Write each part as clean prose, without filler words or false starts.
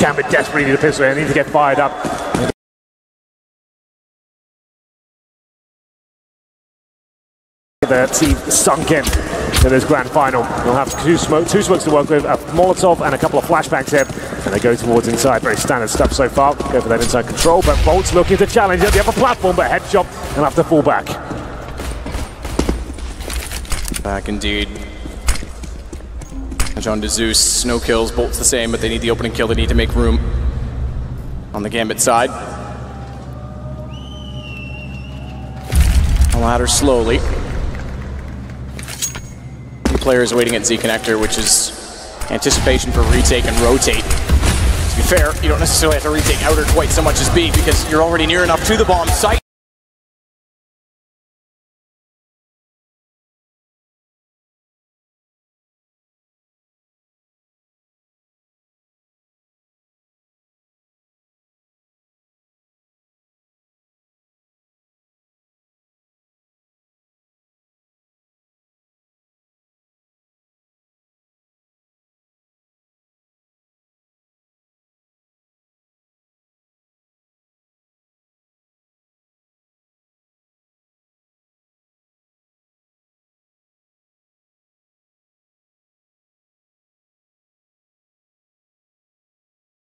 Gambit desperately need a pistol here, need to get fired up. The team sunk in to this grand final. They'll have two smokes to work with, a Molotov and a couple of flashbangs here, and they go towards inside. Very standard stuff so far. Go for that inside control, but Bolt's looking to challenge at the upper platform, but headshot and have to fall back. Back indeed. John DeZeus, no kills, Bolt's the same, but they need the opening kill. They need to make room on the Gambit side. A ladder slowly. Players waiting at Z connector, which is anticipation for retake and rotate. To be fair, you don't necessarily have to retake outer quite so much as B because you're already near enough to the bomb site.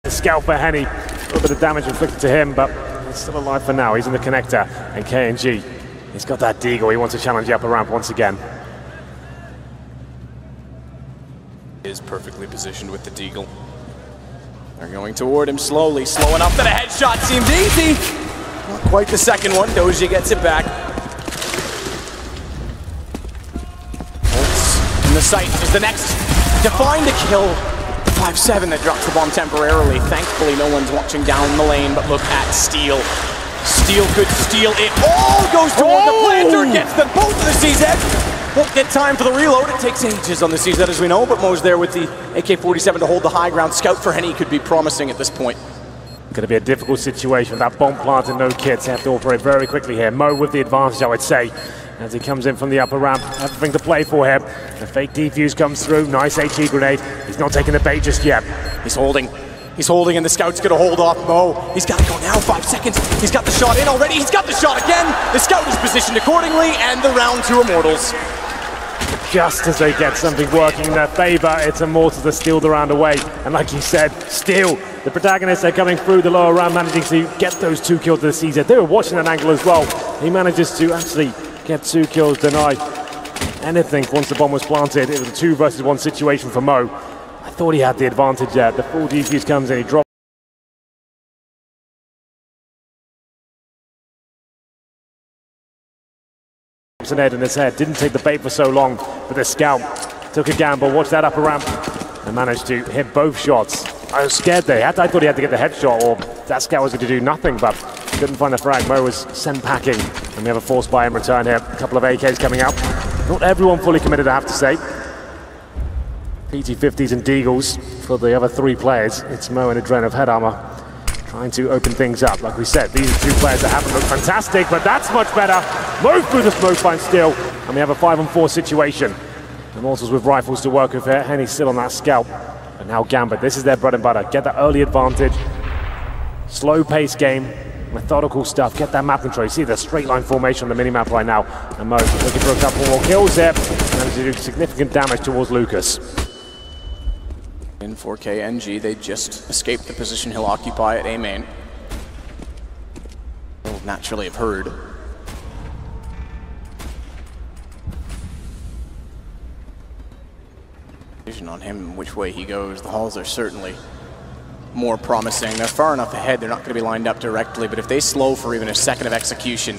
Scout for Henny, a little bit of damage inflicted to him, but he's still alive for now. He's in the connector, and KNG, he's got that deagle. He wants to challenge the upper ramp once again. Is perfectly positioned with the deagle. They're going toward him slowly, slow enough that a headshot seems easy. Not quite the second one. Doja gets it back. Bolts in the sight is the next to find a kill. 5-7 that drops the bomb temporarily. Thankfully, no one's watching down the lane, but look at Steel. Steel could steal it. All goes toward the planter, gets them both to the CZ. Won't get time for the reload. It takes ages on the CZ, as we know, but Mo's there with the AK-47 to hold the high ground. Scout for Henny could be promising at this point. Going to be a difficult situation. That bomb plant and no kits have to operate very quickly here. Mo with the advantage, I would say, as he comes in from the upper ramp. Everything to play for him. The fake defuse comes through. Nice HE grenade. He's not taking the bait just yet. He's holding. He's holding, and the Scout's going to hold off Mo. He's got to go now. 5 seconds. He's got the shot in already. He's got the shot again. The Scout is positioned accordingly, and the round to Immortals. Just as they get something working in their favor, it's Immortals to steal the round away. And like you said, Steel, the protagonists are coming through the lower round, managing to get those 2 kills to the CZ. They were watching that angle as well. He manages to actually get 2 kills, deny anything once the bomb was planted. It was a 2 versus 1 situation for Mo. I thought he had the advantage there. The full defuse comes in, he drops an head in his head. Didn't take the bait for so long, but the Scout took a gamble, watched that upper ramp, and managed to hit both shots. I was scared there. I thought he had to get the headshot, or that Scout was going to do nothing, but couldn't find the frag. Mo was sent packing, and we have a force buy in return here. A couple of AKs coming out. Not everyone fully committed, I have to say. PT-50s and Deagles for the other 3 players. It's Mo and Adren of head armor trying to open things up. Like we said, these are 2 players that haven't looked fantastic, but that's much better. Mo through the smoke find Steel, and we have a 5-on-4 situation. Immortals with rifles to work with here. Henny's still on that Scout. And now Gambit, this is their bread and butter. Get that early advantage. Slow pace game, methodical stuff. Get that map control. You see the straight line formation on the mini-map right now. And Mo looking for a couple more kills there. Managed to do significant damage towards Lucas. In 4KNG, they just escaped the position he'll occupy at A main. They'll naturally have heard. Vision on him, which way he goes. The halls are certainly more promising. They're far enough ahead, they're not going to be lined up directly, but if they slow for even a second of execution,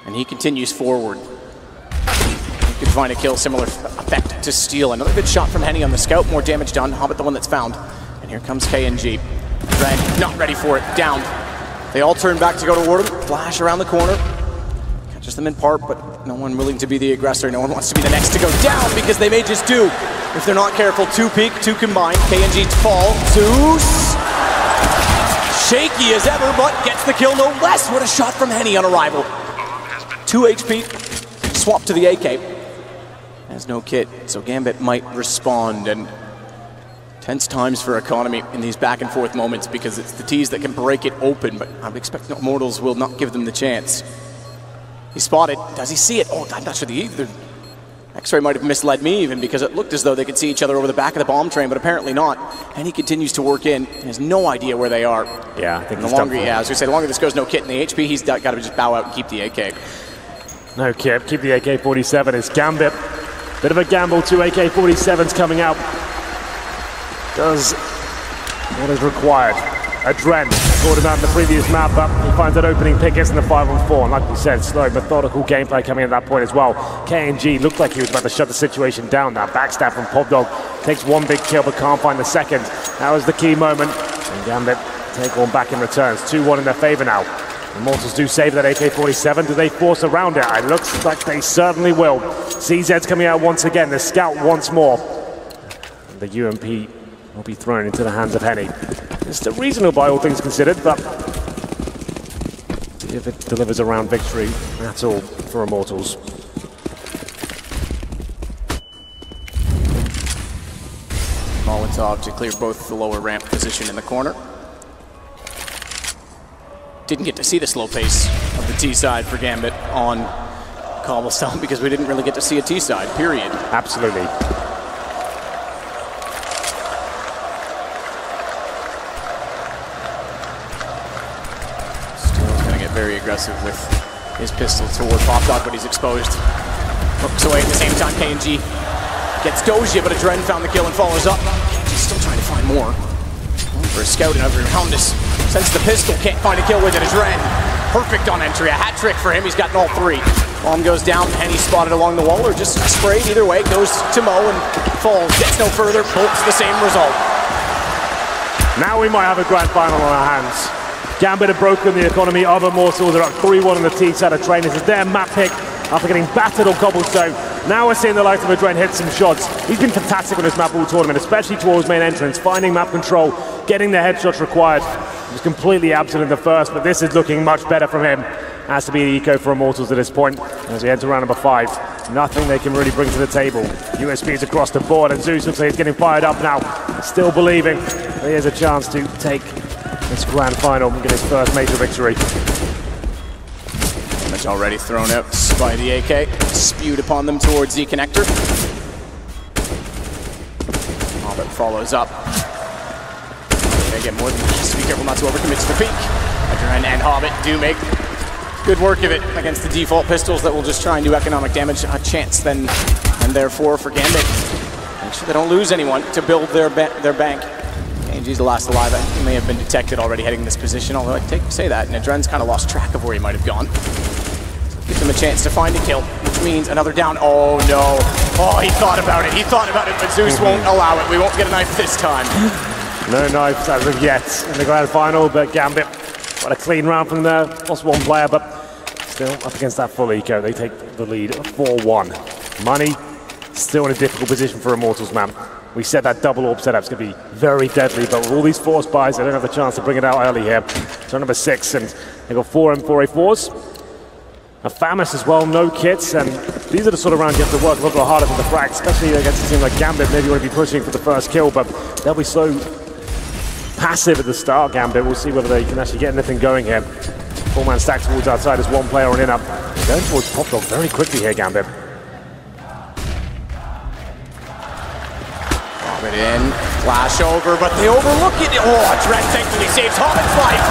and he continues forward, he could find a kill, similar effect to Steel. Another good shot from Henny on the Scout, more damage done. Hobbit the one that's found. And here comes KNG. Red, not ready for it, down. They all turn back to go toward him. Flash around the corner. Catches them in part, but no one willing to be the aggressor. No one wants to be the next to go down, because they may just do. If they're not careful, 2 peek, 2 combined. KNG to fall. Zeus. Shaky as ever, but gets the kill no less. What a shot from Henny on arrival. 2 HP. Swap to the AK. Has no kit, so Gambit might respond and Tense times for Economy in these back and forth moments because it's the T's that can break it open, but I would expect Immortals will not give them the chance. He's spotted. Does he see it? Oh, I'm not sure the X-ray might have misled me even because it looked as though they could see each other over the back of the bomb train, but apparently not. And he continues to work in. He has no idea where they are. Yeah, I think the longer, I was going to say, the longer this goes, no kit in the HP, he's got to just bow out and keep the AK. No kit, keep the AK-47. It's Gambit. Bit of a gamble, 2 AK-47s coming out. Does what is required. Adren scored him out in the previous map, but he finds that opening pick, gets in the 5-on-4. And like we said, slow, methodical gameplay coming at that point as well. KNG looked like he was about to shut the situation down. That backstab from Popdog takes one big kill, but can't find the second. That was the key moment. And Gambit take one back in returns. 2-1 in their favor now. Immortals do save that AK-47. Do they force around it? It looks like they certainly will. CZ's coming out once again. The scout once more. And the UMP will be thrown into the hands of Henny. It's still reasonable by all things considered, but see if it delivers a round victory at all for Immortals. Molotov to clear both the lower ramp position in the corner. Didn't get to see the slow pace of the T side for Gambit on Cobblestone because we didn't really get to see a T side, period. Absolutely. Very aggressive with his pistol toward Popdog, but he's exposed. Looks away at the same time. KNG gets Doja, but Adren found the kill and follows up. KNG's still trying to find more. For a scout and over Houndus. Sends the pistol, can't find a kill with it. Adren, perfect on entry. A hat trick for him. He's gotten all three. Bomb goes down. Henny spotted along the wall or just sprayed. Either way, goes to Mo and falls. Gets no further. Bolts the same result. Now we might have a grand final on our hands. Gambit have broken the economy of Immortals. They're up 3-1 on the T side of train. This is their map pick after getting battered on Cobblestone. Now we're seeing the likes of Adren hit some shots. He's been fantastic on this map all tournament, especially towards main entrance, finding map control, getting the headshots required. He was completely absent in the first, but this is looking much better from him. Has to be the eco for Immortals at this point. As we enter round number 5, nothing they can really bring to the table. USPs across the board, and Zeus looks like he's getting fired up now. Still believing that he has a chance to take this grand final and get his first major victory. Damage already thrown out by the AK. Spewed upon them towards the connector. Hobbit follows up. They get more than just be careful not to overcommit to the peak. Adren and Hobbit do make good work of it against the default pistols that will just try and do economic damage a chance then, and therefore for Gambit. Make sure they don't lose anyone to build their bank. KNG's the last alive. I think he may have been detected already heading this position, although I say that, and Adren's kind of lost track of where he might have gone. Gives him a chance to find a kill, which means another down. Oh no. Oh, he thought about it. He thought about it, but Zeus won't allow it. We won't get a knife this time. No knives as of yet in the grand final, but Gambit got a clean round from there. Lost one player, but still up against that full eco. They take the lead 4-1. Money still in a difficult position for Immortals, man. We said that double orb setup's going to be very deadly, but with all these force buys, they don't have the chance to bring it out early here. So number 6, and they've got 4 M4A4s. A Famus as well, no kits, and these are the sort of rounds you have to work a little bit harder for the frag, especially against a team like Gambit. Maybe you want to be pushing for the first kill, but they'll be so passive at the start, Gambit. We'll see whether they can actually get anything going here. 4-man stack towards outside as one player on in up. Going towards Popdog very quickly here, Gambit. It in, flash over, but they overlook it. Oh, Adren thankfully saves Hobbit's life.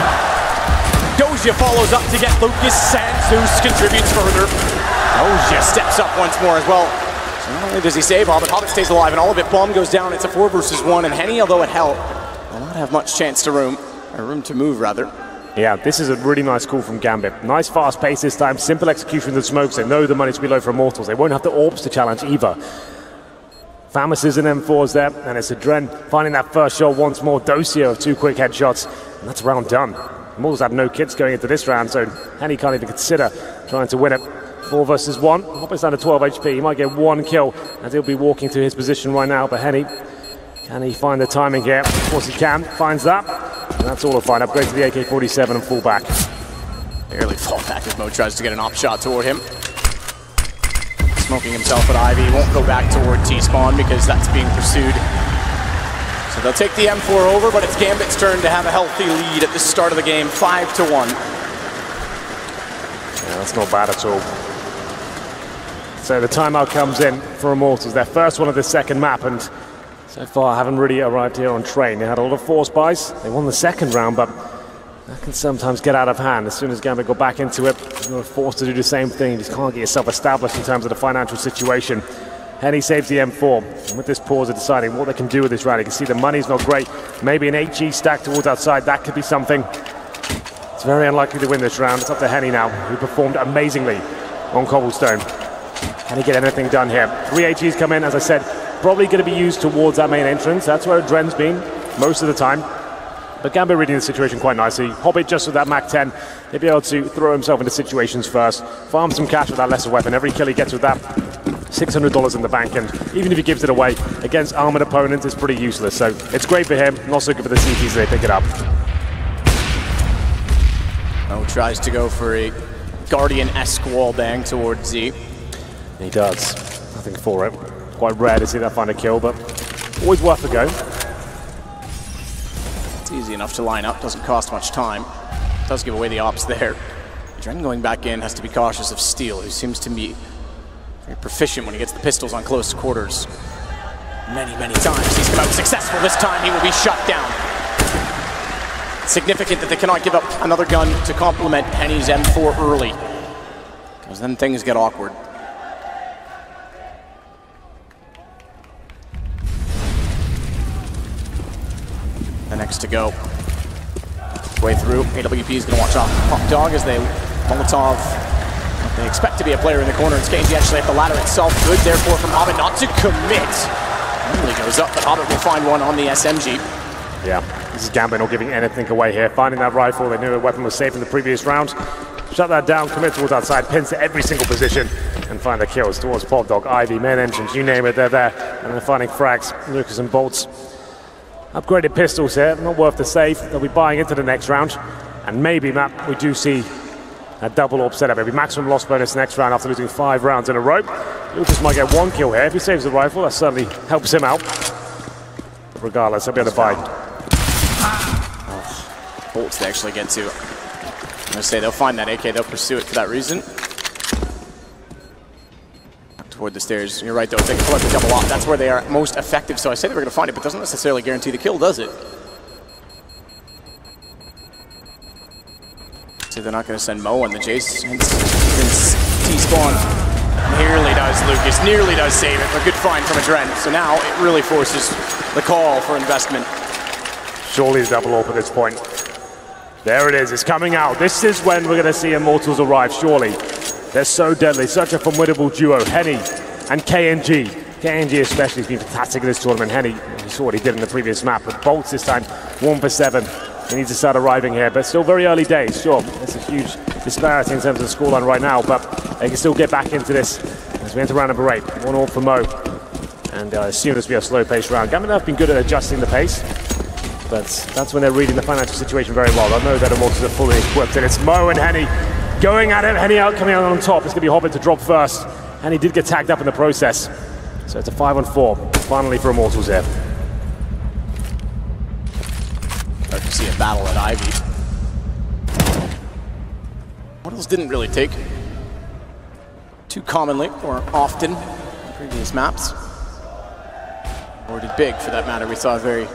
Doja follows up to get Lucas, and Zeus contributes further. Doja steps up once more as well. So not only does he save Hobbit, Hobbit stays alive, and all of it. Bomb goes down. It's a 4 versus 1, and Henny, although it held, will not have much chance to room to move rather. Yeah, this is a really nice call from Gambit. Nice fast pace this time, simple execution of the smokes. They know the money's to be low for Immortals. They won't have the orbs to challenge either. Famus and M4s there, and it's Adren finding that first shot once more. Dosia of 2 quick headshots, and that's round done. Immortals have no kits going into this round, so Henny can't even consider trying to win it. 4 versus 1. Hobbit's down to 12 HP. He might get 1 kill, and he'll be walking to his position right now. But Henny, can he find the timing here? Of course he can. Finds that, and that's all he'll find. Upgrade to the AK-47 and fall back. Barely fall back as Mo tries to get an op shot toward him. Smoking himself at Ivy. Won't go back toward T-spawn because that's being pursued. So they'll take the M4 over, but it's Gambit's turn to have a healthy lead at the start of the game, 5-1. Yeah, that's not bad at all. So the timeout comes in for Immortals, their first one of the second map, and so far haven't really arrived here on train. They had a lot of force buys. They won the second round, but that can sometimes get out of hand. As soon as Gambit got back into it, you're forced to do the same thing. You just can't get yourself established in terms of the financial situation. Henny saves the M4. And with this pause, they're deciding what they can do with this round. You can see the money's not great. Maybe an HE stack towards outside, that could be something. It's very unlikely to win this round. It's up to Henny now, who performed amazingly on Cobblestone. Can he get anything done here? 3 HEs come in, as I said, probably going to be used towards that main entrance. That's where Dren's been most of the time. But Gambit reading the situation quite nicely. Hobbit just with that Mach 10, he'll be able to throw himself into situations first, farm some cash with that lesser weapon. Every kill he gets with that, $600 in the bank, and even if he gives it away against armored opponents, it's pretty useless. So it's great for him, not so good for the CTs as they pick it up. Mo tries to go for a Guardian-esque wall bang towards Z. He does. Nothing for it. Quite rare to see that find a kill, but always worth a go. It's easy enough to line up, doesn't cost much time. Does give away the ops there. Dren going back in has to be cautious of Steel, who seems to be very proficient when he gets the pistols on close quarters. Many times he's come out successful. This time he will be shut down. Significant that they cannot give up another gun to complement Henny's M4 early, because then things get awkward. The next to go. Way through. AWP is going to watch off Pop Dog as they Molotov. They expect to be a player in the corner. It's KNG actually at the ladder itself. Good, therefore, from Hobbit not to commit. Really goes up, but Hobbit will find one on the SMG. Yeah, this is Gambit not giving anything away here. Finding that rifle, they knew the weapon was safe in the previous round. Shut that down, commit towards outside, pins to every single position, and find the kills towards Pop Dog, Ivy, main entrance, you name it, they're there. And they're finding frags, Lucas and Bolts. Upgraded pistols here, not worth the save. They'll be buying into the next round. And maybe, Matt, we do see a double AWP setup. Maybe maximum loss bonus next round after losing 5 rounds in a row. Lucas might get 1 kill here. If he saves the rifle, that certainly helps him out. But regardless, he'll be able to buy. Bolts they actually get to. I'm going to say they'll find that AK, they'll pursue it for that reason. Toward the stairs. You're right though, if they can pull out the double off, that's where they are most effective. So I say they were going to find it, but doesn't necessarily guarantee the kill, does it? So they're not going to send Mo on the Jace. T-spawn. Nearly does Lucas, nearly does save it, but good find from a Dren. So now it really forces the call for investment. Surely it's double AWP at this point. There it is, it's coming out. This is when we're going to see Immortals arrive, surely. They're so deadly, such a formidable duo, Henny and KNG. KNG especially has been fantastic in this tournament. Henny, you saw what he did in the previous map, but Bolts this time, 1 for 7. He needs to start arriving here, but still very early days, sure. There's a huge disparity in terms of the scoreline right now, but they can still get back into this as we enter round number 8. 1-1 for Mo, and I assume this will be a slow-paced round. Gambit have been good at adjusting the pace, but that's when they're reading the financial situation very well. I know that Immortals are fully equipped, and it's Mo and Henny going at it. Henny out, coming out on top. It's going to be Hobbit to drop first. And he did get tagged up in the process. So it's a 5-on-4, finally for Immortals here. Start to see a battle at Ivy. Immortals didn't really take too commonly or often in previous maps. Or did big, for that matter. We saw a very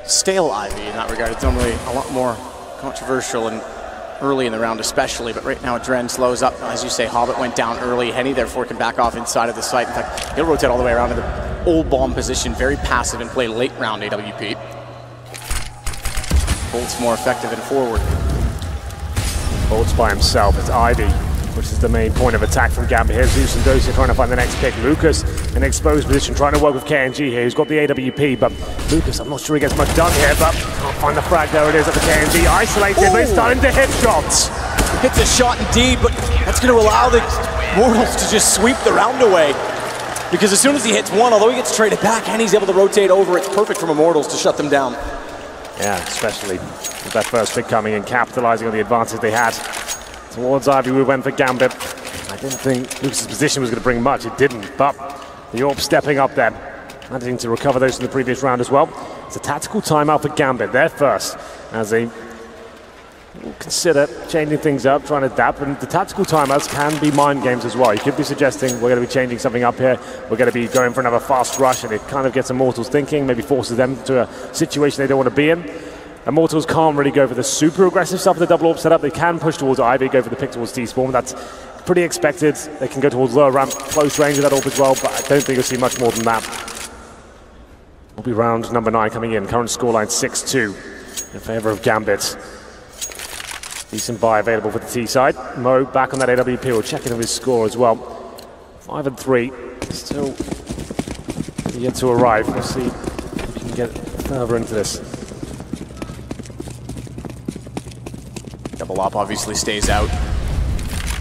stale Ivy in that regard. It's normally a lot more controversial and early in the round especially, but right now Dren slows up. As you say, Hobbit went down early. Henny therefore can back off inside of the site. In fact, he'll rotate all the way around to the old bomb position, very passive and play late round AWP. Bolt's more effective and forward. Bolt's by himself, it's Ivy, which is the main point of attack from Gambit here. Zeus and Dosia trying to find the next pick. Lucas in an exposed position, trying to work with KNG here, who's got the AWP, but Lucas, I'm not sure he gets much done here, but can't find the frag. There it is at the KNG, isolated, but it's starting to hit shots. Hits a shot indeed, but that's going to allow the Immortals to just sweep the round away. Because as soon as he hits one, although he gets traded back, and he's able to rotate over, it's perfect from Immortals to shut them down. Yeah, especially with that first pick coming and capitalizing on the advantage they had. Towards Ivy, we went for Gambit. I didn't think Lucas's position was going to bring much. It didn't, but the AWP stepping up there. managing to recover those from the previous round as well. It's a tactical timeout for Gambit. They're first, as they will consider changing things up, trying to adapt. And the tactical timeouts can be mind games as well. You could be suggesting we're going to be changing something up here. We're going to be going for another fast rush, and it kind of gets Immortals thinking, maybe forces them to a situation they don't want to be in. Immortals can't really go for the super aggressive stuff with the double AWP setup. They can push towards Ivy, go for the pick towards T-Spawn. That's pretty expected. They can go towards lower ramp, close range of that AWP as well, but I don't think you'll see much more than that. Will be round number 9 coming in. Current scoreline 6-2 in favor of Gambit. Decent buy available for the T side. Mo back on that AWP. We'll check in on his score as well. 5-3. Still yet to arrive. We'll see if we can get further into this. Double up obviously stays out.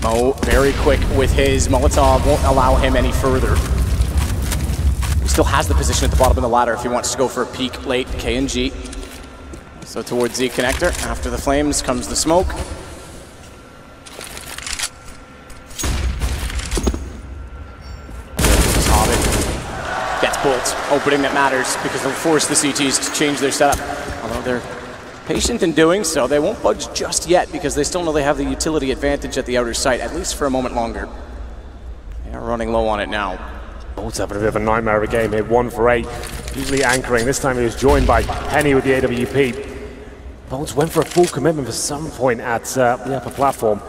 Mo very quick with his Molotov, won't allow him any further. He still has the position at the bottom of the ladder if he wants to go for a peek late. KNG. So towards Z connector. After the flames comes the smoke. Gets bolts. Opening that matters because they'll force the CTs to change their setup. Although they're patient in doing so, they won't budge just yet because they still know they have the utility advantage at the outer site, at least for a moment longer. They are running low on it now. Bolt's having a bit of a nightmare of a game here, 1 for 8. Usually anchoring. This time he was joined by Penny with the AWP. Bolts went for a full commitment for some point at the upper platform.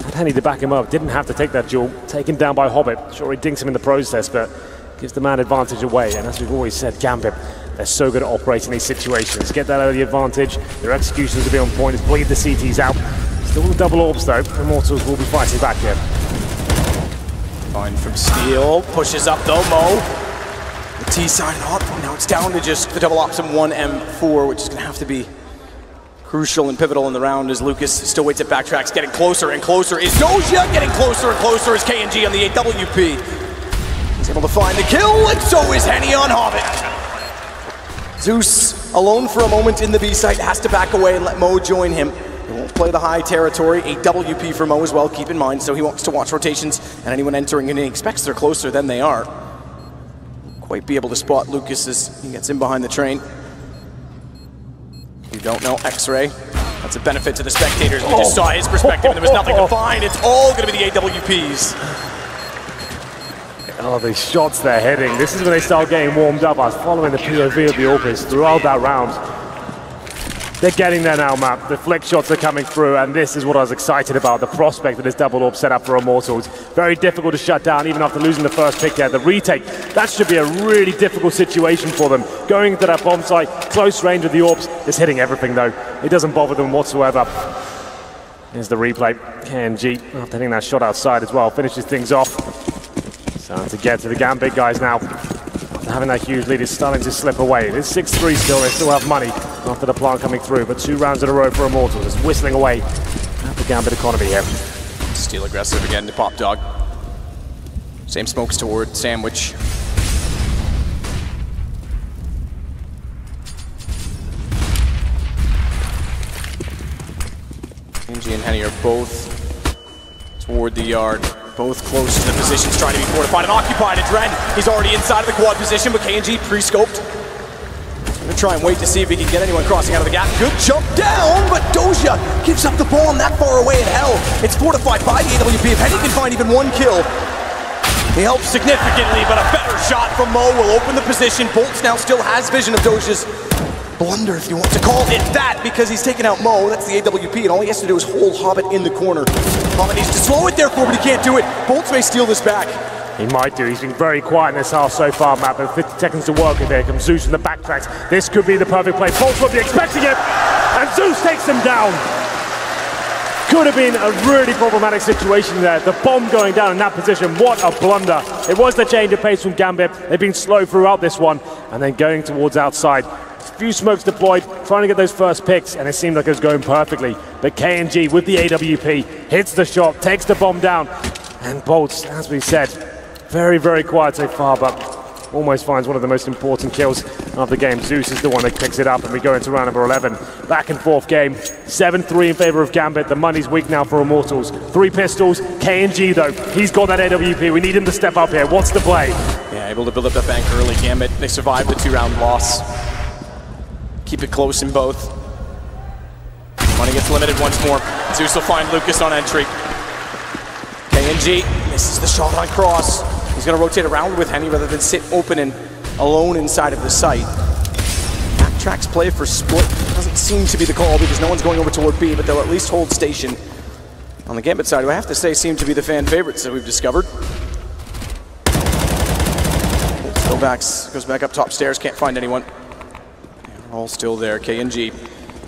Had Henny to back him up, didn't have to take that duel. Taken down by Hobbit. Sure, he dinks him in the process, but gives the man advantage away. And as we've always said, Gambit, they're so good at operating these situations. Get that early advantage. Their executions will be on point. It's bleed the CTs out. Still double AWPs though. Immortals will be fighting back here. Fine from Steel. Pushes up though, Mo. The T side up. Now it's down to just the double ops and 1 M4, which is going to have to be crucial and pivotal in the round as Lucas still waits at backtracks. Getting closer and closer is Doja. Getting closer and closer is KNG on the AWP. He's able to find the kill, and so is Henny on Hobbit. Zeus, alone for a moment in the B site, has to back away and let Mo join him. He won't play the high territory. A WP for Mo as well, keep in mind, so he wants to watch rotations and anyone entering, and he expects they're closer than they are. Quite be able to spot Lucas as he gets in behind the train. If you don't know, X-Ray, that's a benefit to the spectators. We just saw his perspective and there was nothing to find. It's all going to be the AWPs. Oh, these shots they're hitting. This is when they start getting warmed up. I was following the POV of the AWPs throughout that round. They're getting there now, Matt. The flick shots are coming through, and this is what I was excited about, the prospect of this double AWP set up for Immortals. Very difficult to shut down, even after losing the first pick there. The retake, that should be a really difficult situation for them. Going into that bomb site, close range with the AWPs, is hitting everything though. It doesn't bother them whatsoever. Here's the replay. KNG, after hitting that shot outside as well, finishes things off. Starting to get to the Gambit guys now. Having that huge lead is starting to slip away. It is 6-3 still, they still have money after the plant coming through, but 2 rounds in a row for Immortals. It's whistling away at the Gambit economy here. Steel aggressive again to Pop Dog. Same smokes toward Sandwich. Angie and Henny are both toward the yard. Both close to the positions, trying to be fortified and occupied. And Dren, he's already inside of the quad position, but KNG pre-scoped. Gonna try and wait to see if he can get anyone crossing out of the gap. Good jump down, but Doja gives up the bomb that far away in hell. It's fortified by the AWP. If Henny can find even 1 kill, he helps significantly, but a better shot from Mo will open the position. Bolts now still has vision of Doja's blunder, if you want to call it that, because he's taken out Mo. That's the AWP, and all he has to do is hold Hobbit in the corner. Hobbit needs to slow it therefore, but he can't do it. Bolts may steal this back. He might do. He's been very quiet in this half so far, Matt, but 50 seconds to work with. Here comes Zeus in the backtracks. This could be the perfect play. Bolts will be expecting it, and Zeus takes him down. Could have been a really problematic situation there. The bomb going down in that position, what a blunder. It was the change of pace from Gambit. They've been slow throughout this one, and then going towards outside. Few smokes deployed, trying to get those first picks, and it seemed like it was going perfectly. But KNG with the AWP hits the shot, takes the bomb down, and Bolts, as we said, very, very quiet so far, but almost finds one of the most important kills of the game. Zeus is the one that picks it up, and we go into round number 11. Back and forth game, 7-3 in favor of Gambit. The money's weak now for Immortals. 3 pistols, KNG though, he's got that AWP. We need him to step up here. What's the play? Yeah, able to build up that bank early. Gambit, they survived the 2-round loss. Keep it close in both. Money gets limited once more. Zeus will find Lucas on entry. KNG misses the shot on cross. He's going to rotate around with Henny rather than sit open and alone inside of the site. Backtrack's play for split doesn't seem to be the call because no one's going over toward B, but they'll at least hold station. On the Gambit side, who I have to say seem to be the fan favorites that we've discovered. Goes back up top stairs, can't find anyone. All still there. KNG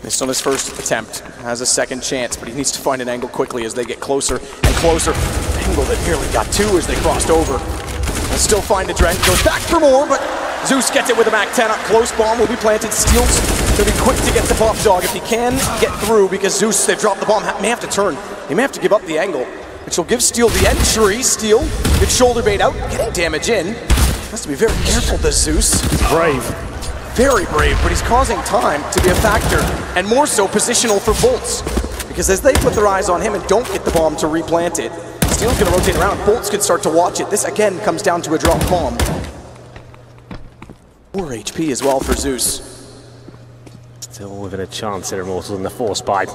missed on his first attempt, has a second chance, but he needs to find an angle quickly as they get closer and closer. Angle that nearly got 2 as they crossed over. They'll still find Adrent, goes back for more, but Zeus gets it with a Mac 10 up close. Bomb will be planted. Steel's going to be quick to get to Pop Dog if he can get through, because Zeus, they've dropped the bomb, may have to turn. He may have to give up the angle, which will give Steel the entry. Steel gets shoulder bait out, getting damage in. Has to be very careful, this Zeus. Brave. Very brave, but he's causing time to be a factor, and more so positional for Bolts. Because as they put their eyes on him and don't get the bomb to replant it, Steel's gonna rotate around, Bolts can start to watch it. This again comes down to a drop bomb. 4 HP as well for Zeus. Still within a chance here, Immortals in the force buy.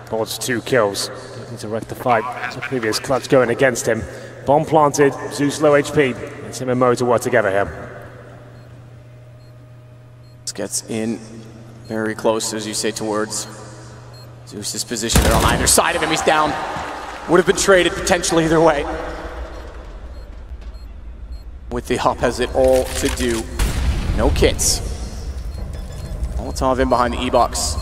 Bolts 2 kills, looking to rectify the previous clutch going against him. Bomb planted, Zeus low HP. It's him and Mo to work together here. Gets in very close, as you say, towards Zeus's position. They're on either side of him. He's down. Would have been traded potentially either way. With the hop has it all to do. No kits. Molotov in behind the E-box.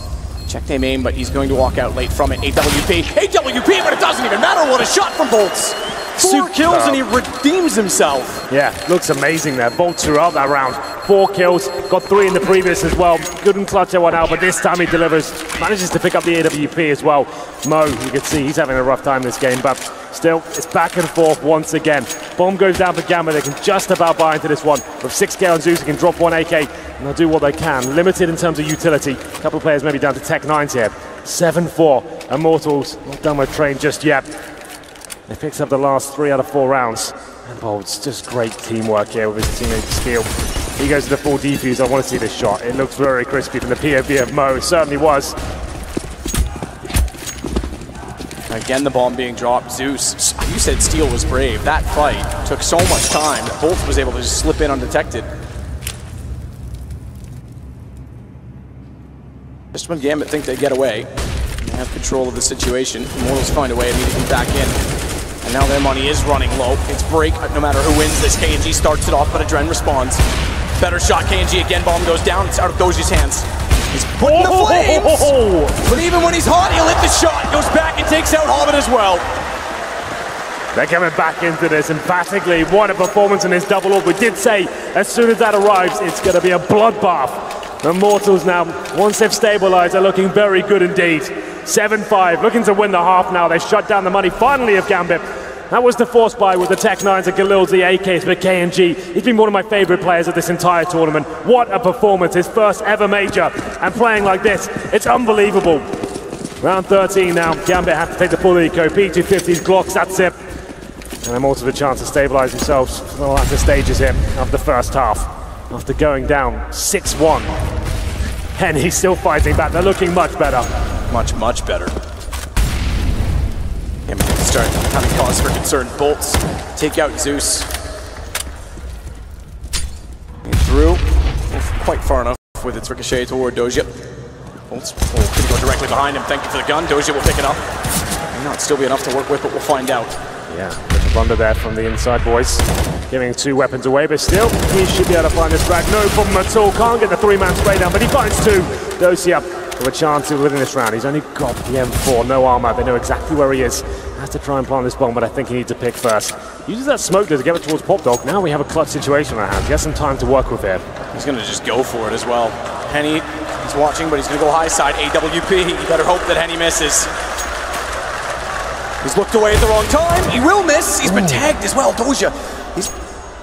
Check name aim, but he's going to walk out late from it. AWP. AWP, but it doesn't even matter. What a shot from Bolts. 4 kills and he redeems himself. Yeah, looks amazing there. Bolts throughout that round. 4 kills, got 3 in the previous as well. Couldn't clutch that one out, but this time he delivers. Manages to pick up the AWP as well. Mo, you can see he's having a rough time this game, but still, it's back and forth once again. Bomb goes down for Gambit. They can just about buy into this one. With 6K on Zeus, he can drop 1 AK, and they'll do what they can. Limited in terms of utility. A couple of players maybe down to Tech 9s here. 7-4. Immortals, not done with train just yet. He picks up the last 3 out of 4 rounds. And Bolts, just great teamwork here with his teammate Steel. He goes to the full defuse. I want to see this shot. It looks very crispy from the POV of Mo. It certainly was. Again, the bomb being dropped. Zeus, you said Steel was brave. That fight took so much time that Bolts was able to just slip in undetected. Just when Gambit think they get away, they have control of the situation. Immortals find a way immediately back in. And now their money is running low. It's break, no matter who wins this. KNG starts it off, but Adren responds. Better shot, KNG again, bomb goes down. It's out of Doji's hands. He's put in the flames! But even when he's hot, he'll hit the shot. Goes back and takes out Hobbit as well. They're coming back into this emphatically. What a performance in this double orb. We did say, as soon as that arrives, it's going to be a bloodbath. The Immortals now, once they've stabilized, are looking very good indeed. 7-5, looking to win the half now. They shut down the money finally of Gambit. That was the force buy with the Tech 9s and Galil's the AKs, but KNG, he's been one of my favorite players of this entire tournament. What a performance, his first ever major, and playing like this, it's unbelievable. Round 13 now, Gambit have to take the full eco, P250s, Glocks, that's it. And Immortals with a chance to stabilize themselves for the latter stages here of the first half. After going down 6-1. And he's still fighting back, they're looking much better. Much, much better. Gambit start having cause for concern. Bolts take out Zeus. And through, quite far enough with its ricochet toward Doja. Bolts could go directly behind him, thank you for the gun. Doja will pick it up. May not still be enough to work with, but we'll find out. Yeah, there's a blunder there from the inside boys. Giving 2 weapons away, but still, he should be able to find this frag. No problem at all. Can't get the 3-man spray down, but he finds 2. Dosia with a chance of winning this round. He's only got the M4, no armor. They know exactly where he is. Has to try and plant this bomb, but I think he needs to pick first. Uses that smoke to get it towards Pop Dog. Now we have a clutch situation on our hands. He has some time to work with here. He's going to just go for it as well. Henny, he's watching, but he's going to go high side. AWP, you better hope that Henny misses. He's looked away at the wrong time. He will miss. He's been tagged as well. Doja,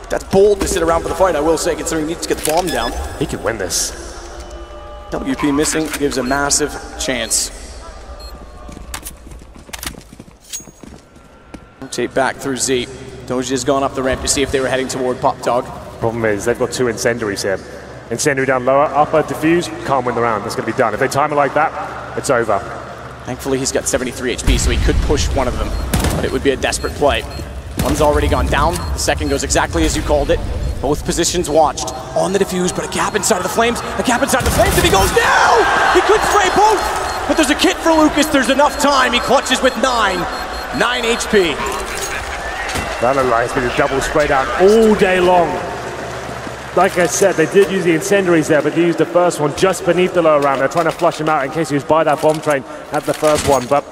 that's bold to sit around for the fight, I will say, considering he needs to get the bomb down. He could win this. WP missing gives a massive chance. Rotate back through Z. Doja has gone up the ramp to see if they were heading toward Pop Dog. Problem is, they've got 2 incendiaries here. Incendiary down lower, upper, diffuse, can't win the round. That's going to be done. If they time it like that, it's over. Thankfully, he's got 73 HP, so he could push one of them, but it would be a desperate play. One's already gone down. The second goes exactly as you called it. Both positions watched on the diffuse, but a gap inside of the flames. A gap inside the flames, and he goes down! He could spray both, but there's a kit for Lucas. There's enough time. He clutches with 9 HP. That looked like it's been a double spray down all day long. Like I said, they did use the incendiaries there, but they used the first one just beneath the lower round. They're trying to flush him out in case he was by that bomb train at the first one, but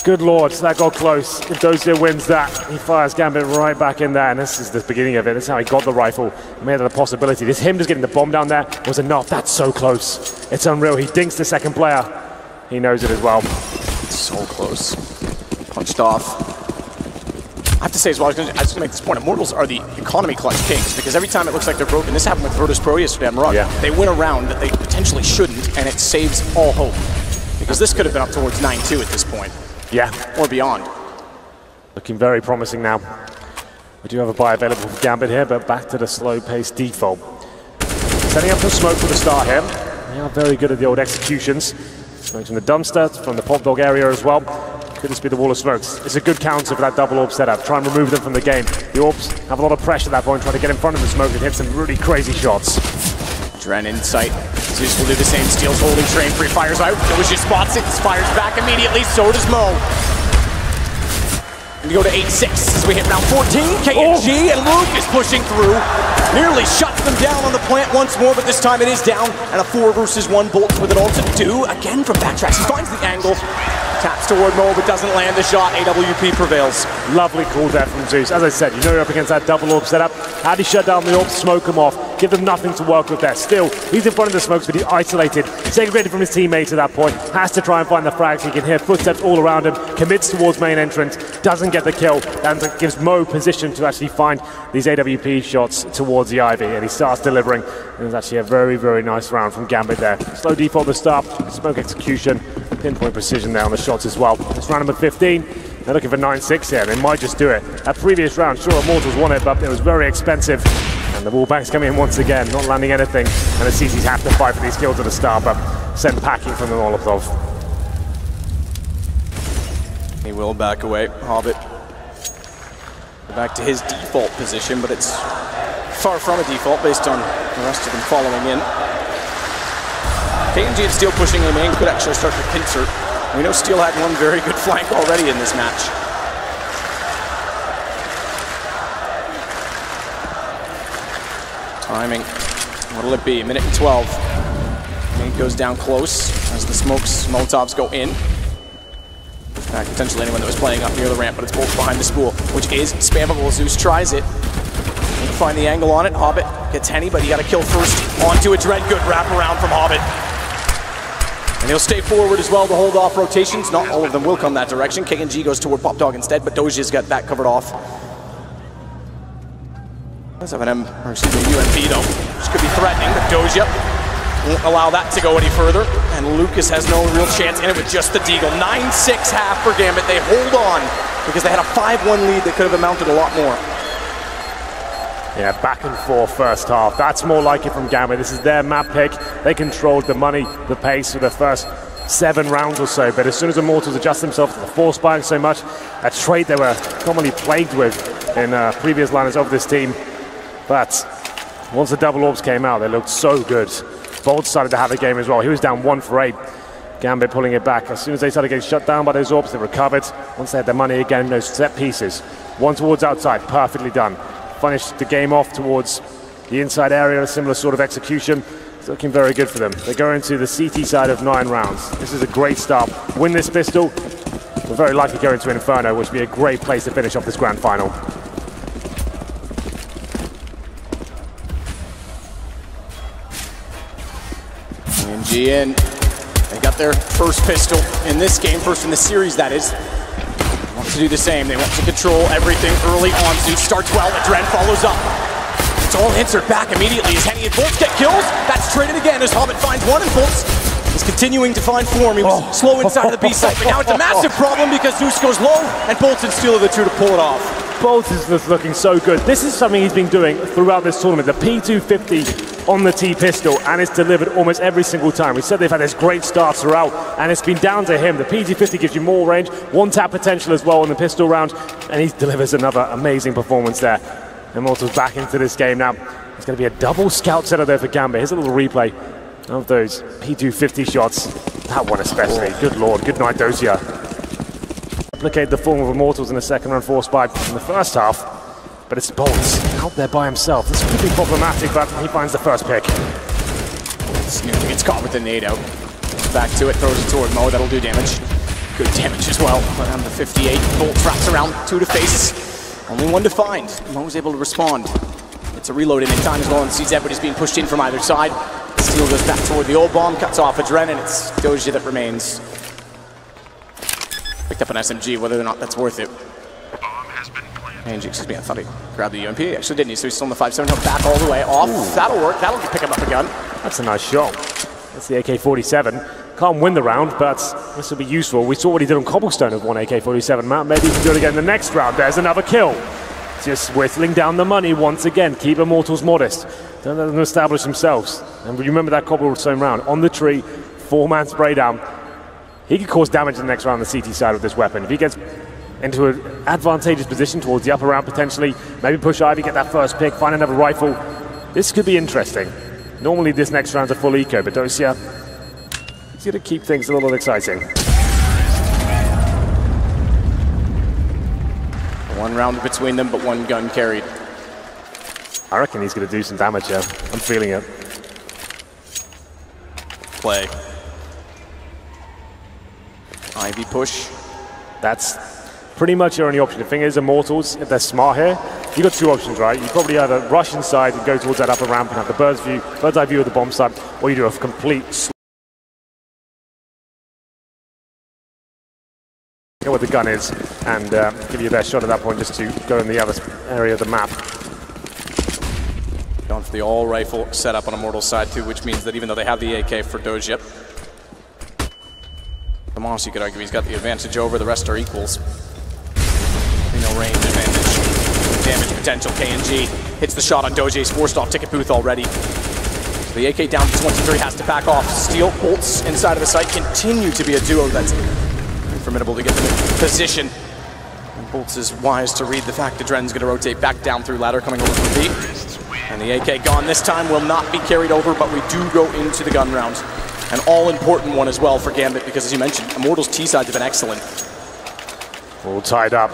good lord, that got close. If Dozier wins that, he fires Gambit right back in there, and this is the beginning of it. This is how he got the rifle. He made it a possibility. This him just getting the bomb down there was enough. That's so close. It's unreal. He dinks the second player. He knows it as well. So close. Punched off. I have to say as well, I was going to make this point, Immortals are the economy clutch kings, because every time it looks like they're broken, this happened with Virtus Pro yesterday on Run, they win a round that they potentially shouldn't, and it saves all hope. Because this could have been up towards 9-2 at this point. Yeah. Or beyond. Looking very promising now. We do have a buy available for Gambit here, but back to the slow-paced default. Setting up some smoke for the start here. They are very good at the old executions. Smoke from the dumpster, from the pop dog area as well. Could this be the wall of smokes? It's a good counter for that double orb setup. Try and remove them from the game. The orbs have a lot of pressure at that point, trying to get in front of the smoke and hit some really crazy shots. Dren in sight. Zeus will do the same. Steals holding train free, fires out. Dozier spots it, fires back immediately. So does Mo. We go to 8-6 as we hit round 14. KNG and Luke is pushing through. Nearly shuts them down on the plant once more, but this time it is down. And a 4 versus 1 Bolt with it all to do. Again from backtracks. He finds the angle. Taps toward Mo, but doesn't land the shot. AWP prevails. Lovely call there from Zeus. As I said, you know you're up against that double orb setup. How do you shut down the orbs, smoke them off, give them nothing to work with there? Still, he's in front of the smokes, but he's isolated, segregated from his teammates at that point. Has to try and find the frags. He can hear footsteps all around him, commits towards main entrance, doesn't get the kill, and gives Mo position to actually find these AWP shots towards the Ivy, and he starts delivering. And it's actually a very, very nice round from Gambit there. Slow default to start, smoke execution, pinpoint precision there on the shots as well. It's round number 15. They're looking for 9-6 here. They might just do it. That previous round, sure, Immortals won it, but it was very expensive. And the wallbang's coming in once again, not landing anything. And the CCs have to fight for these kills at the start, but send packing from the Molotov. He will back away. Hobbit back to his default position, but it's far from a default based on the rest of them following in. KNG and Steel pushing in the main could actually start to pincer. We know Steel had one very good flank already in this match. Timing, what'll it be? Minute and 12. Main goes down close as the smokes, Molotovs go in. Potentially anyone that was playing up near the ramp, but it's both behind the spool, which is spammable. Zeus tries it. Can't find the angle on it. Hobbit gets Henny, but he got to kill first. Onto a Dread. Good wraparound from Hobbit. And he'll stay forward as well to hold off rotations. Not all of them will come that direction. KNG goes toward Pop Dog instead, but Dozier's got that covered off. Let's have an UMP though, which could be threatening, but Dozier won't allow that to go any further. And Lucas has no real chance in it with just the Deagle. 9-6 half for Gambit. They hold on because they had a 5-1 lead that could have amounted a lot more. Yeah, back and forth first half. That's more like it from Gambit. This is their map pick. They controlled the money, the pace for the first 7 rounds or so. But as soon as Immortals adjust themselves to the force buying so much, a trait they were commonly plagued with in previous lineups of this team. But once the double orbs came out, they looked so good. Bolt started to have a game as well. He was down 1 for 8. Gambit pulling it back. As soon as they started getting shut down by those orbs, they recovered. Once they had their money again, those set pieces. One towards outside, perfectly done. Finished the game off towards the inside area, a similar sort of execution. It's looking very good for them. They go into the CT side of 9 rounds. This is a great start. Win this pistol, we're very likely to go into Inferno, which would be a great place to finish off this grand final. KNG in. They got their first pistol in this game, first in the series that is. They want to do the same. They want to control everything early on. Zeus starts well, but Dren follows up. It's all answered back immediately as Henny and Bolts get kills. That's traded again as Hobbit finds one, and Bolts is continuing to find form. He was slow inside of the B site, but now it's a massive problem because Zeus goes low and Bolts and Steel are the two to pull it off. Bolt is just looking so good. This is something he's been doing throughout this tournament. The P250 on the T-pistol, and it's delivered almost every single time. We said they've had this great start throughout, and it's been down to him. The P250 gives you more range, one-tap potential as well on the pistol round, and he delivers another amazing performance there. Immortals back into this game now. It's going to be a double scout setup there for Gambit. Here's a little replay of those P250 shots. That one especially. Good lord. Good night, Dozier. Replicate the form of Immortals in the second round force spy in the first half. But it's Bolts out there by himself. This could be problematic, but he finds the first pick. Snoop gets caught with the nade out. Back to it, throws it toward Mo. That'll do damage. Good damage as well. Around the 58. Bolt wraps around, 2 to face. Only 1 to find. Mo's able to respond. It's a reload in time as well, and sees everybody's being pushed in from either side. Steel goes back toward the old bomb, cuts off Adren, and it's Dozier that remains. Picked up an SMG, whether or not that's worth it. AJN, excuse me, I thought he grabbed the UMP. He actually didn't. So he's still in the 5-7. He'll back all the way off. Ooh. That'll work. That'll pick him up a gun. That's a nice shot. That's the AK-47. Can't win the round, but this will be useful. We saw what he did on Cobblestone with one AK-47 map. Maybe he can do it again in the next round. There's another kill. Just whistling down the money once again. Keep Immortals modest. Don't let them establish themselves. And remember that Cobblestone round. On the tree, 4-man spray down. He could cause damage in the next round on the CT side with this weapon. If he gets into an advantageous position towards the upper round potentially, maybe push Ivy, get that first pick, find another rifle. This could be interesting. Normally this next round's a full eco, but Dozier is going to keep things a little exciting. 1 round between them, but 1 gun carried. I reckon he's going to do some damage here. I'm feeling it. Play. Ivy push. That's pretty much your only option. The thing is, Immortals, if they're smart here, you've got 2 options, right? You probably either rush inside and go towards that upper ramp and have the bird's eye view of the bomb site, or you do a complete know what the gun is and give you a best shot at that point just to go in the other area of the map. Going for the all-rifle setup on Immortals side too, which means that even though they have the AK for Dozier, Moss, you could argue he's got the advantage over, the rest are equals. No range advantage. Damage potential, KNG hits the shot on Dojier's forced off ticket booth already. So the AK down to 23, has to back off. Steel, Bolts inside of the site continue to be a duo that's formidable to get them in position. And Bolts is wise to read the fact that Dren's going to rotate back down through ladder coming over from B. And the AK gone this time will not be carried over, but we do go into the gun round. An all-important one as well for Gambit because, as you mentioned, Immortals' T-sides have been excellent. All tied up.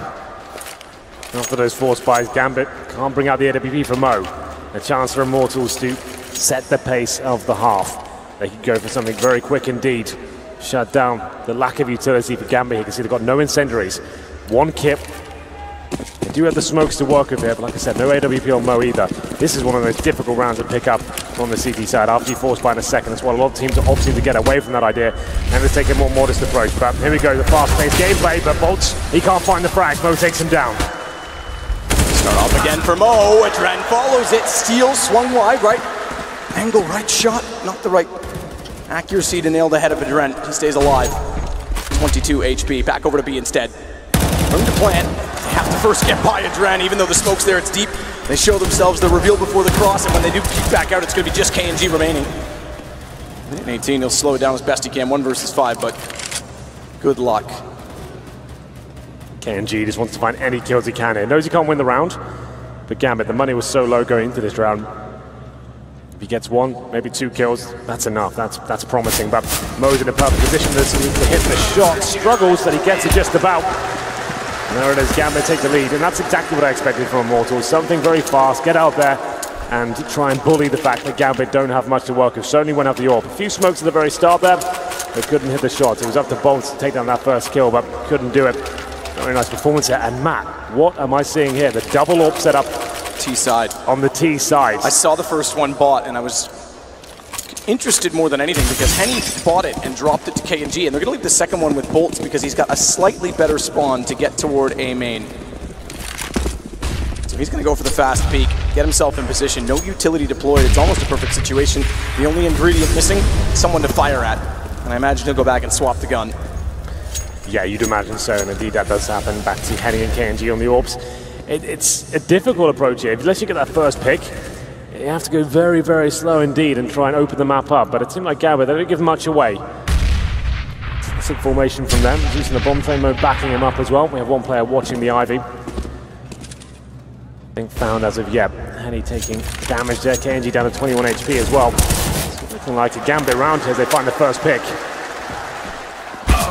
After those 4 spies, Gambit can't bring out the AWP for Mo. A chance for Immortals to set the pace of the half. They could go for something very quick indeed. Shut down the lack of utility for Gambit. You can see they've got no incendiaries. 1 kip. They do have the smokes to work with here, but like I said, no AWP on Mo either. This is one of those difficult rounds to pick up on the CT side after you force by in a second. That's why a lot of teams are opting to get away from that idea and to take a more modest approach. But here we go, the fast-paced gameplay, but Bolts, he can't find the frag. Mo takes him down. Start off again for Mo. Adren follows it. Steel swung wide, right angle, right shot. Not the right accuracy to nail the head of Adren. He stays alive. 22 HP. Back over to B instead. Room to plant. They have to first get by Adren, even though the smoke's there, it's deep. They show themselves the reveal before the cross, and when they do peek back out, it's going to be just KNG remaining. Minute 18, he'll slow it down as best he can. 1 versus 5, but good luck. KNG just wants to find any kills he can here. Knows he can't win the round, but Gambit, the money was so low going into this round. If he gets 1, maybe 2 kills, that's enough. That's promising, but Mo's in a perfect position to hit the shot. Struggles, but he gets it just about. And there it is, Gambit take the lead, and that's exactly what I expected from Immortals. Something very fast, get out there, and try and bully the fact that Gambit don't have much to work with. Certainly went up the AWP. A few smokes at the very start there, but couldn't hit the shots. It was up to Bolts to take down that first kill, but couldn't do it. Very nice performance here. And Matt, what am I seeing here? The double AWP setup. T-side. On the T-side. I saw the first one bought, and I was interested more than anything because Henny bought it and dropped it to KNG, and they're going to leave the second one with Bolts because he's got a slightly better spawn to get toward A main. So he's going to go for the fast peek, get himself in position. No utility deployed. It's almost a perfect situation. The only ingredient missing, someone to fire at. And I imagine he'll go back and swap the gun. Yeah, you'd imagine so, and indeed that does happen. Back to Henny and KNG on the AWPs. it's a difficult approach here. Unless you get that first pick, you have to go very, very slow indeed and try and open the map up. But it seemed like Gambit, they don't give much away. Classic formation from them, using the bomb train mode, backing him up as well. We have one player watching the Ivy. Being found as of yet. Henny taking damage there. KNG down to 21 HP as well. It's looking like a Gambit round here as they find the first pick.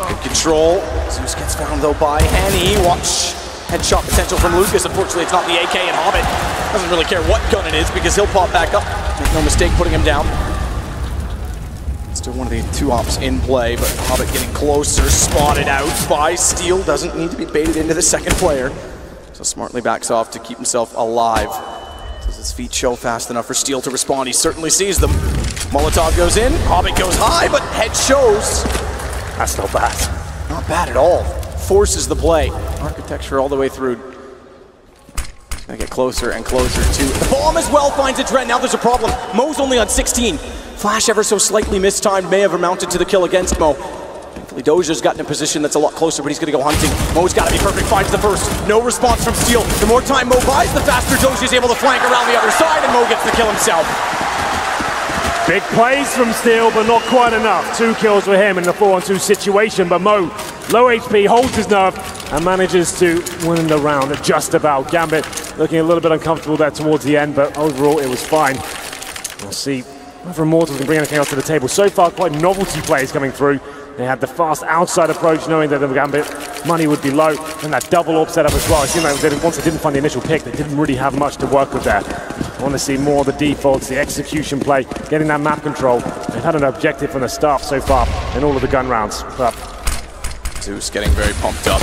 Good control. Zeus gets found though by Henny. Watch. Headshot potential from Lucas. Unfortunately, it's not the AK, and Hobbit doesn't really care what gun it is because he'll pop back up. Make no mistake putting him down. Still one of the two ops in play, but Hobbit getting closer, spotted out by Steel. Doesn't need to be baited into the second player. So smartly backs off to keep himself alive. Does his feet show fast enough for Steel to respond? He certainly sees them. Molotov goes in, Hobbit goes high, but head shows. That's not bad. Not bad at all. Forces the play. Architecture all the way through. He's gonna get closer and closer to the bomb as well. Finds a Dren. Now there's a problem. Mo's only on 16. Flash ever so slightly mistimed may have amounted to the kill against Mo. Thankfully, Dozier's gotten in a position that's a lot closer, but he's gonna go hunting. Mo's gotta be perfect. Finds the first. No response from Steel. The more time Mo buys, the faster Dozier's able to flank around the other side, and Mo gets the kill himself. Big plays from Steel, but not quite enough. 2 kills for him in the 4-on-2 situation, but Mo, low HP, holds his nerve and manages to win the round just about. Gambit looking a little bit uncomfortable there towards the end, but overall it was fine. We'll see whether Immortals can bring anything else to the table. So far, quite novelty plays coming through. They had the fast outside approach, knowing that the Gambit money would be low, and that double AWP setup as well. It seemed like once they didn't find the initial pick, they didn't really have much to work with there. I want to see more of the defaults, the execution play, getting that map control. They've had an objective from the start so far in all of the gun rounds. But Zeus getting very pumped up.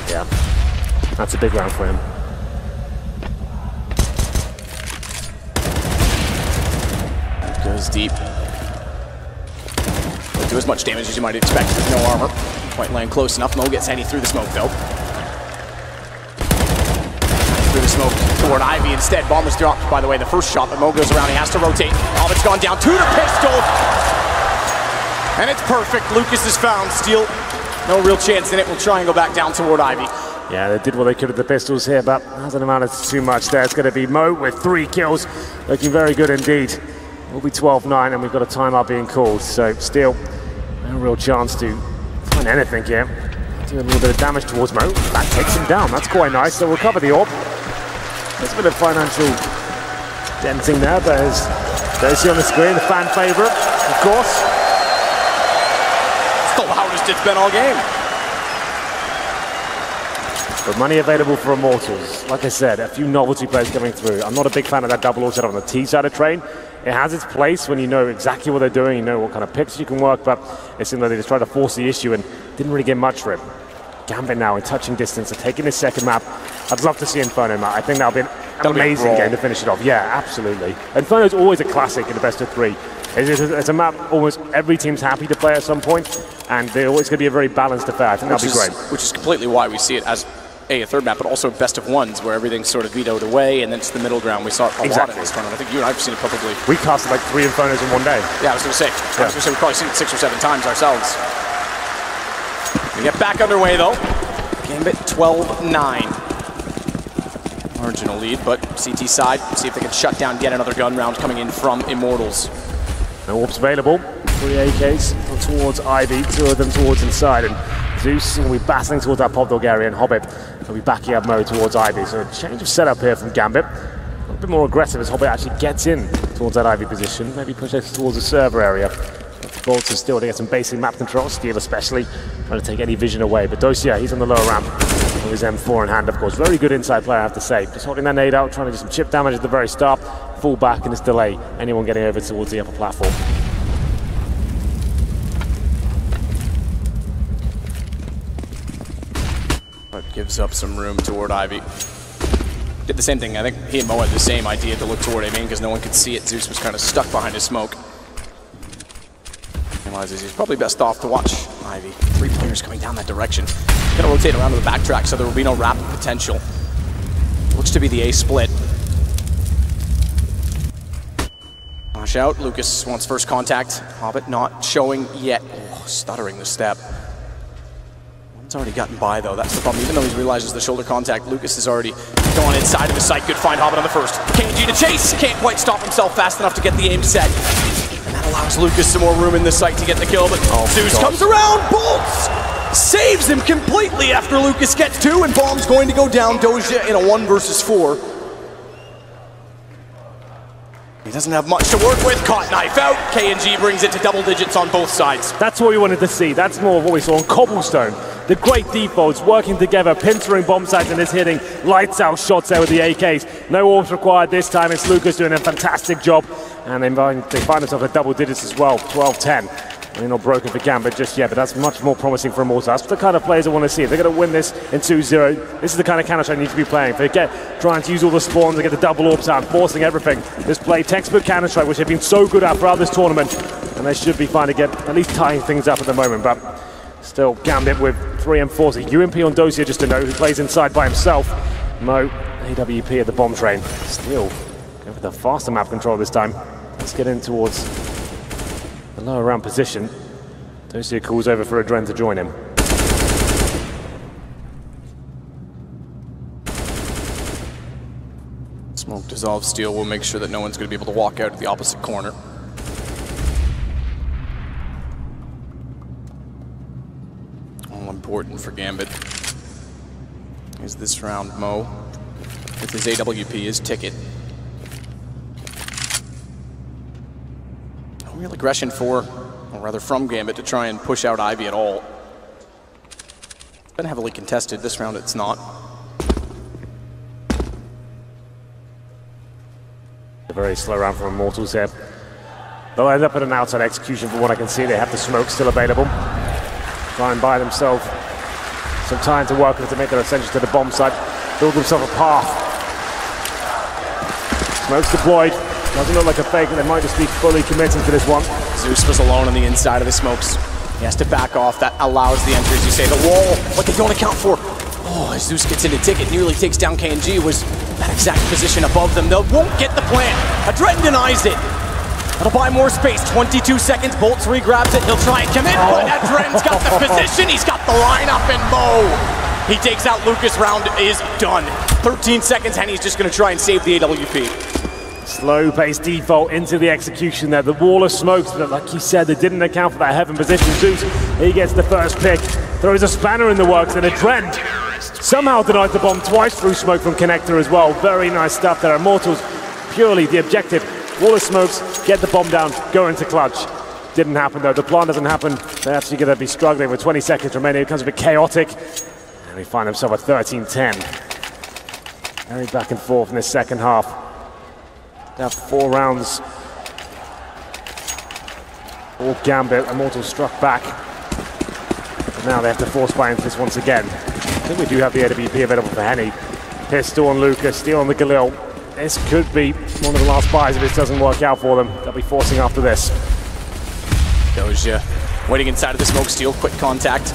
yeah, that's a big round for him. Goes deep. Won't do as much damage as you might expect with no armor. Quite laying close enough. Mo gets Henny through the smoke though. Through the smoke toward Ivy instead. Bomber's dropped, by the way, the first shot, but Mo goes around. He has to rotate. Hobbit's gone down. Tutor pistol! And it's perfect. Lucas is found. Steel, no real chance in it. We'll try and go back down toward Ivy. Yeah, they did what they could with the pistols here, but hasn't amounted to too much there. It's going to be Mo with 3 kills. Looking very good indeed. We'll be 12-9, and we've got a timeout being called. So Steel, no real chance to find anything here. Do a little bit of damage towards Mo. That takes him down. That's quite nice. So we'll cover the AWP. There's a bit of financial denting there, but as you see on the screen, the fan favorite, of course. It's the loudest it's been all game. But money available for Immortals. Like I said, a few novelty plays coming through. I'm not a big fan of that double AWP setup on the T side of train. It has its place when you know exactly what they're doing, you know what kind of picks you can work, but it seemed like they just tried to force the issue and didn't really get much for it. Gambit now in touching distance, are taking his second map. I'd love to see Inferno map. I think that'll be an amazing game to finish it off. Yeah, absolutely. Inferno's always a classic in the best of 3. It's a map almost every team's happy to play at some point, and they're always going to be a very balanced affair. I think that'll be great. Which is completely why we see it as a third map, but also best of 1s, where everything's sort of vetoed away, and then it's the middle ground. We saw it a lot in this tournament. I think you and I have seen it probably. We casted like 3 Infernos in one day. Yeah, I was going to say. We've probably seen it 6 or 7 times ourselves. We get back underway though. Gambit 12-9. Marginal lead, but CT side, see if they can shut down yet another gun round coming in from Immortals. No AWPs available. 3 AKs towards Ivy, 2 of them towards inside, and Zeus will be battling towards that Pop Dog area, and Hobbit will be backing up Mo towards Ivy. So a change of setup here from Gambit. A little bit more aggressive as Hobbit actually gets in towards that Ivy position. Maybe push it towards the server area. The Bolts are still to get some basic map control, Steel especially, trying to take any vision away. But Dosier, he's on the lower ramp with his M4 in hand, of course. Very good inside player, I have to say. Just holding that nade out, trying to do some chip damage at the very start. Fall back and just delay anyone getting over towards the upper platform. But gives up some room toward Ivy. Did the same thing. I think he and Mo had the same idea to look toward A main because no one could see it. Zeus was kind of stuck behind his smoke. Realizes he's probably best off to watch Ivy. 3 players coming down that direction. Gonna rotate around to the backtrack so there will be no rapid potential. Looks to be the A split. Flash out. Lucas wants first contact. Hobbit not showing yet. Oh, stuttering the step. It's already gotten by, though. That's the problem. Even though he realizes the shoulder contact, Lucas has already gone inside of his sight. Good find, Hobbit on the first. KNG to chase. Can't quite stop himself fast enough to get the aim set. And that allows Lucas some more room in the sight to get the kill, but Zeus comes around. Bolts saves him completely after Lucas gets 2, and Bomb's going to go down. Doja in a 1 versus 4. He doesn't have much to work with. Caught knife out. KNG brings it to double digits on both sides. That's what we wanted to see. That's more of what we saw on Cobblestone. The great defaults working together, pincering bomb sites and is hitting lights out shots there with the AKs. No orbs required this time. It's Lucas doing a fantastic job. And they find themselves at double digits as well, 12-10. They're not broken for Gambit just yet, but that's much more promising for Immortals. That's the kind of players I want to see. If they're going to win this in 2-0, this is the kind of Counter-Strike need to be playing. If they get trying to use all the spawns and get the double orbs out, forcing everything, just play textbook Counter-Strike, which they've been so good at throughout this tournament, and they should be fine to get at least tying things up at the moment. But still, Gambit with 3 and 4. So UMP on Dosia, just to know, who plays inside by himself. Mo, AWP at the bomb train. Still going for the faster map control this time. Let's get in towards the lower round position. Dosia calls over for Adren to join him. Smoke dissolve steel will make sure that no one's going to be able to walk out of the opposite corner. All important for Gambit is this round Mo with his AWP, his ticket. No real aggression for, or rather from Gambit to try and push out Ivy at all. It's been heavily contested. This round it's not. A very slow round from Immortals here. They'll end up at an outside execution from what I can see. They have the smoke still available. Try and buy themselves some time to work with to make their ascension to the bomb site. Build themselves a path. Smoke's deployed. Doesn't look like a fake, and they might just be fully committing to this one. Zeus was alone on the inside of the smokes. He has to back off. That allows the entry, as you say. The wall, what they don't account for. Oh, as Zeus gets into ticket, nearly takes down KNG, was that exact position above them. They won't get the plant. Adren denies it. That'll buy more space. 22 seconds. Bolts re-grabs it. He'll try and commit, but Adren's got the position. He's got the lineup, and Mo. He takes out Lucas. Round is done. 13 seconds, and he's just going to try and save the AWP. Slow-paced default into the execution there. The wall of smokes, but like you said, they didn't account for that heaven position. Zeus, he gets the first pick. Throws a spanner in the works, and Adren somehow denied the bomb twice through smoke from Connector as well. Very nice stuff there. Immortals, purely the objective. Wall of smokes, get the bomb down, go into clutch. Didn't happen though. The plan doesn't happen. They're actually going to be struggling with 20 seconds remaining. It becomes a bit chaotic. And they find themselves at 13-10. Very back and forth in this second half. They have 4 rounds. All Gambit. Immortals struck back. But now they have to force buy into this once again. I think we do have the AWP available for Henny. Pistol on Lucas, steal on the Galil. This could be one of the last buys if this doesn't work out for them. They'll be forcing after this. Doja waiting inside of the smoke steel, quick contact.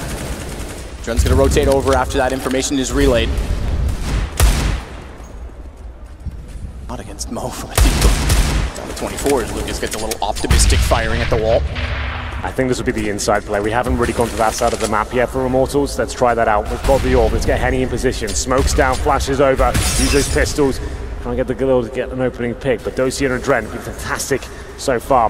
Dren's gonna rotate over after that information is relayed. Not against Mo from a deep down to 24 as Lucas gets a little optimistic firing at the wall. I think this will be the inside play. We haven't really gone to that side of the map yet for Immortals. Let's try that out. We've got the orb. Let's get Henny in position. Smokes down, flashes over, use those pistols. Try and get the Galil to get an opening pick. But Dosia and Adren have been fantastic so far.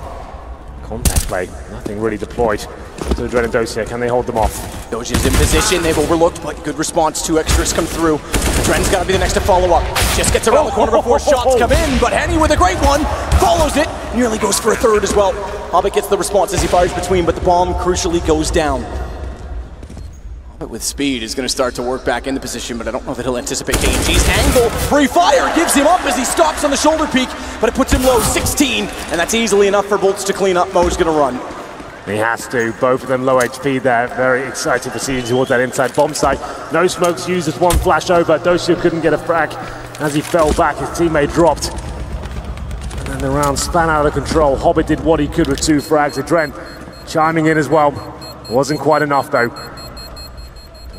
Contact play, nothing really deployed. To Adren and Dosia, can they hold them off? Dosia's in position, they've overlooked, but good response. 2 extras come through. Adren's got to be the next to follow up. Just gets around the corner before shots come in, but Henny with a great one, follows it, nearly goes for a third as well. Hobbit gets the response as he fires between, but the bomb crucially goes down. Hobbit with speed is going to start to work back into position, but I don't know that he'll anticipate KNG's angle. Free fire gives him up as he stops on the shoulder peak, but it puts him low, 16, and that's easily enough for Bolts to clean up. Mo's going to run. He has to. Both of them low HP there. Very excited proceeding towards that inside bomb site. No smokes used as one flash over. Dosia couldn't get a frag. As he fell back, his teammate dropped. And then the round span out of control. Hobbit did what he could with 2 frags. Adren chiming in as well. Wasn't quite enough though.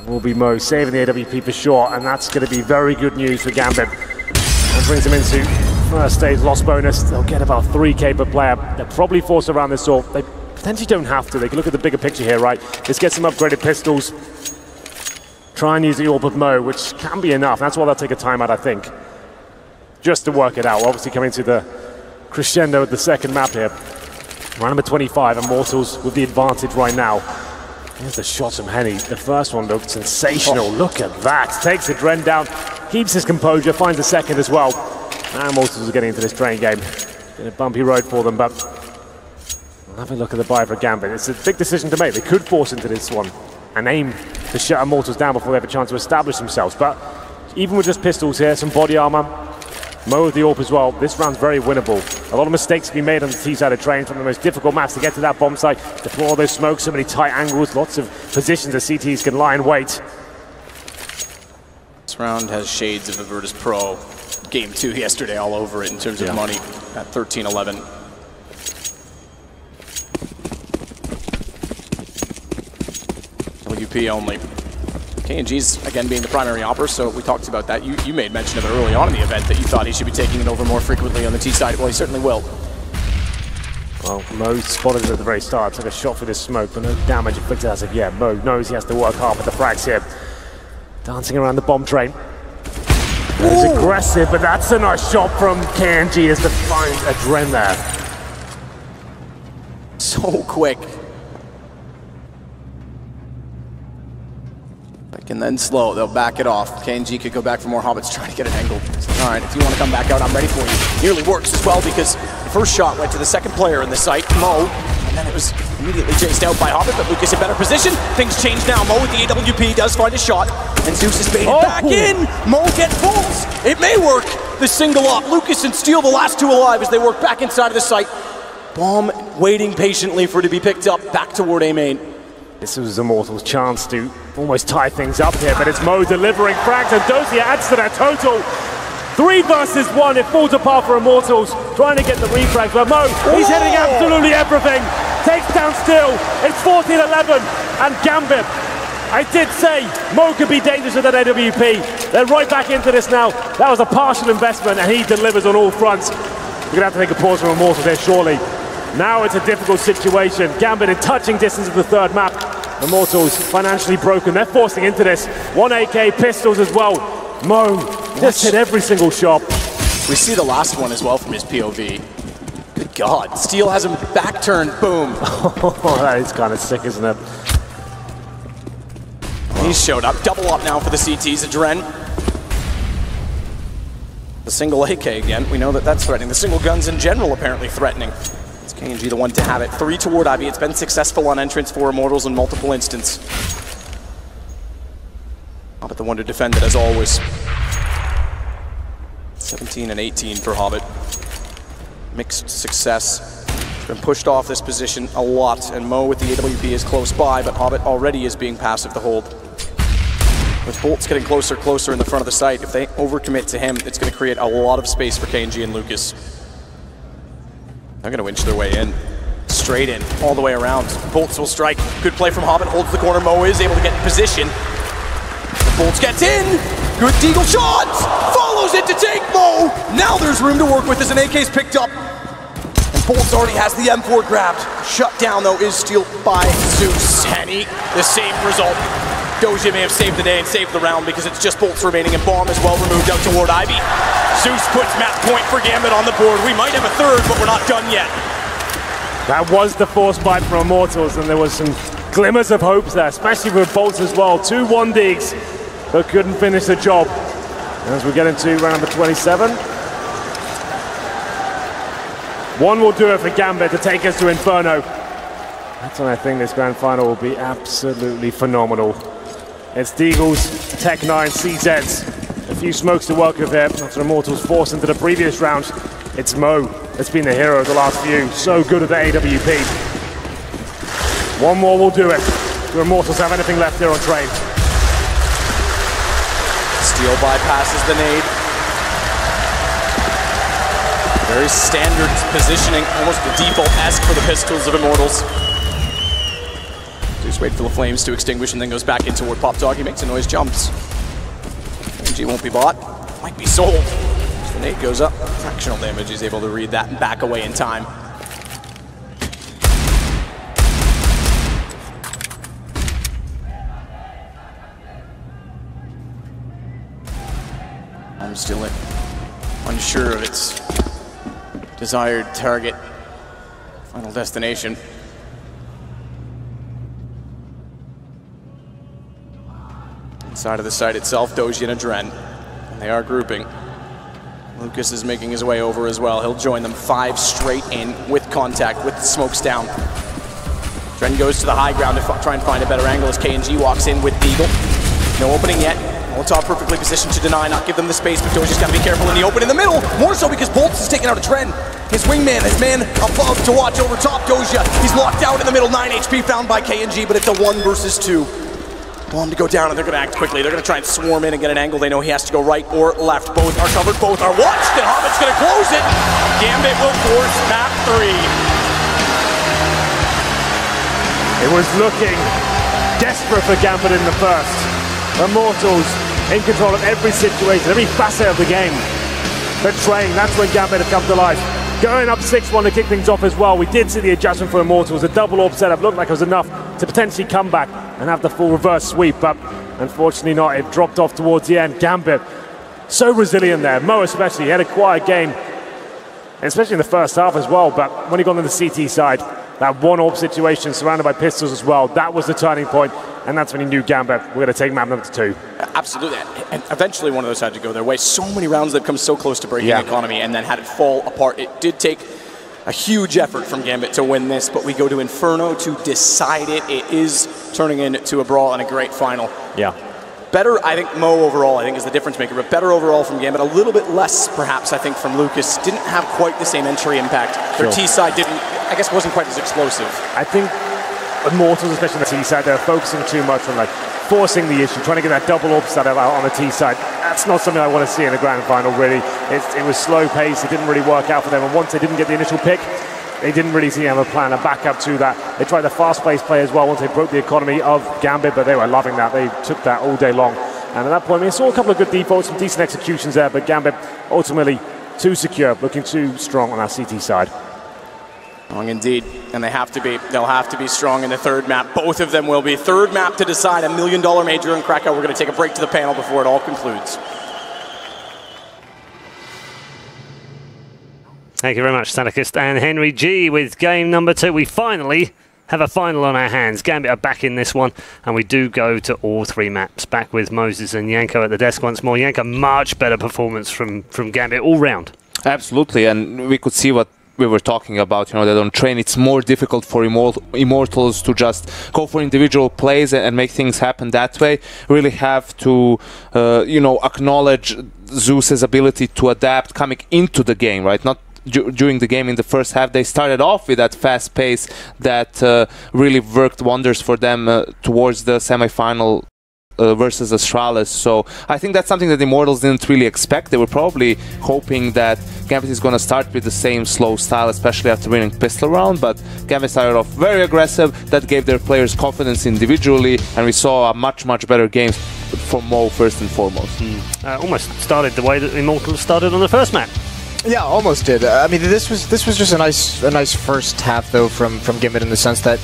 It will be Mo saving the AWP for sure, and that's going to be very good news for Gambit. And brings him into first stage loss bonus. They'll get about 3K per player. They're probably forced around this orb. They potentially don't have to. They can look at the bigger picture here, right? This gets some upgraded pistols. try and use the AWP of Mo, which can be enough. That's why they'll take a timeout, I think, just to work it out. We're obviously coming to the crescendo of the second map here. Round number 25, Immortals with the advantage right now. Here's the shot from Henny. The first one looked sensational. Look at that. Takes the Dren down, keeps his composure, finds the second as well. Now Immortals are getting into this train game. Been a bumpy road for them, but we'll have a look at the buy for Gambit. It's a big decision to make. They could force into this one and aim to shut Immortals down before they have a chance to establish themselves. But even with just pistols here, some body armor, Mo with the AWP as well, this round's very winnable. A lot of mistakes to be made on the T side of train, from the most difficult maps to get to that bomb site, deploy all those smokes, so many tight angles, lots of positions that CTs can lie in wait. This round has shades of the Virtus Pro Game 2 yesterday all over it in terms of money at 13-11. WP only. KNG's again being the primary opper, so we talked about that. You made mention of it early on in the event that you thought he should be taking it over more frequently on the T side. Well, he certainly will. Well, Mo spotted it at the very start, took a shot for this smoke, but no damage inflicted as of yet. Mo knows he has to work hard with the frags here. Dancing around the bomb train. He's aggressive, but that's a nice shot from KNG as to find a Dren there. So quick. And then slow, they'll back it off. KNG could go back for more Hobbits, trying to get an angle. All right, if you want to come back out, I'm ready for you. Nearly works as well, because the first shot went to the second player in the site, Mo, and then it was immediately chased out by Hobbit, but Lucas in better position. Things change now. Mo with the AWP does find a shot, and Zeus is baited back in. Mo gets bolts. It may work. The single up. Lucas and Steele, the last two alive as they work back inside of the site. Bomb waiting patiently for it to be picked up back toward A main. This was Immortals' chance to almost tie things up here, but it's Mo delivering frags, and Dozier adds to their total. 3 versus 1, it falls apart for Immortals, trying to get the refrags, but Mo, he's hitting absolutely everything. Takes down Still, it's 14-11, and Gambit. I did say Mo could be dangerous with that AWP. They're right back into this now. That was a partial investment, and he delivers on all fronts. We're gonna have to take a pause from Immortals there, surely. Now it's a difficult situation. Gambit in touching distance of the third map. Immortals financially broken. They're forcing into this. 1 AK, pistols as well. Mo just hit every single shot. We see the last one as well from his POV. Good God. Steele has him back turned. Boom. That is kind of sick, isn't it? He's showed up. Double up now for the CTs. Adren. The single AK again. We know that that's threatening. The single guns in general apparently threatening. KNG the one to have it. 3 toward Ivy. It's been successful on entrance for Immortals in multiple instances. Hobbit the one to defend it as always. 17 and 18 for Hobbit. Mixed success. Been pushed off this position a lot, and Mo with the AWP is close by, but Hobbit already is being passive to hold. With bolts getting closer in the front of the site, if they overcommit to him, it's going to create a lot of space for KNG and Lucas. They're going to winch their way in. Straight in, all the way around. Bolts will strike. Good play from Hobbit, holds the corner. Mo is able to get in position. Bolts gets in. Good deagle shot. Follows it to take Mo. Now there's room to work with as an AK's picked up. And Bolts already has the M4 grabbed. Shut down, though, is Steele by Zeus. Henny, the same result. Dozier may have saved the day and saved the round because it's just Bolts remaining, and Bomb is well removed out toward Ivy. Zeus puts match point for Gambit on the board. We might have a third, but we're not done yet. That was the force fight for Immortals, and there was some glimmers of hopes there, especially with Bolts as well. 2 1-digs, but couldn't finish the job. As we get into round number 27. One will do it for Gambit to take us to Inferno. That's when I think this grand final will be absolutely phenomenal. It's Deagles, Tech 9, CZs. A few smokes to work with here after Immortals forced into the previous round. It's Mo that's been the hero of the last few. So good at the AWP. One more will do it. Do Immortals have anything left here on train? Steele bypasses the nade. Very standard positioning, almost the default-esque for the pistols of Immortals. Just wait for the flames to extinguish and then goes back in toward Pop Dog. He makes a noise, jumps. MG won't be bought. Might be sold. As the nade goes up, fractional damage. He's able to read that and back away in time. platform still unsure of its desired target, final destination. Inside of the site itself, Doji and Adren, and they are grouping. Lucas is making his way over as well. He'll join them 5 straight in with contact, with the smokes down. Adren goes to the high ground to try and find a better angle as KNG walks in with Deagle. No opening yet. Molotov perfectly positioned to deny, not give them the space, but Doji's got to be careful in the open in the middle. More so because Bolts is taking out Adren. His wingman, his man above to watch over top Doja. He's locked down in the middle, 9 HP found by KNG, but it's a 1 versus 2. Bomb to go down, and they're going to act quickly. They're going to try and swarm in and get an angle. They know he has to go right or left. Both are covered, both are watched, and Hobbit's going to close it. Gambit will force map 3. It was looking desperate for Gambit in the first. Immortals in control of every situation, every facet of the game. Betraying, that's when Gambit had come to life. Going up 6-1 to kick things off as well. We did see the adjustment for Immortals. A double orb setup looked like it was enough to potentially come back and have the full reverse sweep, but unfortunately not. It dropped off towards the end. Gambit, so resilient there. Mo especially, he had a quiet game, especially in the first half as well, but when he got on the CT side, that 1 orb situation surrounded by pistols as well, that was the turning point, and that's when he knew Gambit, we're going to take map number 2. Absolutely, and eventually one of those had to go their way. So many rounds they've come so close to breaking the economy and then had it fall apart. It did take a huge effort from Gambit to win this, but we go to Inferno to decide it. It is turning into a brawl and a great final. Yeah. Better, I think, Mo overall, I think, is the difference maker, but better overall from Gambit. A little bit less, perhaps, I think, from Lucas. Didn't have quite the same entry impact. Their T-side didn't, I guess, wasn't quite as explosive. I think Immortals, especially on the T-side, they're focusing too much on, like, forcing the issue, trying to get that double orb setup out on the T-side. That's not something I want to see in the grand final, really. It was slow pace, it didn't really work out for them, and once they didn't get the initial pick, they didn't really seem to have a plan, a backup to that. They tried the fast-paced play as well once they broke the economy of Gambit, but they were loving that. They took that all day long. And at that point, we saw a couple of good defaults, some decent executions there, but Gambit ultimately too secure, looking too strong on our CT side. Strong indeed, and they have to be. They'll have to be strong in the third map. Both of them will be. Third map to decide, $1 million major in Krakow. We're going to take a break to the panel before it all concludes. Thank you very much, Sadakist and Henry G with game number 2. We finally have a final on our hands. Gambit are back in this one, and we do go to all 3 maps. Back with Moses and Yanko at the desk once more. Yanko, much better performance from Gambit all round. Absolutely, and we could see what we were talking about, you know, that on train it's more difficult for Immortals to just go for individual plays and make things happen that way. Really have to, you know, acknowledge Zeus's ability to adapt coming into the game, right? Not during the game in the first half. They started off with that fast pace that really worked wonders for them towards the semi-final versus Astralis. So I think that's something that Immortals didn't really expect. They were probably hoping that Gambit is going to start with the same slow style, especially after winning pistol round, but Gambit started off very aggressive. That gave their players confidence individually, and we saw a much better game for Mo first and foremost. Almost started the way that Immortals started on the first map. Yeah, almost did. I mean, this was just a nice first half though from Gambit, in the sense that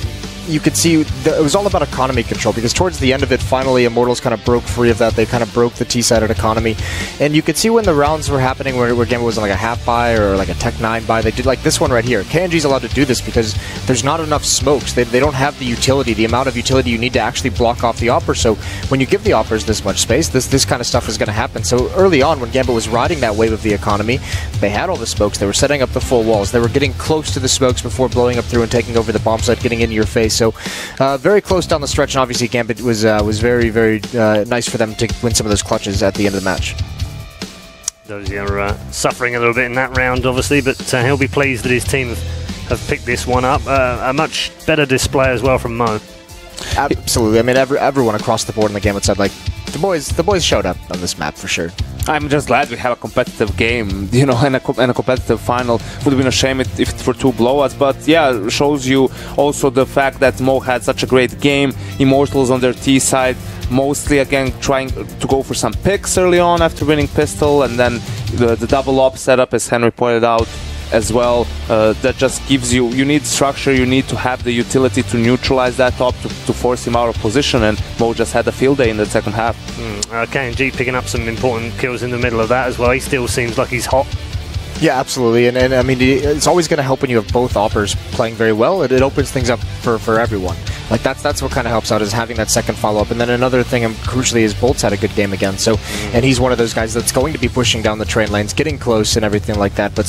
you could see it was all about economy control, because towards the end of it, finally Immortals kind of broke free of that. They kind of broke the T-sided economy, and you could see when the rounds were happening where Gambit was like a half buy or like a Tech 9 buy. They did like this one right here. KNG's allowed to do this because there's not enough smokes. They don't have the utility, the amount of utility you need to actually block off the Opper. So when you give the Oppers this much space, this kind of stuff is going to happen. So early on, when Gambit was riding that wave of the economy, they had all the smokes. They were setting up the full walls. They were getting close to the smokes before blowing up through and taking over the bomb site, getting into your face. So very close down the stretch, and obviously Gambit was very nice for them to win some of those clutches at the end of the match. Those are suffering a little bit in that round, obviously, but he'll be pleased that his team have picked this one up. A much better display as well from Mo. Absolutely. I mean, everyone across the board on the Gambit side, like the boys showed up on this map for sure. I'm just glad we have a competitive game, you know, and a competitive final. Would have been a shame if it were 2 blowouts, but yeah, shows you also the fact that Mo had such a great game. Immortals on their T side, mostly again trying to go for some picks early on after winning pistol, and then the double op setup, as Henry pointed out, as well. That just gives you need structure, you need to have the utility to neutralize that top, to force him out of position, and Mo just had a field day in the second half. KNG picking up some important kills in the middle of that as well. He still seems like he's hot. Yeah, absolutely, and I mean, it's always going to help when you have both oppers playing very well. It opens things up for everyone. Like that's what kind of helps out, is having that second follow-up. And then another thing, crucially, is Bolt's had a good game again. So, and he's one of those guys that's going to be pushing down the train lanes, getting close and everything like that, but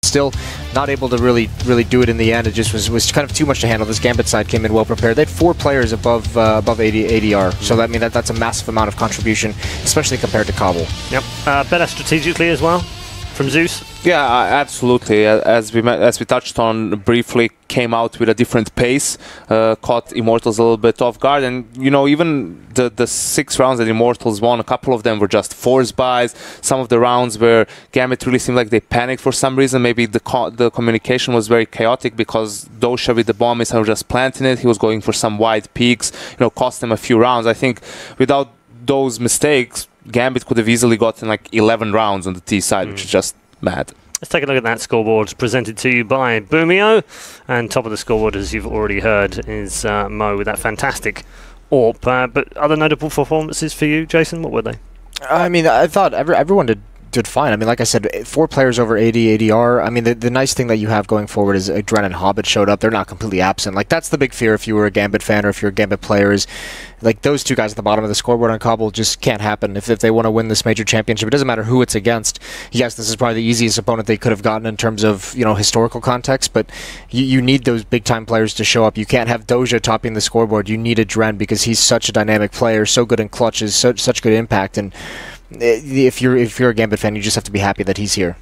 still not able to really do it in the end. It just was kind of too much to handle. This Gambit side came in well prepared. They had 4 players above 80 ADR, so I mean that's a massive amount of contribution, especially compared to Kabul. Yep, better strategically as well from Zeus. Yeah, absolutely. As we touched on briefly, came out with a different pace, caught Immortals a little bit off guard, and you know, even the 6 rounds that Immortals won, a couple of them were just force buys. Some of the rounds where Gambit really seemed like they panicked for some reason. Maybe the communication was very chaotic because Dosha with the bomb missile was just planting it. He was going for some wide peaks, you know, cost them a few rounds. I think without those mistakes, Gambit could have easily gotten like 11 rounds on the T side, which is just mad. Let's take a look at that scoreboard presented to you by Boomio. And top of the scoreboard, as you've already heard, is Mo with that fantastic AWP. But other notable performances for you, Jason, what were they? I mean, I thought everyone did fine. I mean, like I said, 4 players over 80 ADR. I mean, the nice thing that you have going forward is Dren and Hobbit showed up. They're not completely absent. Like, that's the big fear if you were a Gambit fan or if you're a Gambit player, is like those 2 guys at the bottom of the scoreboard on Kabul just can't happen if they want to win this major championship. It doesn't matter who it's against. Yes, this is probably the easiest opponent they could have gotten in terms of, you know, historical context, but you need those big-time players to show up. You can't have Doja topping the scoreboard. You need a Dren because he's such a dynamic player, so good in clutches, such good impact, and if you're a Gambit fan, you just have to be happy that he's here.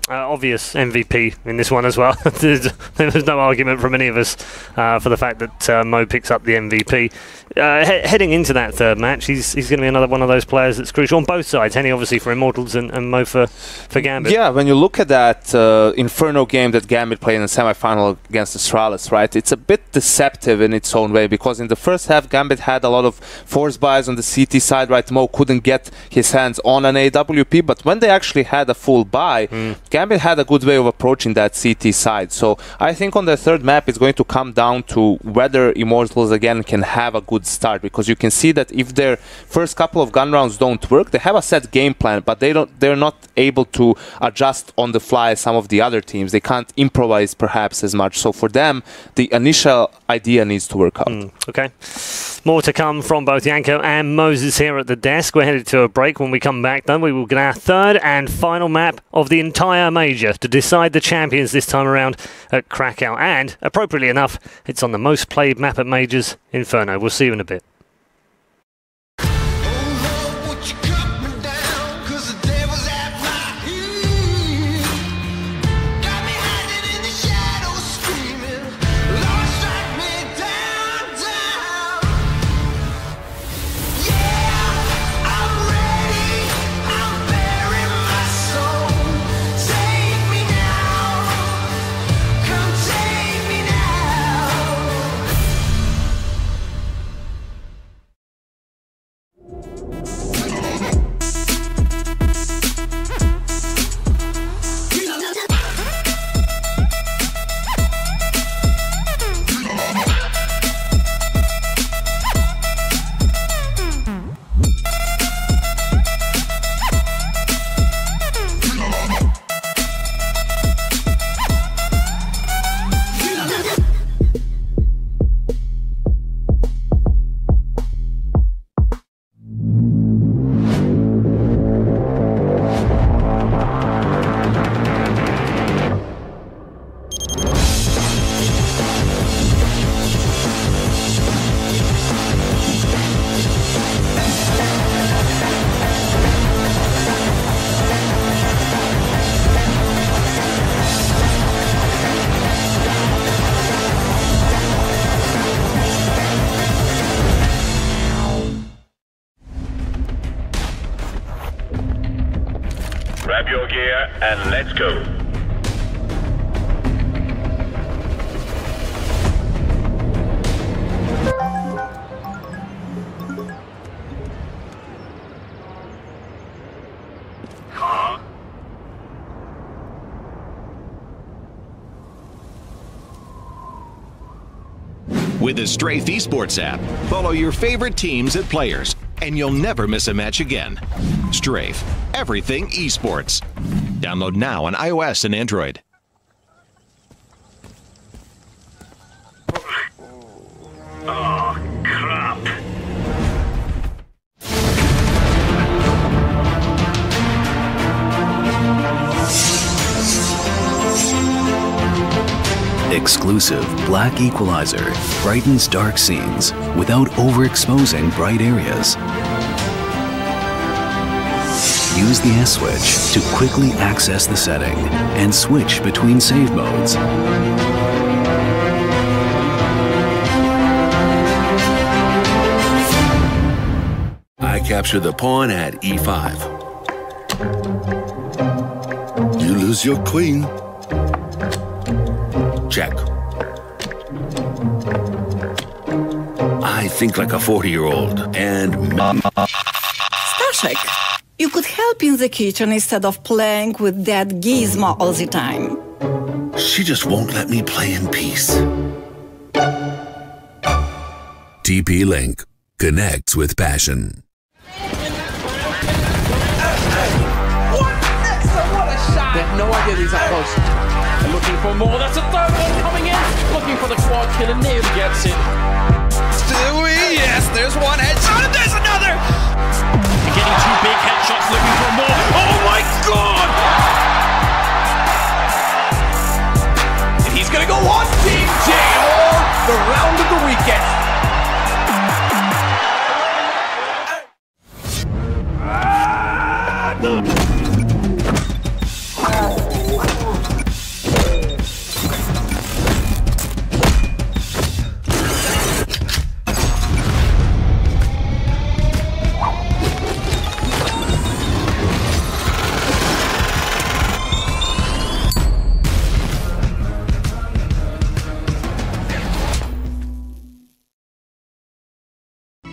Obvious MVP in this one as well. There's no argument from any of us for the fact that Mo picks up the MVP. Heading into that third match, he's going to be another one of those players that's crucial on both sides. Henny obviously for Immortals and Mo for Gambit. Yeah, when you look at that Inferno game that Gambit played in the semi-final against Astralis, right, it's a bit deceptive in its own way, because in the first half Gambit had a lot of force buys on the CT side, right? Mo couldn't get his hands on an AWP, but when they actually had a full buy, Gambit had a good way of approaching that CT side. So I think on the third map it's going to come down to whether Immortals again can have a good start, because you can see that if their first couple of gun rounds don't work, they have a set game plan, but they're not able to adjust on the fly as some of the other teams. They can't improvise perhaps as much. So for them, the initial idea needs to work out. Okay. More to come from both Janko and Moses here at the desk. We're headed to a break. When we come back, then we will get our third and final map of the entire major to decide the champions this time around at Krakow. And, appropriately enough, it's on the most played map at majors, Inferno. We'll see you in a bit. Grab your gear and let's go. With the Strafe Esports app, follow your favorite teams and players, and you'll never miss a match again. Strafe, everything esports. Download now on iOS and Android. Oh, crap. Exclusive Black Equalizer brightens dark scenes without overexposing bright areas. Use the S switch to quickly access the setting and switch between save modes. I capture the pawn at e5. You lose your queen. Check. I think like a 40-year-old and... Staszek, you could help in the kitchen instead of playing with that gizmo all the time. She just won't let me play in peace. TP-Link connects with passion. They have no idea these are close. They're looking for more. That's a third one coming in. Looking for the quad kill and nearly gets it. Stewie, yes, there's one headshot and there's another. Getting two big headshots, looking for more. Oh my god! And he's gonna go on Team J or the round of the weekend.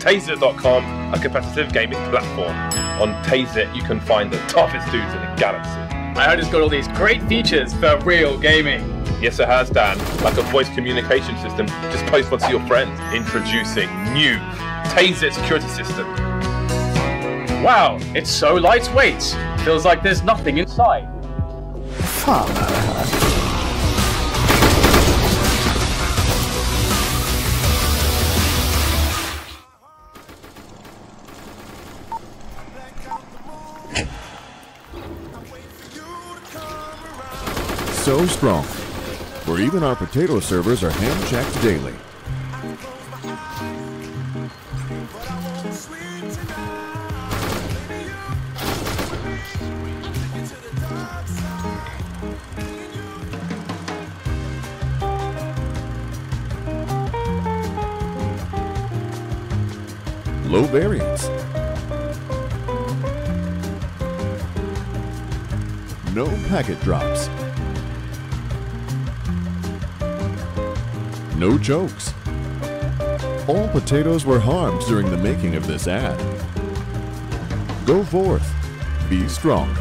Taser.com, a competitive gaming platform. On Taser, you can find the toughest dudes in the galaxy. I heard it's got all these great features for real gaming. Yes, it has, Dan. Like a voice communication system, just post one to your friends. Introducing new Taser security system. Wow, it's so lightweight. Feels like there's nothing inside. Fuck. So strong, where even our potato servers are hand-checked daily. Low variance. No packet drops. No chokes. All potatoes were harmed during the making of this ad. Go forth. Be strong.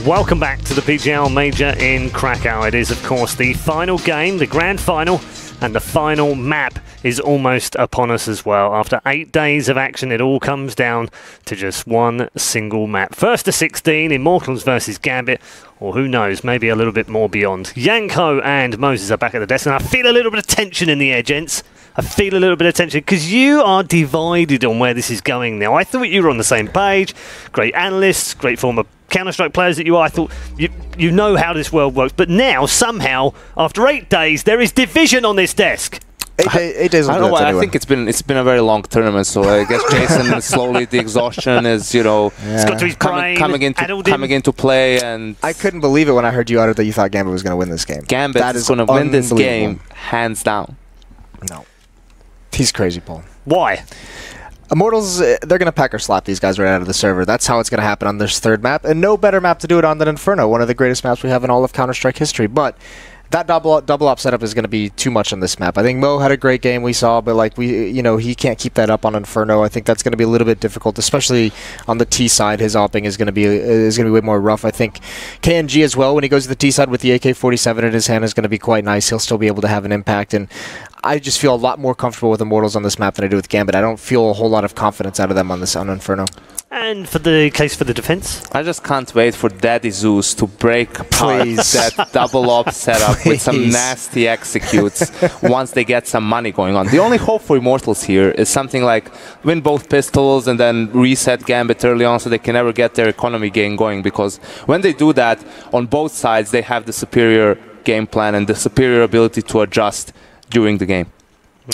Welcome back to the PGL Major in Krakow. It is, of course, the final game, the grand final, and the final map is almost upon us as well. After 8 days of action, it all comes down to just one single map. First to 16, Immortals versus Gambit, or who knows, maybe a little bit more beyond. Yanko and Moses are back at the desk, and I feel a little bit of tension in the air, gents. I feel a little bit of tension because you are divided on where this is going now. I thought you were on the same page. Great analysts, great former Counter-Strike players that you are. I thought you know how this world works. But now, somehow, after 8 days, there is division on this desk. 8 days. I don't know why. I think it's been a very long tournament, so I guess Jason slowly the exhaustion is it's got to his brain, coming into play, and I couldn't believe it when I heard you utter that you thought Gambit was going to win this game. Gambit is going to win this game hands down. No, he's crazy, Paul. Why? Immortals, they're going to pecker slap these guys right out of the server. That's how it's going to happen on this third map, and no better map to do it on than Inferno, one of the greatest maps we have in all of Counter-Strike history. But that double op setup is going to be too much on this map. I think Mo had a great game we saw, but like he can't keep that up on Inferno. I think that's going to be a little bit difficult, especially on the T side. His opping is going to be way more rough. I think KNG as well, when he goes to the T side with the AK-47 in his hand, is going to be quite nice. He'll still be able to have an impact, and I just feel a lot more comfortable with Immortals on this map than I do with Gambit. I don't feel a whole lot of confidence out of them on Inferno. And for the case for the defense? I just can't wait for Daddy Zeus to break apart that double op setup with some nasty executes once they get some money going on. The only hope for Immortals here is something like win both pistols and then reset Gambit early on so they can never get their economy game going, because when they do that on both sides, they have the superior game plan and the superior ability to adjust during the game.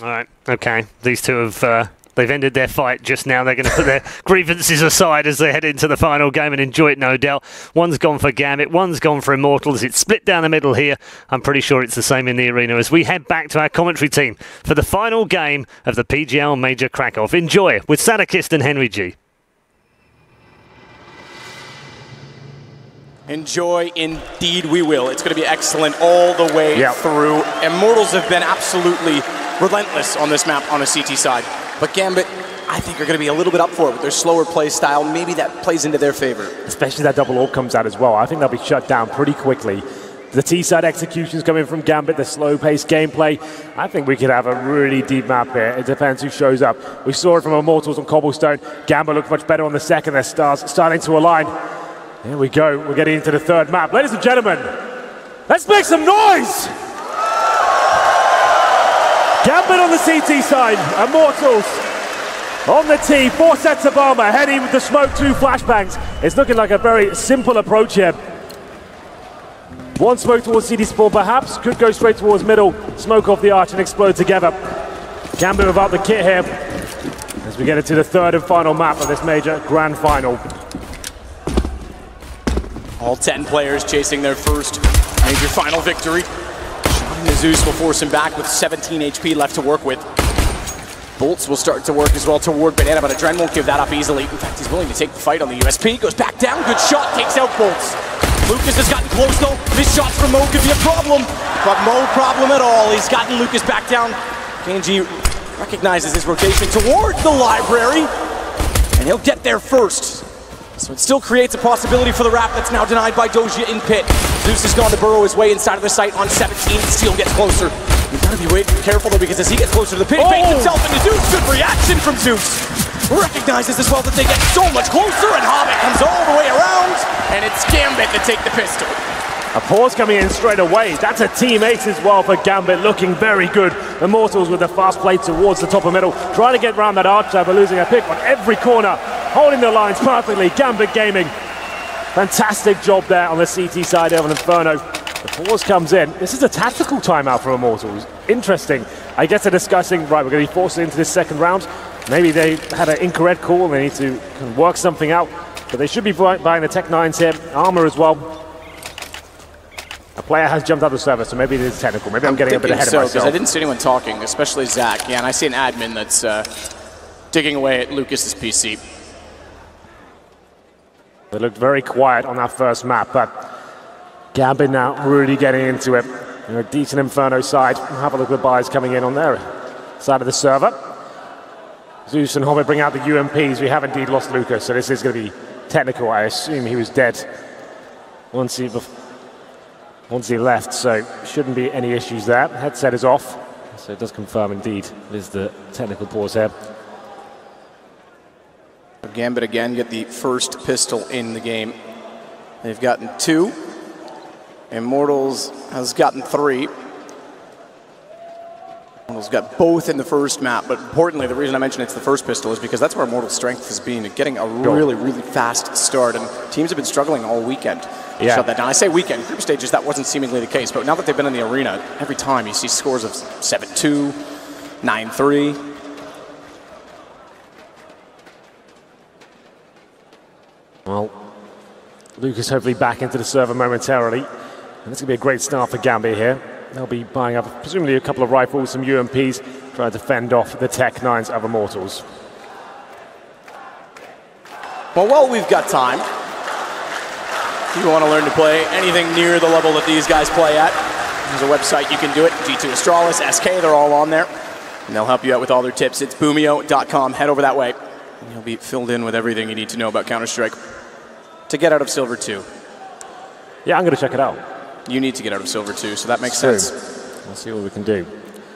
All right, okay. These two have they've ended their fight just now. They're going to put their grievances aside as they head into the final game and enjoy it, no doubt. One's gone for Gambit, one's gone for Immortals. It's split down the middle here. I'm pretty sure it's the same in the arena as we head back to our commentary team for the final game of the PGL Major Krakow. Enjoy with Sadakist and Henry G. Enjoy, indeed we will. It's going to be excellent all the way through. Immortals have been absolutely relentless on this map on a CT side. But Gambit, I think, are going to be a little bit up for it with their slower play style. Maybe that plays into their favor. Especially that double AWP comes out as well. I think they'll be shut down pretty quickly. The T-side executions coming from Gambit, the slow-paced gameplay. I think we could have a really deep map here. It depends who shows up. We saw it from Immortals on Cobblestone. Gambit looked much better on the second. Their stars starting to align. Here we go. We're getting into the third map. Ladies and gentlemen, let's make some noise! Gambit on the CT side, Immortals on the T, 4 sets of armor, heading with the smoke, 2 flashbangs. It's looking like a very simple approach here. One smoke towards CT spawn perhaps, could go straight towards middle, smoke off the arch and explode together. Gambit without the kit here, as we get into the third and final map of this major grand final. All 10 players chasing their first major final victory. Zeus will force him back with 17 HP left to work with. Bolts will start to work as well toward Banana, but Adren won't give that up easily. In fact, he's willing to take the fight on the USP. Goes back down, good shot, takes out Bolts. Lucas has gotten close though. This shot from Mo could be a problem, but no problem at all. He's gotten Lucas back down. KNG recognizes his rotation towards the library, and he'll get there first. So it still creates a possibility for the wrap that's now denied by Doja in pit. Zeus has gone to burrow his way inside of the site on 17. Steel gets closer. You've got to be careful though, because as he gets closer to the pit, he fakes himself into Zeus. Good reaction from Zeus. Recognizes as well that they get so much closer, and Hobbit comes all the way around, and it's Gambit to take the pistol. A pause coming in straight away. That's a team ace as well for Gambit, looking very good. Immortals with the fast play towards the top of middle, trying to get around that arch but losing a pick on every corner, holding the lines perfectly. Gambit Gaming, fantastic job there on the CT side of Inferno. The pause comes in. This is a tactical timeout for Immortals. Interesting. I guess they're discussing, right, we're going to be forced into this second round. Maybe they had an incorrect call and they need to kind of work something out. But they should be buying the Tech 9s here, armor as well. A player has jumped out the server, so maybe it is technical. Maybe I'm getting a bit ahead of myself. Because I didn't see anyone talking, especially Zach. Yeah, and I see an admin that's digging away at Lucas's PC. They looked very quiet on that first map, but Gambit now really getting into it. A decent Inferno side. We'll have a look at the buys coming in on their side of the server. Zeus and Hobbit bring out the UMPs. We have indeed lost Lucas, so this is going to be technical. I assume he was dead once he left, so shouldn't be any issues there. Headset is off, so it does confirm indeed there's the technical pause here. Gambit again get the first pistol in the game. They've gotten 2. Immortals has gotten 3. Immortals got both in the first map, but importantly, the reason I mentioned it's the first pistol is because that's where Immortals' strength has been, getting a really, really fast start, and teams have been struggling all weekend to shut that down. I say weekend, group stages, that wasn't seemingly the case, but now that they've been in the arena, every time you see scores of 7-2, 9-3. Well, Lucas hopefully back into the server momentarily, and this could be a great start for Gambit here. They'll be buying up presumably a couple of rifles, some UMPs, trying to fend off the Tech 9s of Immortals. Well, while we've got time, if you want to learn to play anything near the level that these guys play at, there's a website you can do it, G2 Astralis, SK, they're all on there, and they'll help you out with all their tips. It's boomio.com, head over that way, and you'll be filled in with everything you need to know about Counter-Strike to get out of Silver 2. Yeah, I'm going to check it out. You need to get out of Silver 2, so that makes sense. Let's see what we can do.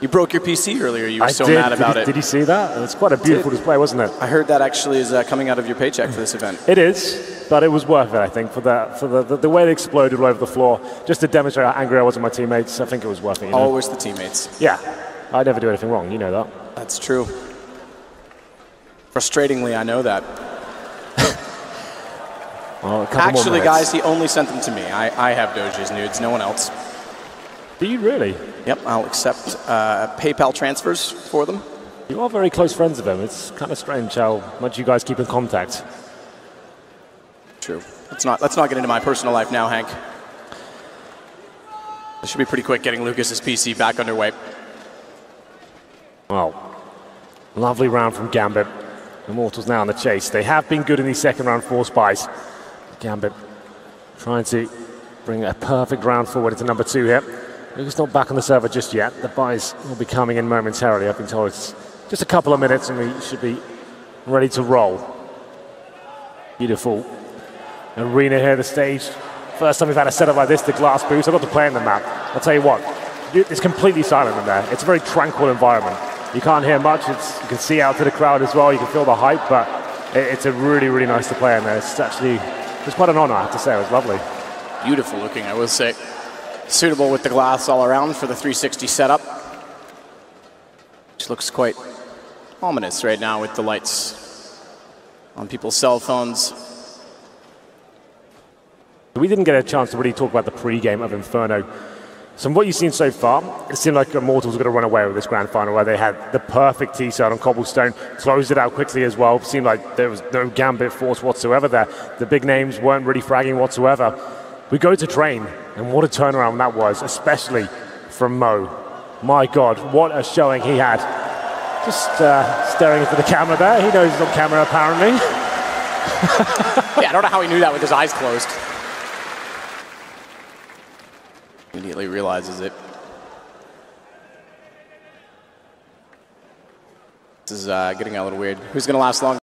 You broke your PC earlier. You were so mad about it. Did you see that? It's quite a beautiful display, wasn't it? I heard that actually is coming out of your paycheck for this event. It is, but it was worth it, I think, for the way it exploded all over the floor, just to demonstrate how angry I was at my teammates. I think it was worth it. Always the teammates. Yeah, I never do anything wrong. You know that. That's true. Frustratingly, I know that. Well, actually, guys, he only sent them to me. I have Doge's nudes, no one else. Do you really? Yep, I'll accept PayPal transfers for them. You are very close friends with him. It's kind of strange how much you guys keep in contact. True. Let's not get into my personal life now, Hank. This should be pretty quick getting Lucas's PC back underway. Well, lovely round from Gambit. Immortals now on the chase. They have been good in these second round force buys. Gambit trying to bring a perfect round forward into number 2 here. Lucas not back on the server just yet. The buys will be coming in momentarily. I've been told it's just a couple of minutes and we should be ready to roll. Beautiful arena here, the stage. First time we've had a setup like this, the glass booth. I got to play in the map. I'll tell you what, it's completely silent in there. It's a very tranquil environment. You can't hear much. You can see out to the crowd as well. You can feel the hype, but it's a really, really nice to play in there. It's quite an honor, I have to say. It was lovely. Beautiful looking, I will say. Suitable with the glass all around for the 360 setup. Which looks quite ominous right now with the lights on people's cell phones. We didn't get a chance to really talk about the pre-game of Inferno. So from what you've seen so far, it seemed like Immortals were going to run away with this grand final where they had the perfect T-side on Cobblestone, closed it out quickly as well. It seemed like there was no Gambit force whatsoever there. The big names weren't really fragging whatsoever. We go to train, and what a turnaround that was, especially from Mo. My God, what a showing he had. Just staring into the camera there. He knows he's on camera, apparently. Yeah, I don't know how he knew that with his eyes closed. Immediately realizes it. This is getting a little weird. Who's going to last long?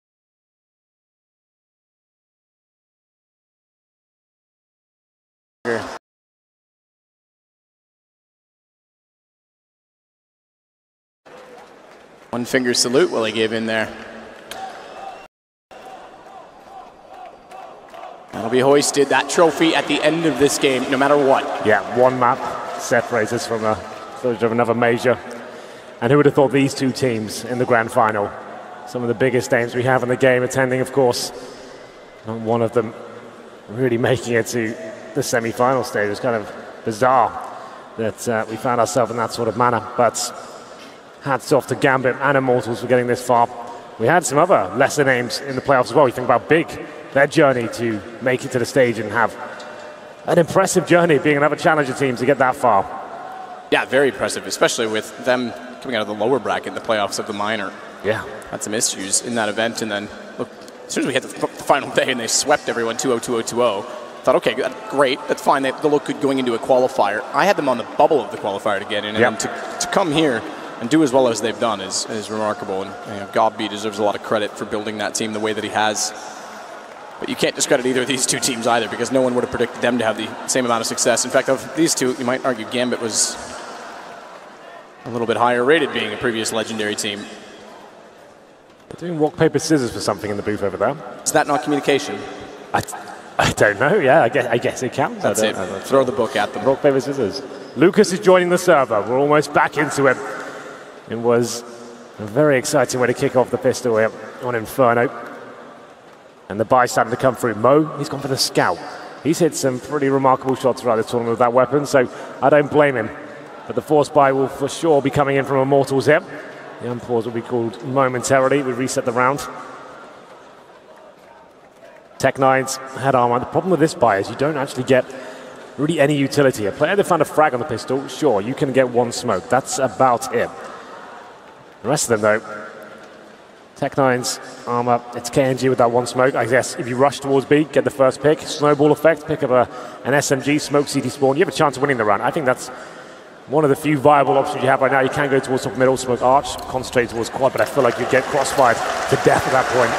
One finger salute while he gave in there. That'll be hoisted, that trophy at the end of this game, no matter what. Yeah, one map separates us from another major. And who would have thought these two teams in the grand final? Some of the biggest names we have in the game attending, of course. Not one of them really making it to the semi-final stage. It's kind of bizarre that we found ourselves in that sort of manner. But hats off to Gambit and Immortals for getting this far. We had some other lesser names in the playoffs as well. You think about Big, their journey to make it to the stage and have an impressive journey being another challenger team to get that far. Yeah, very impressive, especially with them coming out of the lower bracket in the playoffs of the minor. Yeah. Had some issues in that event, and then look, as soon as we hit the final day and they swept everyone 2-0, 2-0, 2-0, thought, okay, great, that's fine. They look good going into a qualifier. I had them on the bubble of the qualifier to get in, and then to come here and do as well as they've done is remarkable. And you know, Gobby deserves a lot of credit for building that team the way that he has. But you can't discredit either of these two teams either, because no one would have predicted them to have the same amount of success. In fact, of these two, you might argue Gambit was a little bit higher rated, being a previous legendary team. They're doing rock, paper, scissors for something in the booth over there. Is that not communication? I don't know, yeah, I guess it counts. That's it. Throw the book at them. Rock, paper, scissors. Lucas is joining the server. We're almost back into it. It was a very exciting way to kick off the pistol here on Inferno. And the buy starting to come through. Mo, he's gone for the scout. He's hit some pretty remarkable shots throughout the tournament with that weapon, so I don't blame him. But the force buy will for sure be coming in from Immortals here. The unpause will be called momentarily. We reset the round. Tech9's head armor. The problem with this buy is you don't actually get really any utility. A player that found a frag on the pistol, sure, you can get one smoke. That's about it. The rest of them, though, Tech9's armor, it's KNG with that one smoke. I guess if you rush towards B, get the first pick, snowball effect, pick up an SMG, smoke CT spawn, you have a chance of winning the round. I think that's one of the few viable options you have right now. You can go towards top middle, smoke arch, concentrate towards quad, but I feel like you'd get crossfired to death at that point.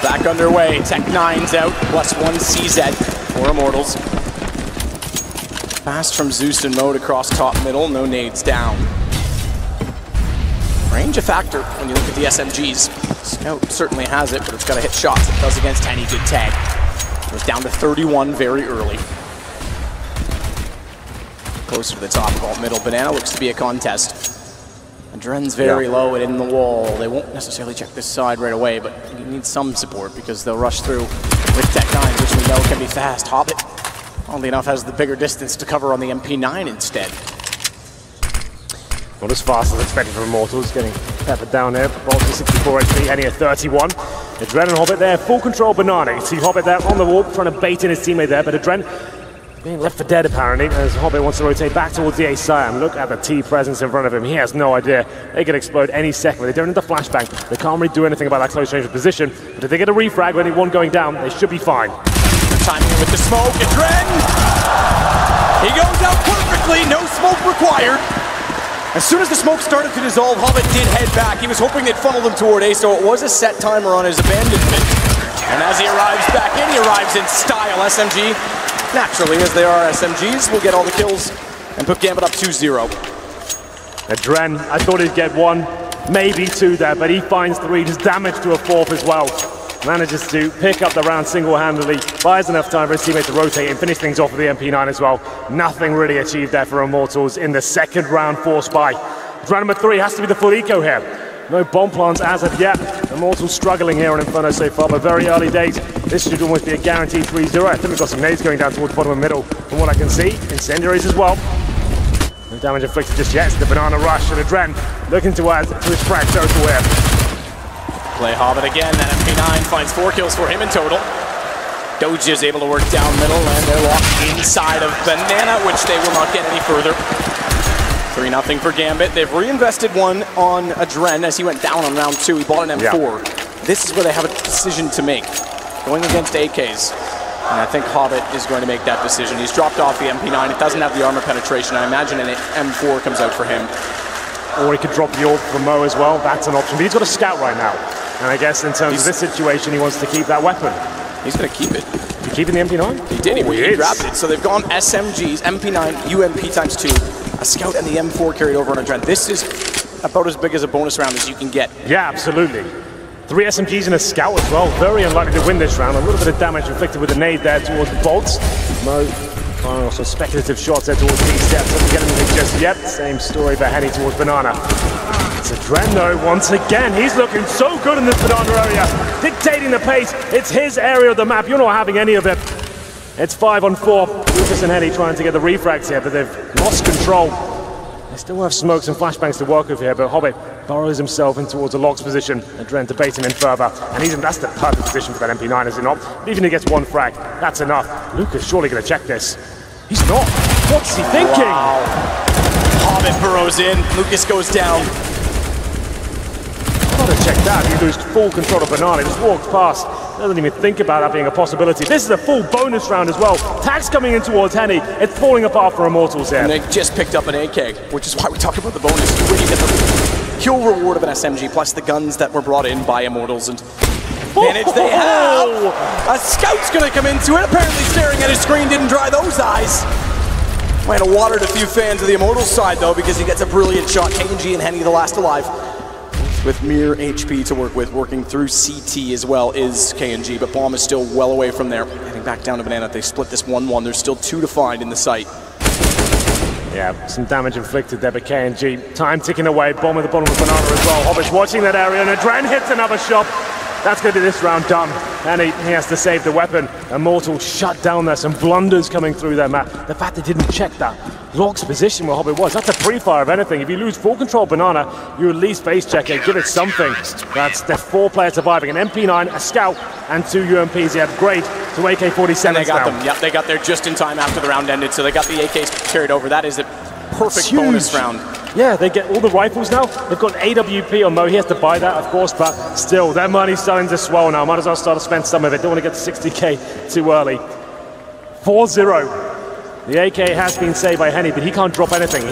Back underway, Tech9's out, +1 CZ for Immortals. Fast from Zeus and Mode across top middle, no nades down. Range a factor when you look at the SMGs. Scout certainly has it, but it's got to hit shots. It does against Henny, good tag. Goes down to 31 very early. Closer to the top of alt middle. Banana looks to be a contest. Adren's very low and in the wall. They won't necessarily check this side right away, but you need some support because they'll rush through with Tech9, which we know can be fast. Hobbit, oddly enough, has the bigger distance to cover on the MP9 instead. Not as fast as expected from Immortals, getting peppered down there. Bolton 64 HP, Henny at 31. Adren and Hobbit there, full control Banana. You see Hobbit there on the wall, trying to bait in his teammate there, but Adren being left for dead apparently, as Hobbit wants to rotate back towards the ace side. And look at the T presence in front of him. He has no idea. They could explode any second. They don't need the flashbang. They can't really do anything about that close range of position. But if they get a refrag with only one going down, they should be fine. Timing it with the smoke, Adren! He goes out perfectly, no smoke required. As soon as the smoke started to dissolve, Hobbit did head back. He was hoping they'd funnel them toward A, so it was a set timer on his abandonment. And as he arrives back in, he arrives in style. SMG, naturally, as they are SMGs, will get all the kills and put Gambit up 2-0. Adren, I thought he'd get one, maybe two there, but he finds three, does damage to a fourth as well. Manages to pick up the round single-handedly, buys enough time for his teammate to rotate and finish things off with the MP9 as well. Nothing really achieved there for Immortals in the second round force buy. Round number 3 has to be the full eco here. No bomb plants as of yet. Immortals struggling here on Inferno so far, but very early days. This should almost be a guaranteed 3-0. I think we've got some nades going down towards bottom and middle. From what I can see, incendiaries as well. No damage inflicted just yet. It's the Banana Rush and Adren looking to add to his frag total here. Play Hobbit again, that MP9 finds 4 kills for him in total. Doji is able to work down middle, and they're locked inside of Banana, which they will not get any further. 3-0 for Gambit. They've reinvested one on Adren as he went down on round 2. He bought an M4. Yeah. This is where they have a decision to make. Going against AKs. And I think Hobbit is going to make that decision. He's dropped off the MP9. It doesn't have the armor penetration. I imagine an M4 comes out for him. Or he could drop the ult from Mo as well. That's an option. But he's got a scout right now. And I guess in terms of this situation, he wants to keep that weapon. He's going to keep it. You keeping the MP9? He did. He grabbed it. So they've gone SMGs, MP9, UMP ×2. A scout and the M4 carried over on Adren. This is about as big as a bonus round as you can get. Yeah, absolutely. 3 SMGs and a scout as well. Very unlikely to win this round. A little bit of damage inflicted with a nade there towards the bolts. Mo firing also speculative shots there towards these steps. Doesn't get anything just yet. Same story for Henny towards Banana. It's Adren though, once again. He's looking so good in this Banana area. Dictating the pace. It's his area of the map. You're not having any of it. It's 5-on-4. Lucas and Henny trying to get the refrags here, but they've lost control. They still have smokes and flashbangs to work with here, but Hobbit burrows himself in towards a locks position. Adren to bait him in further. And that's the perfect position for that MP9, is it not? But even if he gets one frag, that's enough. Lucas surely going to check this. He's not. What's he thinking? Wow. Hobbit burrows in. Lucas goes down. Gotta check that. He loses full control of Banana. He just walks past. Doesn't even think about that being a possibility. This is a full bonus round as well. Tax coming in towards Henny. It's falling apart for Immortals here. And they just picked up an AK, which is why we talk about the bonus. Where you get the kill reward of an SMG, plus the guns that were brought in by Immortals. And advantage they have. A scout's gonna come into it. Apparently staring at his screen didn't dry those eyes. Might have watered a few fans of the Immortals side though, because he gets a brilliant shot. KNG and Henny the last alive. With mere HP to work with, working through CT as well is KNG, but Bomb is still well away from there. Heading back down to Banana, they split this 1-1. There's still 2 to find in the site. Yeah, some damage inflicted there by KNG. Time ticking away, bomb at the bottom of the banana as well. Hobbit's watching that area, and Adren hits another shot. That's going to be this round done. And he has to save the weapon. Immortals shut down there, some blunders coming through there, Matt. The fact they didn't check that Log's position where Hobbit was, that's a pre-fire of anything. If you lose full control banana, you at least base check it, give it something. That's the 4 players surviving, an MP9, a scout, and 2 UMPs. They upgrade to AK-47 And they got now. them, yep, they got there just in time after the round ended, so they got the AKs carried over. That is a perfect bonus round. Yeah, they get all the rifles now. They've got AWP on Mo. He has to buy that, of course, but still, their money's starting to swell now. Might as well start to spend some of it. Don't want to get to 60k too early. 4-0. The AK has been saved by Henny, but he can't drop anything.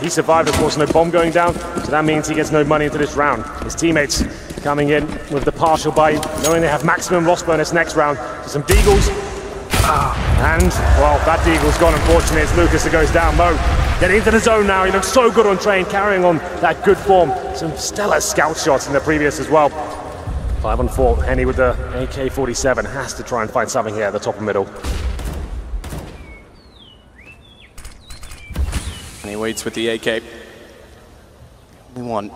He survived, of course, no bomb going down, so that means he gets no money into this round. His teammates coming in with the partial buy, knowing they have maximum loss bonus next round. So some Deagles. And, well, that Deagle's gone, unfortunately. It's Lucas that goes down. Mo getting into the zone now. He looks so good on train, carrying on that good form. Some stellar scout shots in the previous as well. 5-on-4. Henny with the AK-47 has to try and find something here at the top and middle. And he waits with the AK. Only one.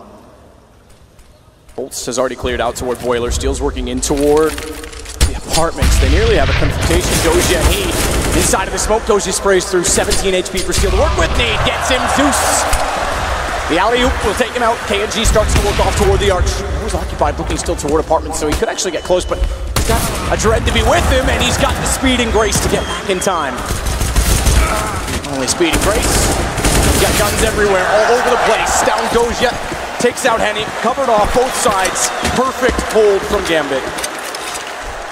Bolts has already cleared out toward Boiler. Steel's working in toward the apartments. They nearly have a confrontation. Doja, he inside of the smoke. Doja sprays through 17 HP for Steel to work with. Need gets him. Zeus. The alley-oop will take him out. KNG starts to work off toward the arch. He was occupied, looking still toward apartments, so he could actually get close, but he's got a Dread to be with him, and he's got the speed and grace to get back in time. Only speed and grace. He's got guns everywhere, all over the place. Down Doja, takes out Henny, covered off both sides. Perfect hold from Gambit.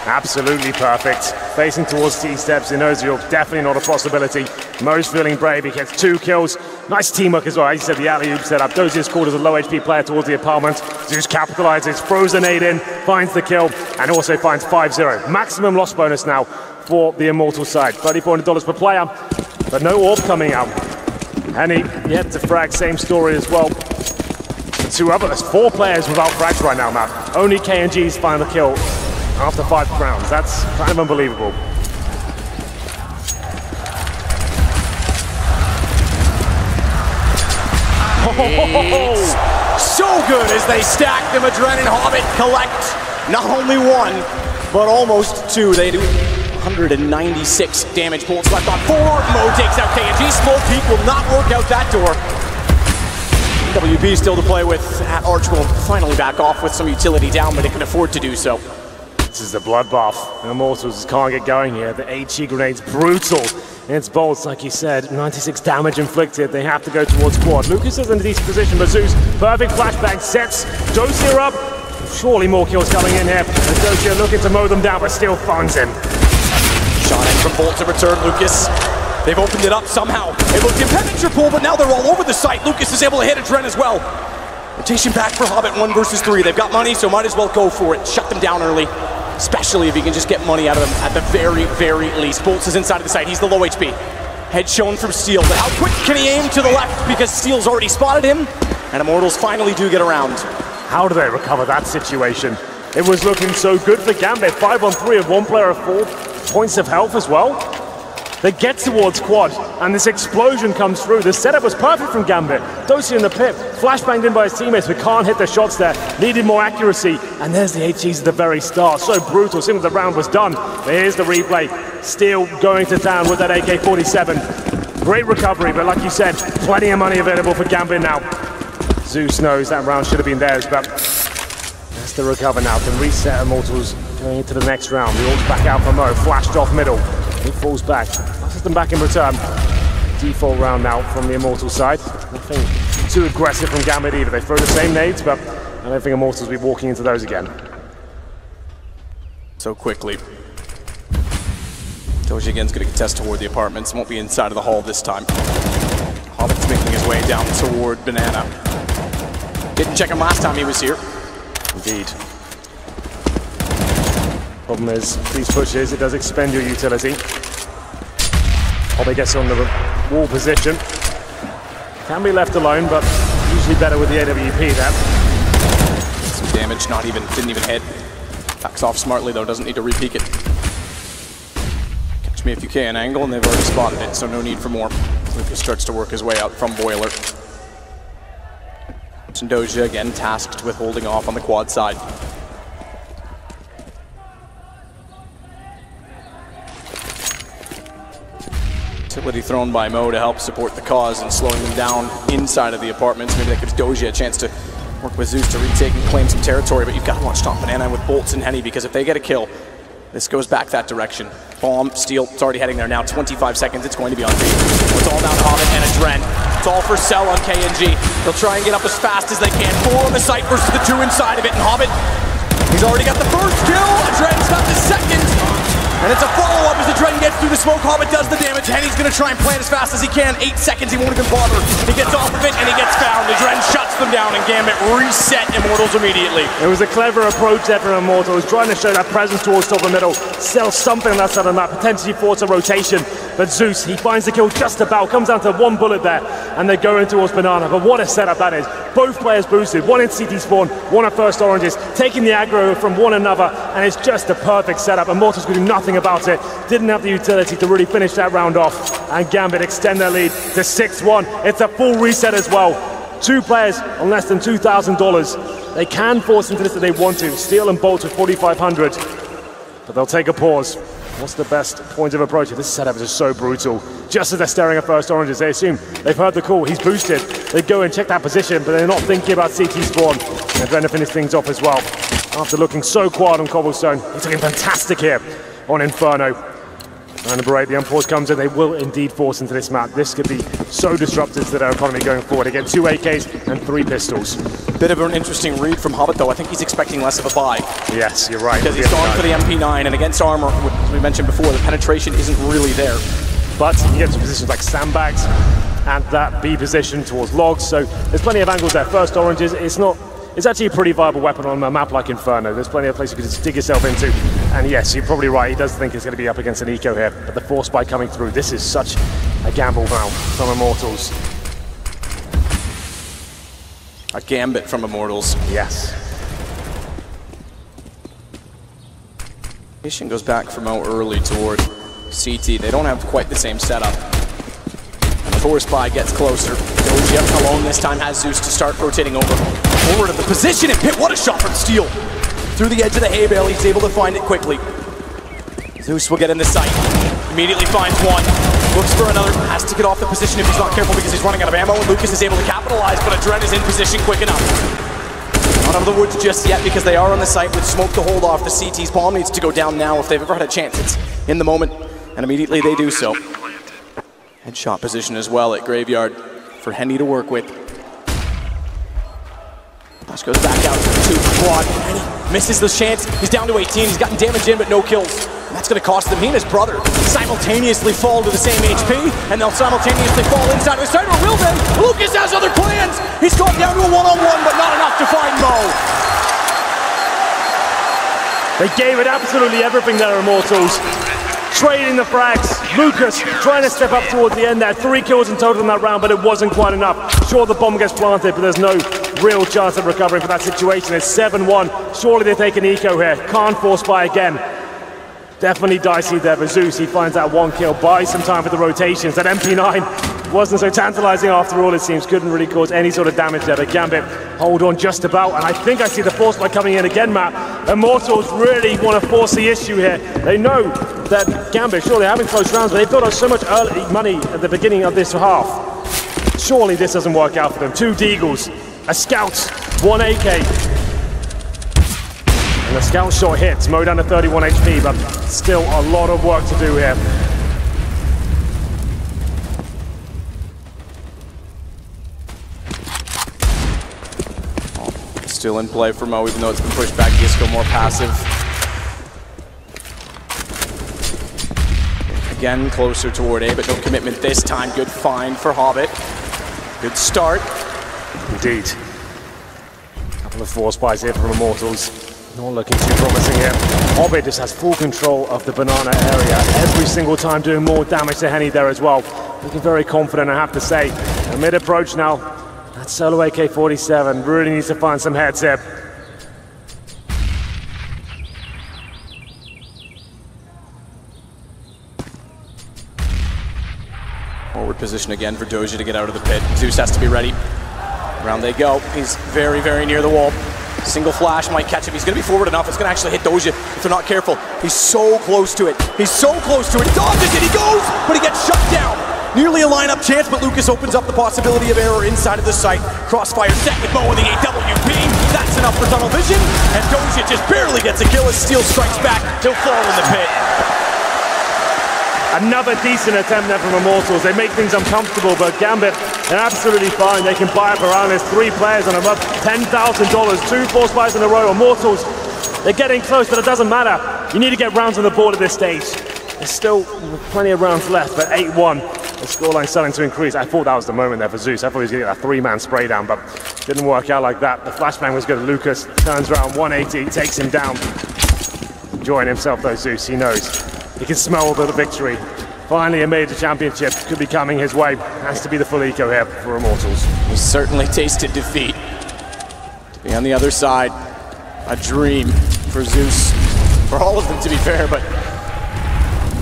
Absolutely perfect. Facing towards T-steps in Ozil, definitely not a possibility. Mo's feeling brave, he gets 2 kills. Nice teamwork as well. As you said, the alley-oop setup. Dozier is called as a low HP player towards the apartment. Zeus capitalizes, throws a nade in, finds the kill, and also finds 5-0. Maximum loss bonus now for the Immortal side. $3,400 per player, but no orb coming out. Henny yet to frag, same story as well. There's 4 players without frags right now, Matt. Only KNG's final kill after 5 rounds. That's kind of unbelievable. So good as they stack them. Adren and Hobbit collect not only 1, but almost 2. They do 196 damage. Bolts left on 4. Mo takes out KNG. Smoke Peak will not work out that door. WB still to play with. Arch will finally back off with some utility down, but it can afford to do so. This is the bloodbath. Immortals can't get going here. The HE grenade's brutal. And it's Bolts, like you said, 96 damage inflicted. They have to go towards quad. Lucas is in a decent position, but Zeus, perfect flashbang, sets Dozier up. Surely more kills coming in here. And Dozier looking to mow them down, but still finds him. Shot in from Bolt to return Lucas. They've opened it up somehow. It looked impenetrable, but now they're all over the site. Lucas is able to hit Adren as well. Rotation back for Hobbit, 1 versus 3. They've got money, so might as well go for it. Shut them down early, especially if you can just get money out of them at the very, very least. Bolts is inside of the site. He's the low HP. Head shown from Steel, but how quick can he aim to the left because Steel's already spotted him? And Immortals finally do get around. How do they recover that situation? It was looking so good for Gambit. 5-on-3 of 1 player of 4 points of health as well. They get towards quad, and this explosion comes through. The setup was perfect from Gambit. Dozier in the pit, flashbanged in by his teammates, but can't hit the shots there. Needed more accuracy, and there's the HEs at the very start. So brutal, as soon as the round was done. But here's the replay. Steel going to town with that AK-47. Great recovery, but like you said, plenty of money available for Gambit now. Zeus knows that round should have been theirs, but has to recover now. Can reset Immortals going into the next round. The ult's back out for Mo, flashed off middle. He falls back, passes them back in return. Default round now from the Immortal side. Nothing too aggressive from Gambit either. They throw the same nades, but I don't think Immortals will be walking into those again. So quickly. Doji again's going to contest toward the apartments. Won't be inside of the hall this time. Hobbit's making his way down toward Banana. Didn't check him last time he was here. Indeed. Problem is, these pushes, it does expend your utility. Hobbit gets on the wall position. Can be left alone, but usually better with the AWP there. Some damage, didn't even hit. Backs off smartly though, doesn't need to re-peek it. Catch me if you can angle, and they've already spotted it, so no need for more. Lucas starts to work his way out from Boiler. Doja again tasked with holding off on the quad side. Utility thrown by Mo to help support the cause and slowing them down inside of the apartments. Maybe that gives Doja a chance to work with Zeus to retake and claim some territory, but you've got to watch Top Banana with Bolts and Henny, because if they get a kill, this goes back that direction. Bomb, Steel, it's already heading there now. 25 seconds, it's going to be on B. It's all down to Hobbit and Adren. It's all for Cell on KNG. They'll try and get up as fast as they can. 4 on the site versus the 2 inside of it, and Hobbit, he's already got the first kill. Adren's got the second. And it's a follow-up as Adren gets through the smoke. Hobbit does the damage. Henny's going to try and plant as fast as he can. 8 seconds, he won't even bother. He gets off of it, and he gets found. Adren shuts them down, and Gambit reset Immortals immediately. It was a clever approach there from Immortals, trying to show that presence towards top of the middle, sell something on that side of the map, potentially force a rotation. But Zeus, he finds the kill just about, comes down to 1 bullet there, and they're going towards Banana. But what a setup that is. Both players boosted, 1 in CT spawn, 1 at first oranges, taking the aggro from one another, and it's just a perfect setup. Immortals could do nothing about it. Didn't have the utility to really finish that round off, and Gambit extend their lead to 6-1. It's a full reset as well. 2 players on less than $2,000. They can force into this if they want to. Steel and Bolt with 4,500, but they'll take a pause. What's the best point of approach? This setup is just so brutal. Just as they're staring at first oranges, they assume they've heard the call, he's boosted. They go and check that position, but they're not thinking about CT spawn. They're trying to finish things off as well. After looking so quiet on Cobblestone, he's looking fantastic here on Inferno. And number 8, the unpause comes in. They will indeed force into this map. This could be so disruptive to their economy going forward. They get 2 AKs and 3 pistols. Bit of an interesting read from Hobbit, though. I think he's expecting less of a buy. Yes, you're right. Because he's gone for the MP9, and against armor, as we mentioned before, the penetration isn't really there. But he gets to positions like sandbags and that B position towards logs, so there's plenty of angles there. First oranges, it's actually a pretty viable weapon on a map like Inferno. There's plenty of places you can just dig yourself into. And yes, you're probably right, he does think he's going to be up against an eco here, but the force spike coming through, this is such a gamble now from Immortals. A Gambit from Immortals. Yes. Mission goes back from out early toward CT. They don't have quite the same setup. And the force spy gets closer. Doja alone this time has Zeus to start rotating over. Forward of the position, and Pitt, what a shot from Steel. Through the edge of the hay bale, he's able to find it quickly. Zeus will get in the sight. Immediately finds one. Looks for another. Has to get off the position if he's not careful because he's running out of ammo. And Lucas is able to capitalize, but Adren is in position quick enough. Not out of the woods just yet because they are on the site with smoke to hold off. The CT's bomb needs to go down now if they've ever had a chance. It's in the moment, and immediately they do so. Headshot position as well at Graveyard for Henny to work with. Flash goes back out to quad. Henny misses the chance. He's down to 18. He's gotten damage in, but no kills. And that's going to cost them. He and his brother simultaneously fall to the same HP, and they'll simultaneously fall inside of the site. Or will then? Lucas has other plans. He's gone down to a one-on-one, but not enough to find Mo. They gave it absolutely everything there, Immortals. Trading the frags. Lucas trying to step up towards the end there. 3 kills in total in that round, but it wasn't quite enough. Sure, the bomb gets planted, but there's no real chance of recovering from that situation. It's 7-1. Surely they take an eco here. Can't force by again. Definitely dicey there for Zeus. He finds that 1 kill, buys some time for the rotations. That MP9 wasn't so tantalizing after all, it seems. Couldn't really cause any sort of damage there, but Gambit hold on just about. And I think I see the force spike coming in again, Matt. Immortals really want to force the issue here. They know that Gambit, sure, they're having close rounds, but they've built up so much early money at the beginning of this half. Surely this doesn't work out for them. 2 Deagles, a Scout, 1 AK. And the Scout shot hits, Mo down to 31 HP, but still a lot of work to do here. Still in play for Mo, even though it's been pushed back. Disco more passive. Again, closer toward A, but no commitment this time. Good find for Hobbit. Good start. Indeed. A couple of force buys here from Immortals. Not looking too promising here. Hobbit just has full control of the banana area every single time, doing more damage to Henny there as well. Looking very confident, I have to say. A mid approach now. That solo AK-47 really needs to find some heads here. position again for Doja to get out of the pit. Zeus has to be ready. Around they go. He's very, very near the wall. Single flash might catch him. He's going to be forward enough. It's going to actually hit Doja if they're not careful. He's so close to it. He's so close to it. He dodges it. He goes, but he gets shut down. Nearly a lineup chance, but Lucas opens up the possibility of error inside of the site. Crossfire set with Mo in the AWP. That's enough for tunnel vision. And Doja just barely gets a kill as Steel strikes back. He'll fall in the pit. Another decent attempt there from Immortals. They make things uncomfortable, but Gambit, they're absolutely fine. They can buy up around this. 3 players on them up $10,000. 2 force buys in a row. Immortals, they're getting close, but it doesn't matter. You need to get rounds on the board at this stage. There's still plenty of rounds left, but 8-1. The scoreline's starting to increase. I thought that was the moment there for Zeus. I thought he was going to get a 3-man spray down, but didn't work out like that. The flashbang was good. Lucas turns around 180, takes him down. Enjoying himself though, Zeus. He knows. He can smell the victory. Finally a major championship could be coming his way. Has to be the full eco here for Immortals. He certainly tasted defeat. To be on the other side, a dream for Zeus. For all of them, to be fair, but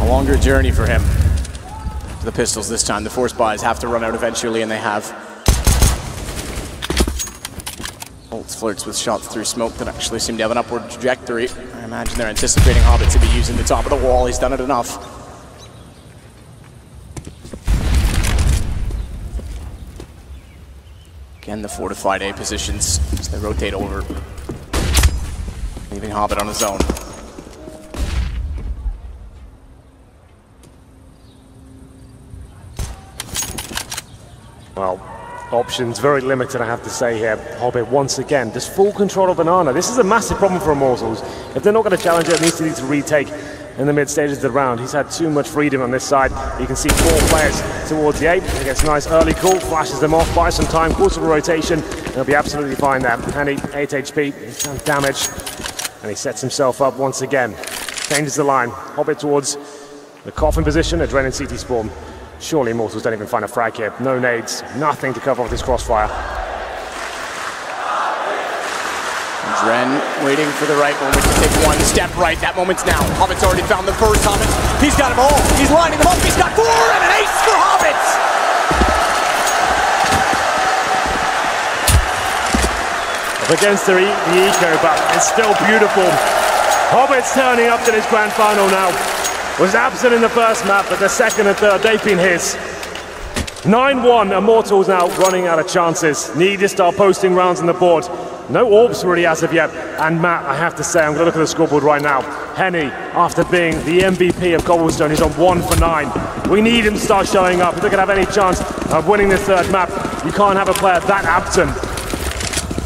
a longer journey for him. The pistols this time. The force buys have to run out eventually, and they have. Bolts flirts with shots through smoke that actually seem to have an upward trajectory. I imagine they're anticipating Hobbit to be using the top of the wall. He's done it enough. Again, the fortified A positions as they rotate over, leaving Hobbit on his own. Well, options very limited, I have to say here. Hobbit, once again, just full control of Banana. This is a massive problem for Immortals. If they're not going to challenge it, it needs to retake in the mid stages of the round. He's had too much freedom on this side. You can see 4 players towards the 8. He gets a nice early call, flashes them off, buys some time, calls for a rotation. He'll be absolutely fine there. Handy, 8 HP, he's done damage, and he sets himself up once again. Changes the line. Hobbit towards the coffin position, Adrenaline CT spawn. Surely Immortals don't even find a frag here. No nades, nothing to cover off this crossfire. Dren waiting for the right moment to take one step right. That moment's now. Hobbit's already found the first Hobbit. He's got them all. He's lining them up. He's got 4 and an ace for Hobbit. Up against the eco, but it's still beautiful. Hobbit's turning up to this grand final now. Was absent in the first map, but the second and third, they've been his. 9-1, Immortals now running out of chances. Need to start posting rounds on the board. No orbs really as of yet. And Matt, I have to say, I'm going to look at the scoreboard right now. Henny, after being the MVP of Cobblestone, is on 1 for 9. We need him to start showing up. If they're going to have any chance of winning this third map, you can't have a player that absent.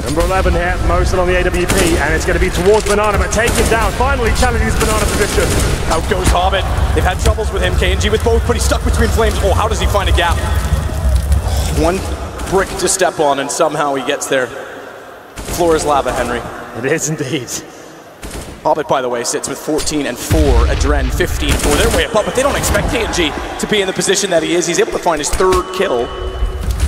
Number 11 here, Mosul on the AWP, and it's going to be towards Banana, but take him down. Finally challenging his Banana position. Out goes Hobbit. They've had troubles with him, KNG with both, but he's stuck between flames. Oh, how does he find a gap? 1 brick to step on, and somehow he gets there. Floor is lava, Henry. It is indeed. Hobbit, by the way, sits with 14 and 4. Adren 15 and 4. They're way above, but they don't expect KNG to be in the position that he is. He's able to find his 3rd kill.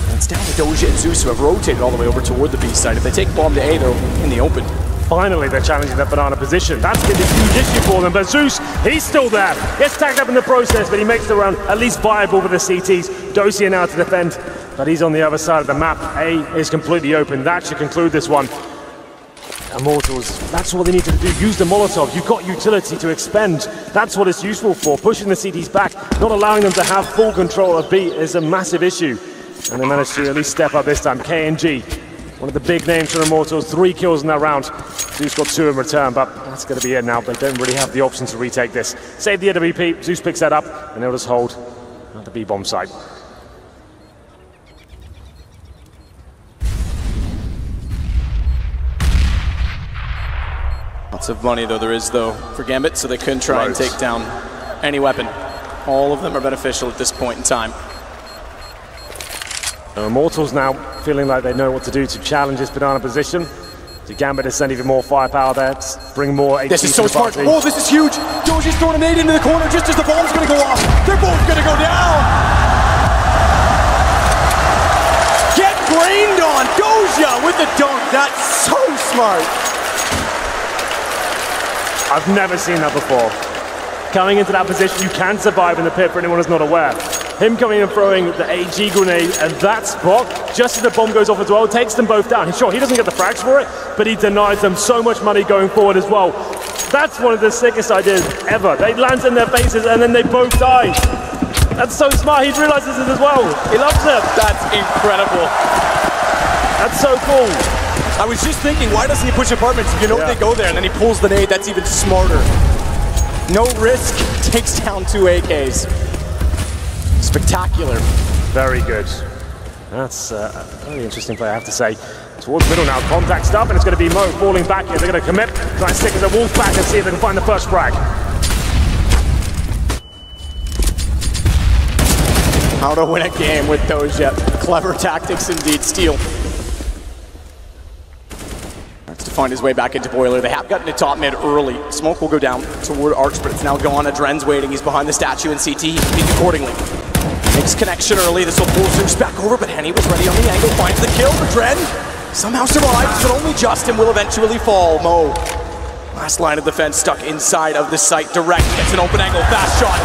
And it's down to Doja and Zeus, who have rotated all the way over toward the B side. If they take bomb to A, they're in the open. Finally, they're challenging that Banana position. That's going to be a huge issue for them, but Zeus, he's still there. Gets tagged up in the process, but he makes the round at least viable with the CTs. Dosia now to defend, but he's on the other side of the map. A is completely open. That should conclude this one. Immortals, that's what they need to do. Use the Molotov. You've got utility to expend. That's what it's useful for. Pushing the CTs back, not allowing them to have full control of B is a massive issue. And they managed to at least step up this time. KNG, one of the big names for Immortals, 3 kills in that round. Zeus got 2 in return, but that's going to be it now. They don't really have the option to retake this. Save the AWP, Zeus picks that up, and they'll just hold at the B-bomb site. Lots of money, though, there is, though, for Gambit, so they couldn't try and take down any weapon. All of them are beneficial at this point in time. The Immortals now feeling like they know what to do to challenge this Banana position. To Gambit to send even more firepower there, bring more HP. This is so smart. Oh, this is huge. Doja's throwing a nade into the corner just as the bomb's going to go off. They're both going to go down. Get brained on. Doja with the dunk. That's so smart. I've never seen that before. Coming into that position, you can survive in the pit for anyone who's not aware. him coming and throwing the AG grenade and that spot, just as the bomb goes off as well, takes them both down. Sure, he doesn't get the frags for it, but he denies them so much money going forward as well. That's one of the sickest ideas ever. They land in their faces and then they both die. That's so smart. He realizes this as well. He loves it. That's incredible. That's so cool. I was just thinking, why doesn't he push apartments? If you know they go there and then he pulls the nade, that's even smarter. No risk, takes down 2 AKs. Spectacular. Very good. That's a very interesting play, I have to say. Towards middle now, contact's up, and it's going to be Mo falling back here. They're going to commit, try and stick with the wolf back and see if they can find the first frag. How to win a game with Doja. Clever tactics indeed, Steel. To find his way back into Boiler. They have gotten to top mid early. Smoke will go down toward Arch, but it's now gone. Adren's waiting. He's behind the statue in CT. He speaks accordingly. Makes connection early. This will pull Zeus back over, but Henny was ready on the angle. Finds the kill. Adren somehow survives, but only just and will eventually fall. Mo, last line of defense, stuck inside of the site. Direct gets an open angle. Fast shot.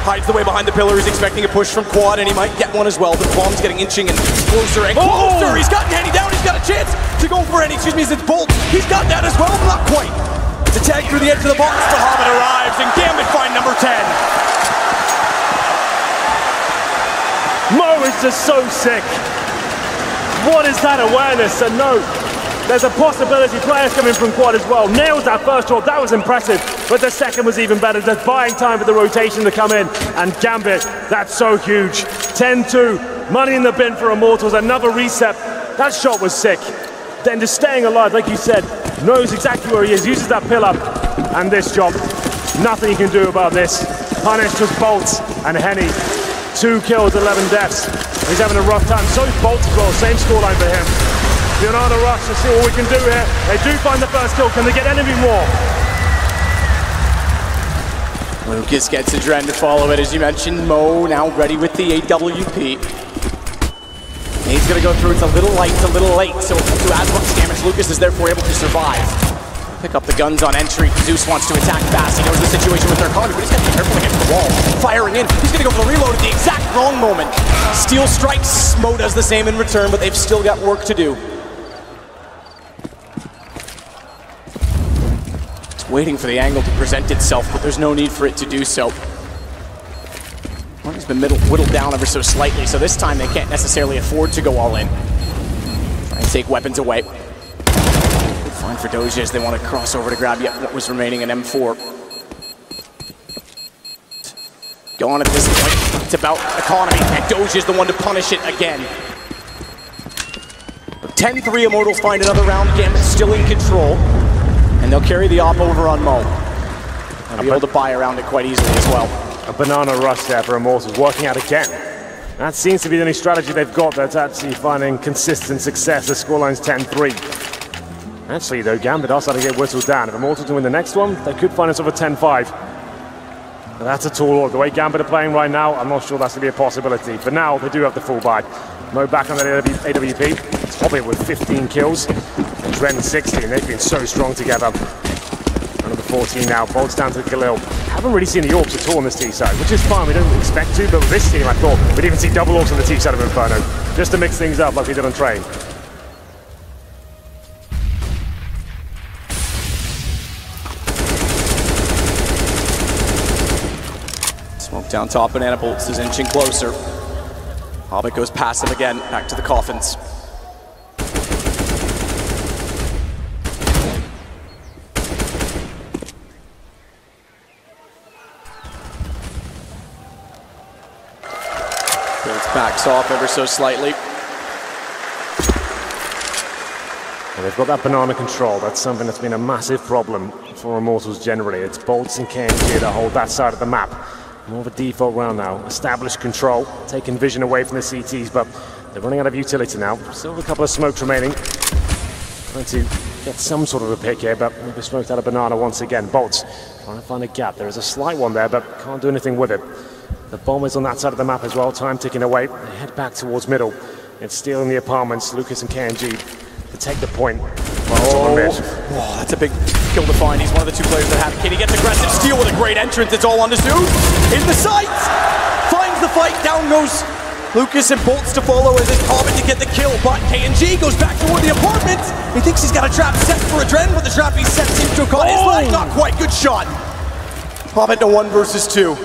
Hides the way behind the pillar. He's expecting a push from Quad, and he might get one as well. The bomb's getting inching and closer and closer. He's gotten Henny down. He's got a chance to go for Henny. Excuse me, it's Bolt. He's got that as well, but not quite. It's a tag through the edge of the box. Bahamut arrives, and Gambit find number 10. Mo is just so sick. What is that awareness? And no, there's a possibility players coming from Quad as well. Nails that first shot, that was impressive. But the second was even better. Just buying time for the rotation to come in. And Gambit, that's so huge. 10-2, money in the bin for Immortals, another reset. That shot was sick. Then just staying alive, like you said, knows exactly where he is, uses that pillar. And this job, nothing you can do about this. Punish just Bolts and Henny. 2 kills, 11 deaths. He's having a rough time. So is Bolt as well, same scoreline for him. Banana rush to see what we can do here. They do find the first kill. Can they get any more? Lucas gets Adren to follow it. As you mentioned, Mo now ready with the AWP. He's going to go through. It's a little light, it's a little late. So to as much damage, Lucas is therefore able to survive. Pick up the guns on entry. Zeus wants to attack fast. He knows the situation with their economy, but he's got to be careful against the wall. Firing in. He's going to go for the reload at the exact wrong moment. Steel strikes. Mo does the same in return, but they've still got work to do. Waiting for the angle to present itself, but there's no need for it to do so. He's been whittled down ever so slightly, so this time they can't necessarily afford to go all in. Try and take weapons away. Fine for Doja as they want to cross over to grab yet what was remaining in M4. Go on at this point. It's about economy, and Doja's the one to punish it again. 10-3, Immortals find another round. Gambit still in control. And they'll carry the op over on Mo. They'll be able to buy around it quite easily as well. A banana rush there for Immortals, working out again. That seems to be the only strategy they've got that's actually finding consistent success. The scoreline's 10-3. Actually, though, Gambit are starting to get whistled down. If Immortals can win the next one, they could find us over 10-5. But that's a tall order. The way Gambit are playing right now, I'm not sure that's going to be a possibility. For now, they do have the full buy. Mo back on that AWP. It's Hobbit with 15 kills. And Dren 16. They've been so strong together. Another 14 now. Bolts down to Khalil. Haven't really seen the AWPs at all on this T side, which is fine. We don't expect to, but with this team, I thought we'd even see double AWPs on the T side of Inferno. Just to mix things up like we did on Train. Smoke down top, Banana Bolts is inching closer. Hobbit goes passive again, back to the coffins. Bolts backs off ever so slightly. Well, they've got that banana control. That's something that's been a massive problem for Immortals generally. It's Bolts and KMG that hold that side of the map. More of a default round now. Established control, taking vision away from the CTs, but they're running out of utility now. Still have a couple of smokes remaining. Trying to get some sort of a pick here, but maybe smoked out a banana once again. Bolts trying to find a gap. There is a slight one there, but can't do anything with it. The bomb is on that side of the map as well. Time ticking away. They head back towards middle. It's stealing the apartments. Lucas and KMG to take the point. Oh, that's a big kill to find. He's one of the two players that have. Can he get aggressive? Steel with a great entrance. It's all on the Zeus. In the sights. Finds wins the fight. Down goes Lucas and Bolts to follow as it's Common to get the kill, but KNG goes back toward the apartment. He thinks he's got a trap set for Adren, but the trap he set seems to have caught his leg. Not quite, good shot. Hobbit to 1 versus 2.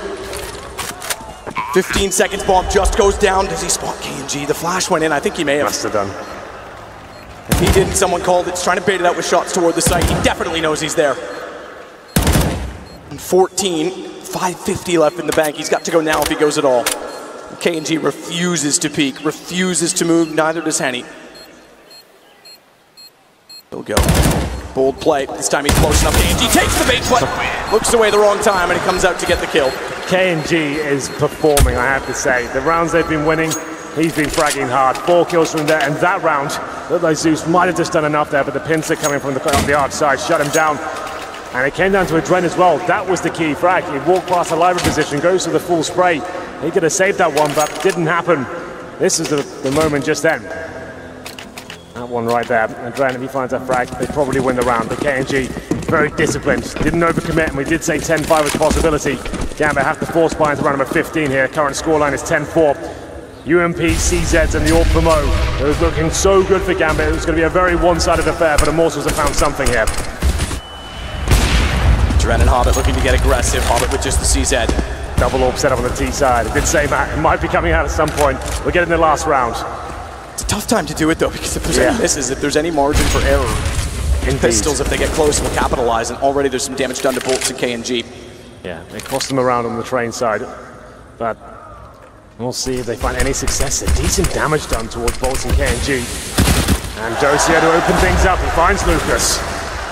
15 seconds, bomb just goes down. Does he spot KNG? The flash went in, I think he may have. Must have done. If he didn't, someone called it. He's trying to bait it out with shots toward the site. He definitely knows he's there. And 14, 550 left in the bank. He's got to go now if he goes at all. KNG refuses to peek, refuses to move, neither does Henny. He'll go. Bold play, this time he's close enough. KNG takes the bait, but looks away the wrong time, and he comes out to get the kill. KNG is performing, I have to say. The rounds they've been winning, he's been fragging hard. 4 kills from there, and that round, looked like Zeus might have just done enough there, but the pincer coming from the arch side shut him down. And it came down to Adren as well. That was the key frag. He walked past the library position, goes to the full spray. He could have saved that one, but didn't happen. This is the moment just then. That one right there. Adren, if he finds that frag, they probably win the round. But KNG, very disciplined, didn't overcommit, and we did say 10-5 was a possibility. Gambit have to force buy into round number 15 here. Current scoreline is 10-4. UMP, CZs, and the All Promo. It was looking so good for Gambit. It was going to be a very one-sided affair, but Immortals have found something here. Adren and Hobbit looking to get aggressive. Hobbit with just the CZ. Double orb set up on the T side. I did say, Matt, it might be coming out at some point. We'll get in the last round. It's a tough time to do it, though, because if there's any misses, if there's any margin for error, Pistols, if they get close, will capitalize, and already there's some damage done to Bolts and KNG. Yeah, they cost them around on the train side, but we'll see if they find any success. A decent damage done towards Bolts and KNG. And Dosia to open things up. He finds Lucas.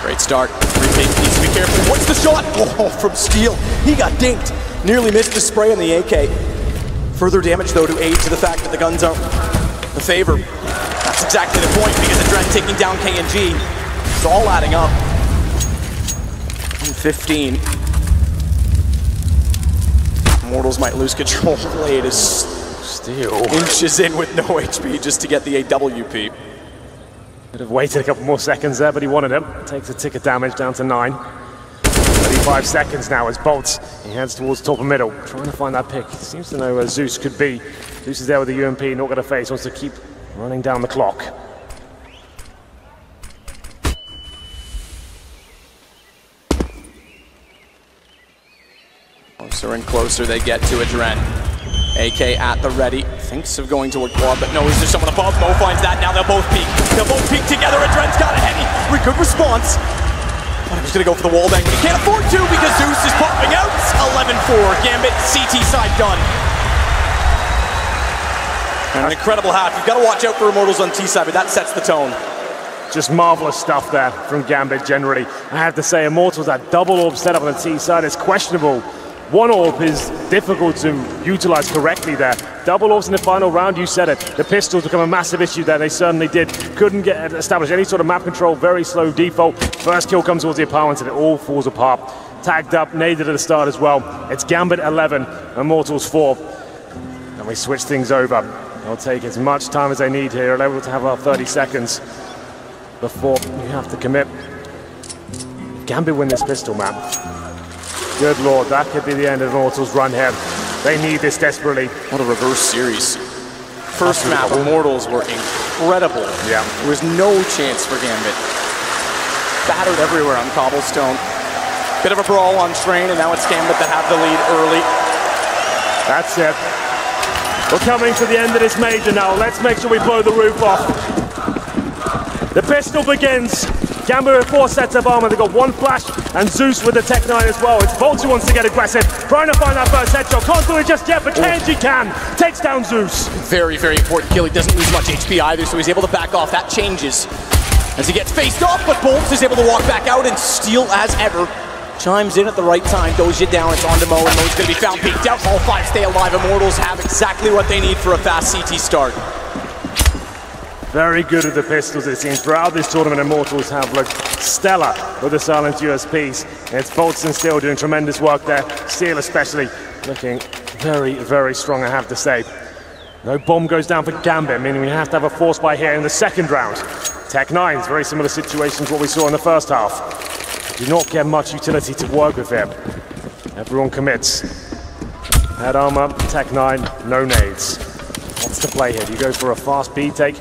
Great start. Retake needs to be careful. What's the shot? Oh, from Steel. He got dinked. Nearly missed the spray on the AK. Further damage, though, to aid to the fact that the guns aren't the favor. That's exactly the point, because Adren taking down KNG. It's all adding up. 15. Immortals might lose control. Blade is Steel inches in with no HP just to get the AWP. Could have waited a couple more seconds there, but he wanted him. Takes a tick of damage down to 9. 35 seconds now as Bolts. He heads towards top and middle, trying to find that pick. He seems to know where Zeus could be. Zeus is there with the UMP, not going to face, wants to keep running down the clock. Closer and closer they get to Adren. AK at the ready, thinks of going toward quad, but no, is there someone above? Mo finds that, now they'll both peek. They'll both peek together, Adren's got a heavy, good response. But he was gonna go for the wall bang, but he can't afford to because Zeus is popping out. 11-4, Gambit, CT side done. And an incredible half. You've got to watch out for Immortals on T side, but that sets the tone. Just marvelous stuff there from Gambit generally. I have to say, Immortals, that double orb setup on the T side is questionable. One orb is difficult to utilize correctly there. Double orbs in the final round, you said it. The pistols become a massive issue there, they certainly did. Couldn't establish any sort of map control, very slow default. First kill comes towards the opponent and it all falls apart. Tagged up, naded at the start as well. It's Gambit 11, Immortals 4. And we switch things over. They'll take as much time as they need here. They're able to have about 30 seconds before you have to commit. Gambit win this pistol map. Good lord, that could be the end of Immortals' run here. They need this desperately. What a reverse series. First map, Immortals were incredible. Yeah. There was no chance for Gambit. Battered everywhere on cobblestone. Bit of a brawl on train, and now it's Gambit that have the lead early. That's it. We're coming to the end of this major now. Let's make sure we blow the roof off. The pistol begins. Gambit with 4 sets of armor. They've got 1 flash, and Zeus with the Tech 9 as well. It's Bolts who wants to get aggressive, trying to find that first headshot. Can't do it just yet, but KNG can. Takes down Zeus. Very, very important kill. He doesn't lose much HP either, so he's able to back off. That changes as he gets faced off, but Bolts is able to walk back out, and Steel, as ever, chimes in at the right time. Dosia down, it's on to Mo, and Mo's going to be found peeked out. All 5 stay alive. Immortals have exactly what they need for a fast CT start. Very good with the pistols, it seems. Throughout this tournament, Immortals have looked stellar with the silenced USPs. And it's Bolts and Steel doing tremendous work there. Steel especially looking very, very strong, I have to say. No bomb goes down for Gambit, meaning we have to have a force buy here in the second round. Tech 9s, very similar situation to what we saw in the first half. Do not get much utility to work with here. Everyone commits. Head armor, Tech 9, no nades. What's the play here? Do you go for a fast B take?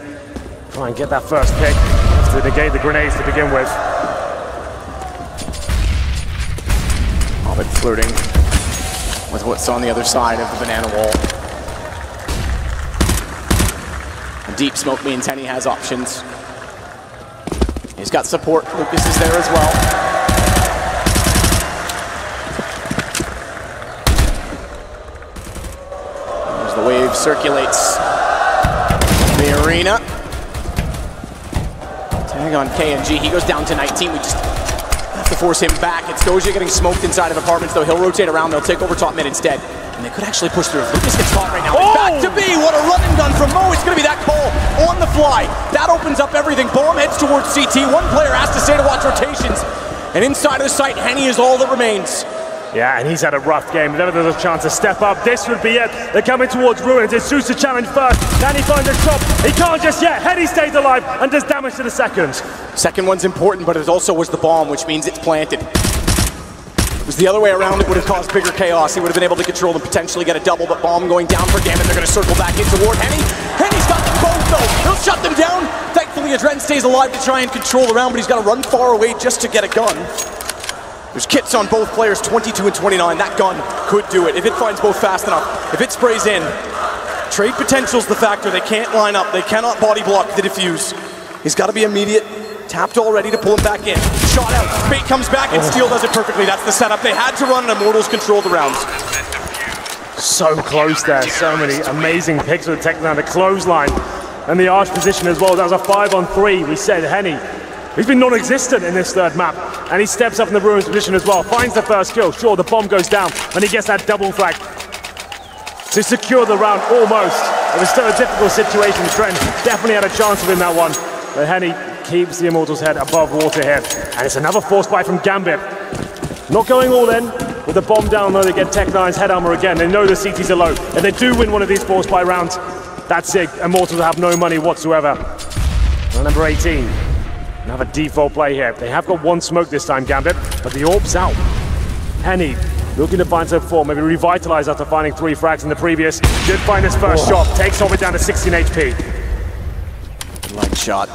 Try and get that first pick. Have to negate the grenades to begin with. Gambit flirting with what's on the other side of the banana wall. A deep smoke means Henny has options. He's got support. Lucas is there as well. As the wave circulates the arena. Tag on KNG. He goes down to 19. We just have to force him back. It's Doja getting smoked inside of apartments, though. He'll rotate around. They'll take over top mid instead. And they could actually push through. If Lucas gets caught right now, it's back to B. What a run and gun from Mo. It's going to be that call on the fly. That opens up everything. Bomb heads towards CT. One player has to stay to watch rotations. And inside of the site, Henny is all that remains. Yeah, and he's had a rough game. Never there's a chance to step up. This would be it. They're coming towards Ruins. It's Zeus to challenge first. Can he find the shot? He can't just yet. Henny stays alive and does damage to the second. Second one's important, but it also was the bomb, which means it's planted. If it was the other way around, it would have caused bigger chaos. He would have been able to control and potentially get a double, but bomb going down for Gambit. They're going to circle back in toward Henny. Henny's got them both, though. He'll shut them down. Thankfully, Adren stays alive to try and control the round, but he's got to run far away just to get a gun. There's kits on both players, 22 and 29. That gun could do it if it finds both fast enough. If it sprays in, trade potential's the factor. They can't line up. They cannot body block the defuse. He's got to be immediate. Tapped already to pull him back in. Shot out. Bait comes back and Steel does it perfectly. That's the setup. They had to run and Immortals control the rounds. So close there. So many amazing picks with Tech 9. The clothesline and the arch position as well. That was a 5-on-3. We said Henny. He's been non-existent in this third map, and he steps up in the Ruins position as well, finds the first kill. Sure, the bomb goes down, and he gets that double flag to secure the round almost. It was still a difficult situation. Trent definitely had a chance to win that one, but Henny keeps the Immortals' head above water here, and it's another force buy from Gambit. Not going all in, with the bomb down though, they get Tech 9's head armor again. They know the CTs are low, and they do win one of these force buy rounds. That's it, Immortals have no money whatsoever. Round number 18. Another default play here. They have got one smoke this time, Gambit, but the orb's out. Henny looking to find some form, maybe revitalize after finding 3 frags in the previous. Did find his first shot, takes Hobbit down to 16 HP. Light shot.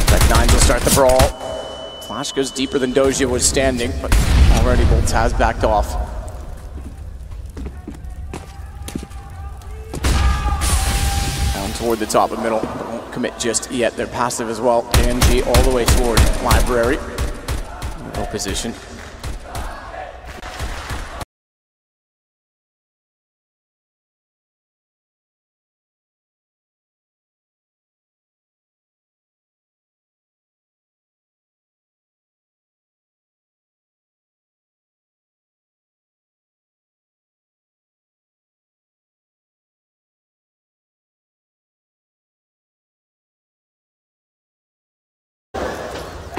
Tech 9 will start the brawl. Flash goes deeper than Doja was standing, but already Bolts has backed off. Toward the top and middle, but won't commit just yet. They're passive as well. KNG all the way toward Library. No position.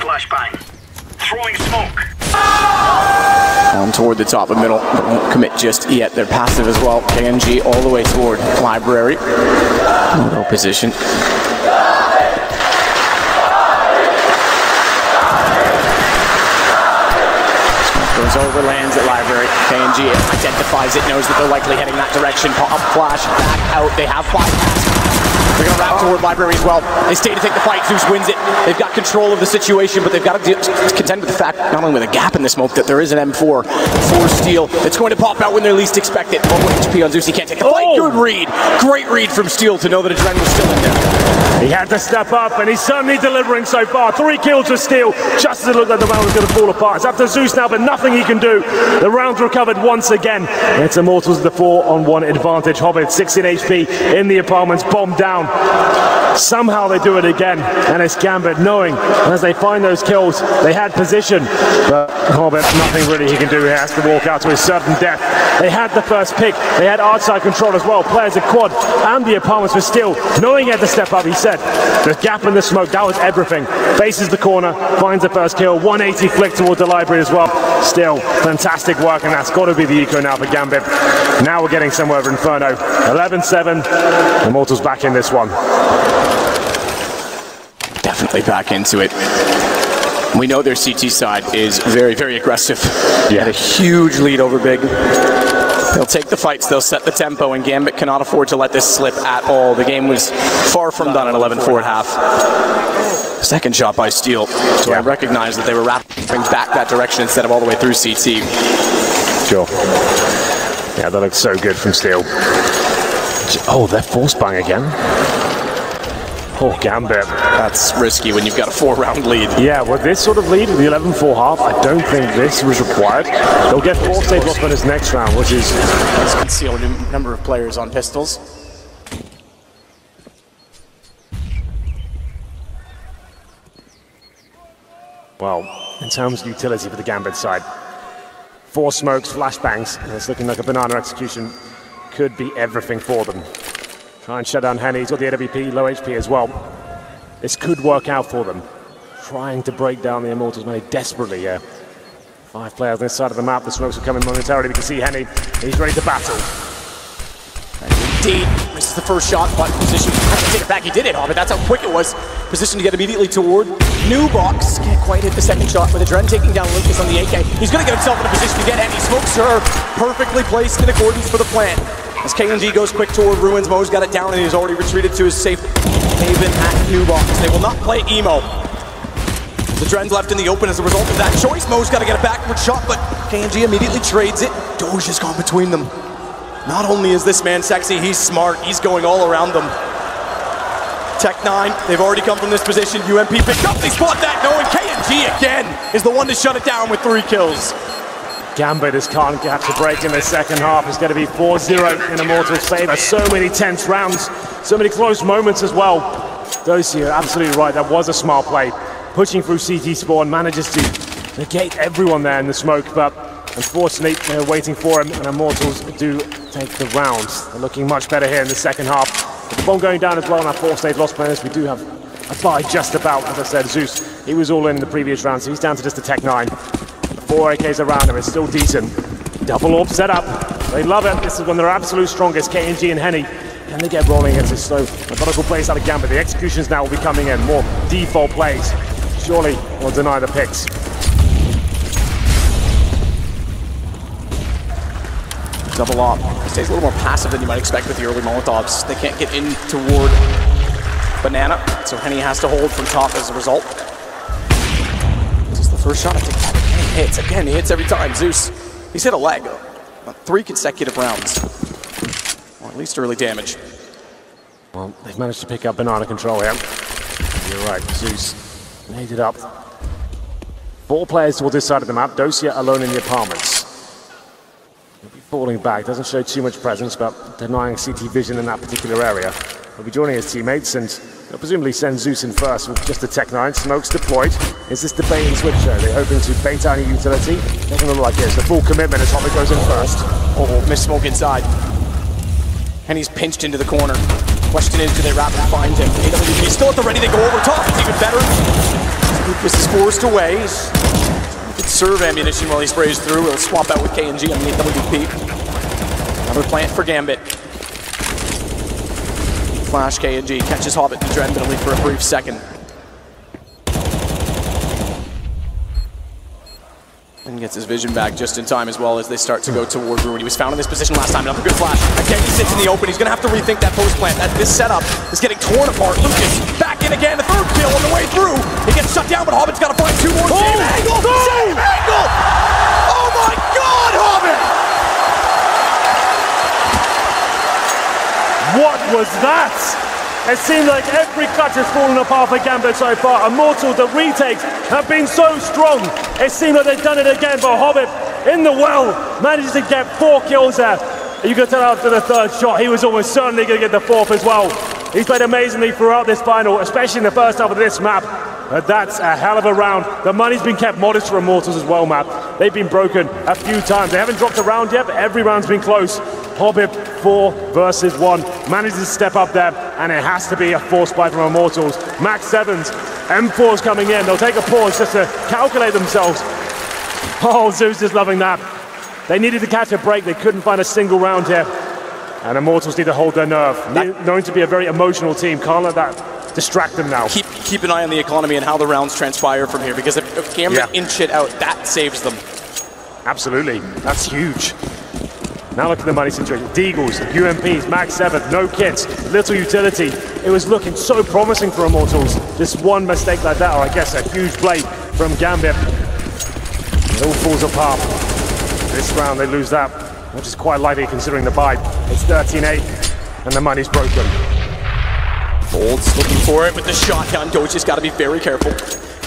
Flashbang. Throwing smoke. On toward the top and middle, but won't commit just yet. They're passive as well. KNG all the way toward Library. No position. Goes over, lands at Library. KNG identifies it, knows that they're likely heading that direction. Up flash, back out. They have 5 passes. They're going to wrap toward Library as well. They stay to take the fight. Zeus wins it. They've got control of the situation, but they've got to contend with the fact, not only with a gap in the smoke, that there is an M4 for Steel that's going to pop out when they least expect it. Oh, HP on Zeus. He can't take the fight. Good read. Great read from Steel to know that Adren was still in there. He had to step up, and he's certainly delivering so far. 3 kills for Steel, just as it looked like the round was going to fall apart. It's up to Zeus now, but nothing he can do. The round's recovered once again. It's Immortals with the 4-on-1 advantage. Hobbit, 16 HP in the apartments, bomb down. Somehow they do it again, and it's Gambit knowing as they find those kills, they had position, but Hobbit, nothing really he can do. He has to walk out to his certain death. They had the first pick, they had outside control as well. Players at quad and the apartments were still knowing he had to step up. He said the gap in the smoke, that was everything. Faces the corner, finds the first kill, 180 flick towards the Library as well. Still fantastic work, and that's got to be the eco now for Gambit. Now we're getting somewhere with Inferno. 11-7, Immortals back in this one. Definitely back into it. We know their CT side is very, very aggressive. They had a huge lead over Big. They'll take the fights, they'll set the tempo, and Gambit cannot afford to let this slip at all. The game was far from done at 11-4 at half. Second shot by Steel. So I recognize that they were wrapping back that direction instead of all the way through CT. Sure. Yeah, that looks so good from Steel. Oh, they're force buying again. Oh, Gambit. That's risky when you've got a 4-round lead. Yeah, with this sort of lead in the 11-4 half, I don't think this was required. They'll get 4 stage loss bonus next round, which is... Let's conceal a number of players on pistols. Well, in terms of utility for the Gambit side, 4 smokes, flashbangs, and it's looking like a banana execution could be everything for them. Try and shut down Henny. He's got the AWP, low HP as well. This could work out for them. Trying to break down the Immortals money desperately here. 5 players on this side of the map. The smokes are coming momentarily. We can see Henny. He's ready to battle. Indeed, this is the first shot, but position to take it back. He did it, but that's how quick it was. Position to get immediately toward new box. Can't quite hit the second shot with Adren taking down Lucas on the AK. He's going to get himself in a position to get Henny. Smokes her, perfectly placed in accordance for the plan. As KNG goes quick toward Ruins, Mo's got it down and he's already retreated to his safe haven at New Box. They will not play Emo. The Dren's left in the open as a result of that choice. Mo's got to get a backward shot, but KNG immediately trades it. Doge has gone between them. Not only is this man sexy, he's smart. He's going all around them. Tech 9, they've already come from this position. UMP picked up, they spot that, knowing KNG again is the one to shut it down with 3 kills. Gambit just can't catch a break in the second half. It's going to be 4-0 in Immortals' favor. So many tense rounds, so many close moments as well. Dosi, you're absolutely right. That was a smart play. Pushing through CT spawn, manages to negate everyone there in the smoke, but unfortunately, they're waiting for him, and Immortals do take the rounds. They're looking much better here in the second half. The bomb going down as well on our 4-stage loss bonus. We do have a buy just about, as I said. Zeus, he was all in the previous round, so he's down to just a Tech 9. 4 AKs around him, it's still decent. Double orb set up. They love it. This is when they're absolute strongest. KNG and Henny. Can they get rolling against this slow, methodical plays out of Gambit? The executions now will be coming in. More default plays. Surely will deny the picks. Double op. Stays a little more passive than you might expect with the early Molotovs. They can't get in toward Banana, so Henny has to hold from top as a result. This is the first shot. Hits again, he hits every time. Zeus, he's hit a leg. 3 consecutive rounds. Or at least early damage. Well, they've managed to pick up banana control here. You're right, Zeus made it up. 4 players towards this side of the map. Dosia alone in the apartments. He'll be falling back, doesn't show too much presence, but denying CT vision in that particular area. He'll be joining his teammates and they'll presumably send Zeus in first with just a Tech 9. Smokes deployed. Is this the bait and switch show? They're hoping to bait out any utility. Doesn't look like it. It's the full commitment as Hobbit goes in first. Oh, missed smoke inside. And he's pinched into the corner. Question is, do they wrap and find him? AWP still at the ready. They go over top. It's even better. Lucas is forced away. He can serve ammunition while he sprays through. He'll swap out with KNG on the AWP. Another plant for Gambit. Flash KNG catches Hobbit and Dren, but only for a brief second. And gets his vision back just in time as well as they start to go toward Ruin. He was found in this position last time. Another good flash. Again, he sits in the open. He's going to have to rethink that post plant. This setup is getting torn apart. Lucas back in again. The 3rd kill on the way through. He gets shut down, but Hobbit's got to find 2 more. Same angle! Same angle! Oh my God, Hobbit! What was that? It seemed like every clutch has fallen apart for Gambit so far. Immortals, the retakes have been so strong. It seemed like they've done it again, but Hobbit in the well manages to get 4 kills there. You can tell after the 3rd shot, he was almost certainly going to get the 4th as well. He's played amazingly throughout this final, especially in the first half of this map. But that's a hell of a round. The money's been kept modest for Immortals as well, map. They've been broken a few times. They haven't dropped a round yet, but every round's been close. Hobbit 4 versus 1. Manages to step up there, and it has to be a force buy from Immortals. Max 7s, M4s coming in. They'll take a pause just to calculate themselves. Oh, Zeus is loving that. They needed to catch a break. They couldn't find a single round here. And Immortals need to hold their nerve. Known to be a very emotional team. Can't let that distract them now. Keep an eye on the economy and how the rounds transpire from here, because if Gambit inch it out, that saves them. Absolutely, that's huge. Now look at the money situation. Deagles, UMPs, Mag 7, no kits, little utility. It was looking so promising for Immortals. Just one mistake like that, or I guess a huge play from Gambit. It all falls apart. This round they lose that, which is quite likely considering the buy. It's 13-8, and the money's broken. Bolt's looking for it with the shotgun. Doge just got to be very careful.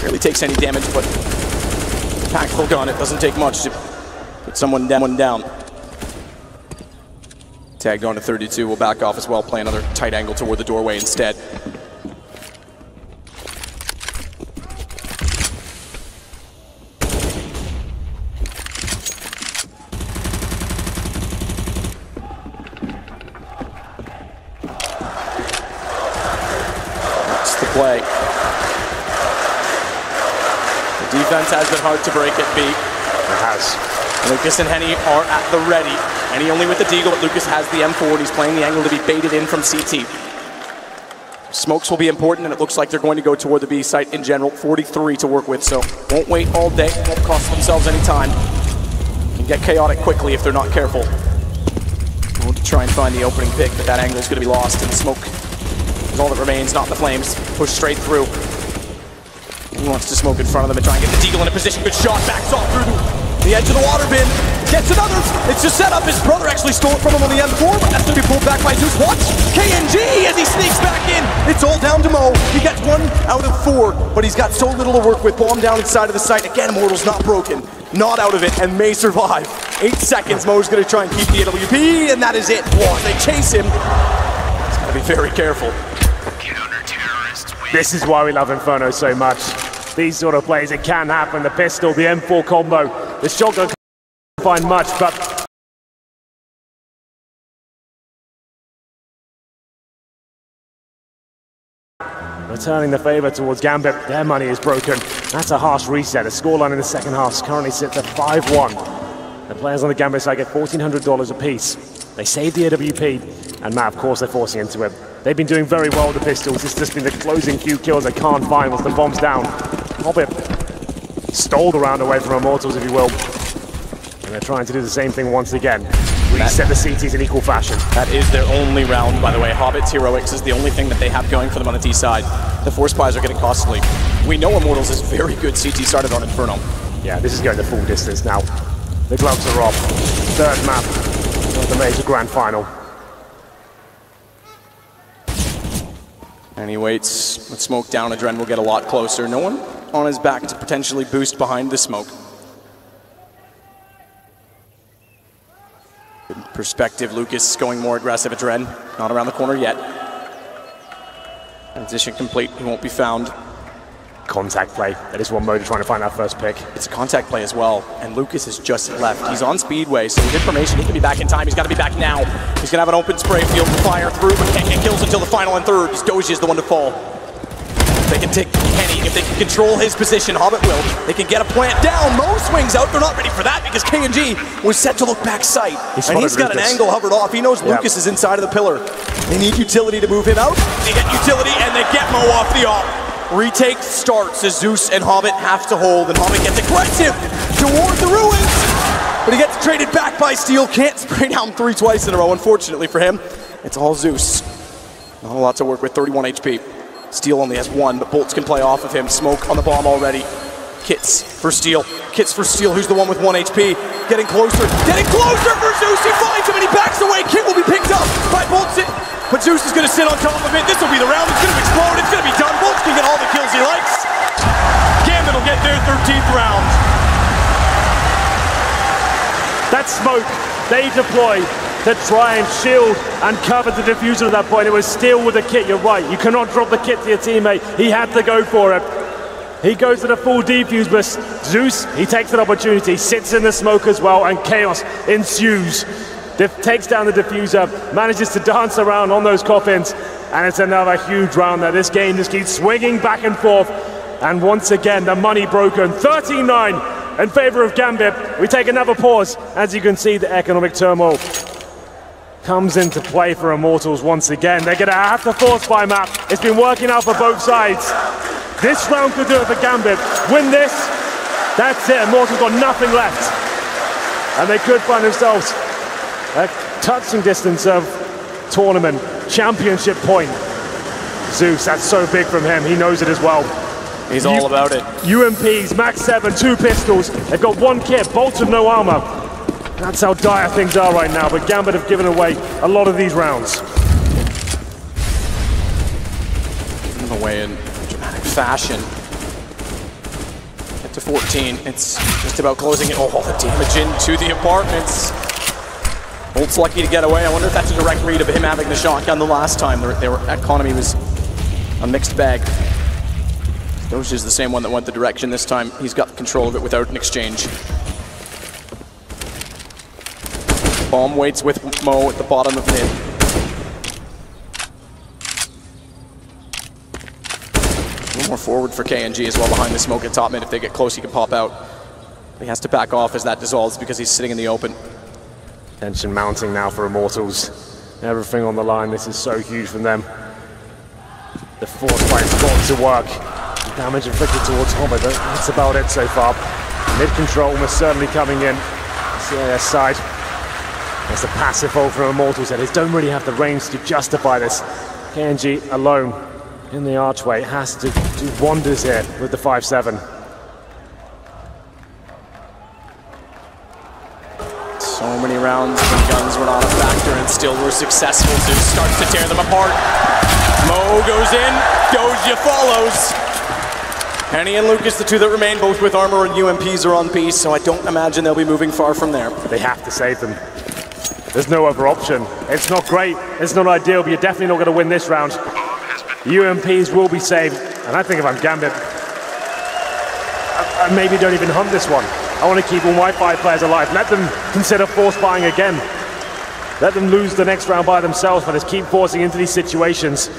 Barely takes any damage, but tactical gun, it doesn't take much to put someone down. Tagged on to 32, will back off as well, play another tight angle toward the doorway instead. That's the play. The defense has been hard to break at B. It has. Lucas and Henny are at the ready. Henny only with the deagle, but Lucas has the M4, and he's playing the angle to be baited in from CT. Smokes will be important, and it looks like they're going to go toward the B site in general. 43 to work with, so won't wait all day, won't cost themselves any time. Can get chaotic quickly if they're not careful. Want to try and find the opening pick, but that angle is going to be lost, and the smoke is all that remains, not the flames. Push straight through. He wants to smoke in front of them and try and get the deagle in a position. Good shot, backs off through the edge of the water bin. Gets another. It's just set up. His brother actually stole it from him on the M4, but that's going to be pulled back by Zeus. Watch KNG as he sneaks back in. It's all down to Mo. He gets 1 out of 4, but he's got so little to work with. Bomb down inside of the site. Again, Immortals not broken, not out of it, and may survive. 8 seconds. Mo's going to try and keep the AWP, and that is it. Whoa, they chase him. He's got to be very careful. This is why we love Inferno so much. These sort of plays, it can happen. The pistol, the M4 combo, the shotgun can't find much, but returning the favor towards Gambit. Their money is broken. That's a harsh reset. The scoreline in the second half currently sits at 5-1. The players on the Gambit side get $1,400 apiece. They save the AWP, and Matt, of course, they're forcing into it. They've been doing very well with the pistols. It's just been the closing few kills they can't find once the bomb's down. Hobbit stole the round away from Immortals, if you will. And they're trying to do the same thing once again. Reset the CTs in equal fashion. That is their only round, by the way. Hobbit's heroics is the only thing that they have going for them on the T side. The force buys are getting costly. We know Immortals is very good. CT started on Inferno. Yeah, this is going the full distance now. The gloves are off. Third map of the major grand final. And he waits with smoke down. Adren will get a lot closer. No one on his back to potentially boost behind the smoke. Good perspective. Lucas going more aggressive. Adren not around the corner yet. Transition complete. He won't be found. Contact play. That is one mode trying to find that first pick. It's a contact play as well, and Lucas has just left. He's on Speedway, so with information, he can be back in time. He's got to be back now. He's going to have an open spray field to fire through, but can't get kills until the final and third. Doji is the one to fall. They can take Henny. If they can control his position, Hobbit will. They can get a plant down. Mo swings out. They're not ready for that because KNG was set to look back sight. And he's got an angle hovered off. He knows Lucas is inside of the pillar. They need utility to move him out. They get utility, and they get Mo off the op. Retake starts as Zeus and Hobbit have to hold, and Hobbit gets aggressive toward the ruins, but he gets traded back by Steel. Can't spray down 3 twice in a row, unfortunately for him. It's all Zeus. Not a lot to work with, 31 HP. Steel only has 1, but Bolts can play off of him. Smoke on the bomb already. Kits for Steel. Kits for Steel, who's the one with 1 HP. Getting closer for Zeus. He finds him and he backs away. Kit will be picked up by Bolts. But Zeus is going to sit on top of it. This will be the round. It's going to explode. It's going to be done. Bolts can get all the kills he likes. Gambit will get their 13th round. That smoke they deploy to try and shield and cover the diffuser at that point. It was Steel with the kit. You're right. You cannot drop the kit to your teammate. He had to go for it. He goes to the full defuse, but Zeus, he takes an opportunity, sits in the smoke as well, and chaos ensues. Takes down the diffuser, manages to dance around on those coffins, and it's another huge round there. This game just keeps swinging back and forth, and once again, the money broken. 13-9 in favor of Gambit. We take another pause. As you can see, the economic turmoil comes into play for Immortals once again. They're going to have to force buy map. It's been working out for both sides. This round could do it for Gambit. Win this, that's it. Immortals got nothing left. And they could find themselves a touching distance of tournament championship point. Zeus, that's so big from him. He knows it as well. He's all about it. UMPs, max 7, 2 pistols. They've got 1 kit, bolts with no armor. That's how dire things are right now, but Gambit have given away a lot of these rounds. Given away in dramatic fashion. Get to 14. It's just about closing it. Oh, the damage into the apartments. Bolt's lucky to get away. I wonder if that's a direct read of him having the shotgun the last time. Their economy was a mixed bag. Doge is the same one that went the direction this time. He's got control of it without an exchange. Bomb waits with Mo at the bottom of mid. A little more forward for KNG as well behind the smoke at top mid. If they get close, he can pop out. He has to back off as that dissolves because he's sitting in the open. Tension mounting now for Immortals. Everything on the line. This is so huge from them. The force fight's got to work. Damage inflicted towards Homer, but that's about it so far. Mid control almost certainly coming in. CIS side. There's the passive hold from Immortals that don't really have the range to justify this. KNG alone in the archway has to do wonders here with the 5-7. So many rounds when guns were not a factor and still were successful. Zeus starts to tear them apart. Mo goes in, Doja follows. Henny and Lucas, the two that remain, both with armor and UMPs are on piece, so I don't imagine they'll be moving far from there. They have to save them. There's no other option. It's not great, it's not ideal, but you're definitely not going to win this round. UMPs will be saved, and I think if I'm Gambit, I maybe don't even hunt this one. I want to keep all my 5 players alive. Let them consider force buying again. Let them lose the next round by themselves, but just keep forcing into these situations.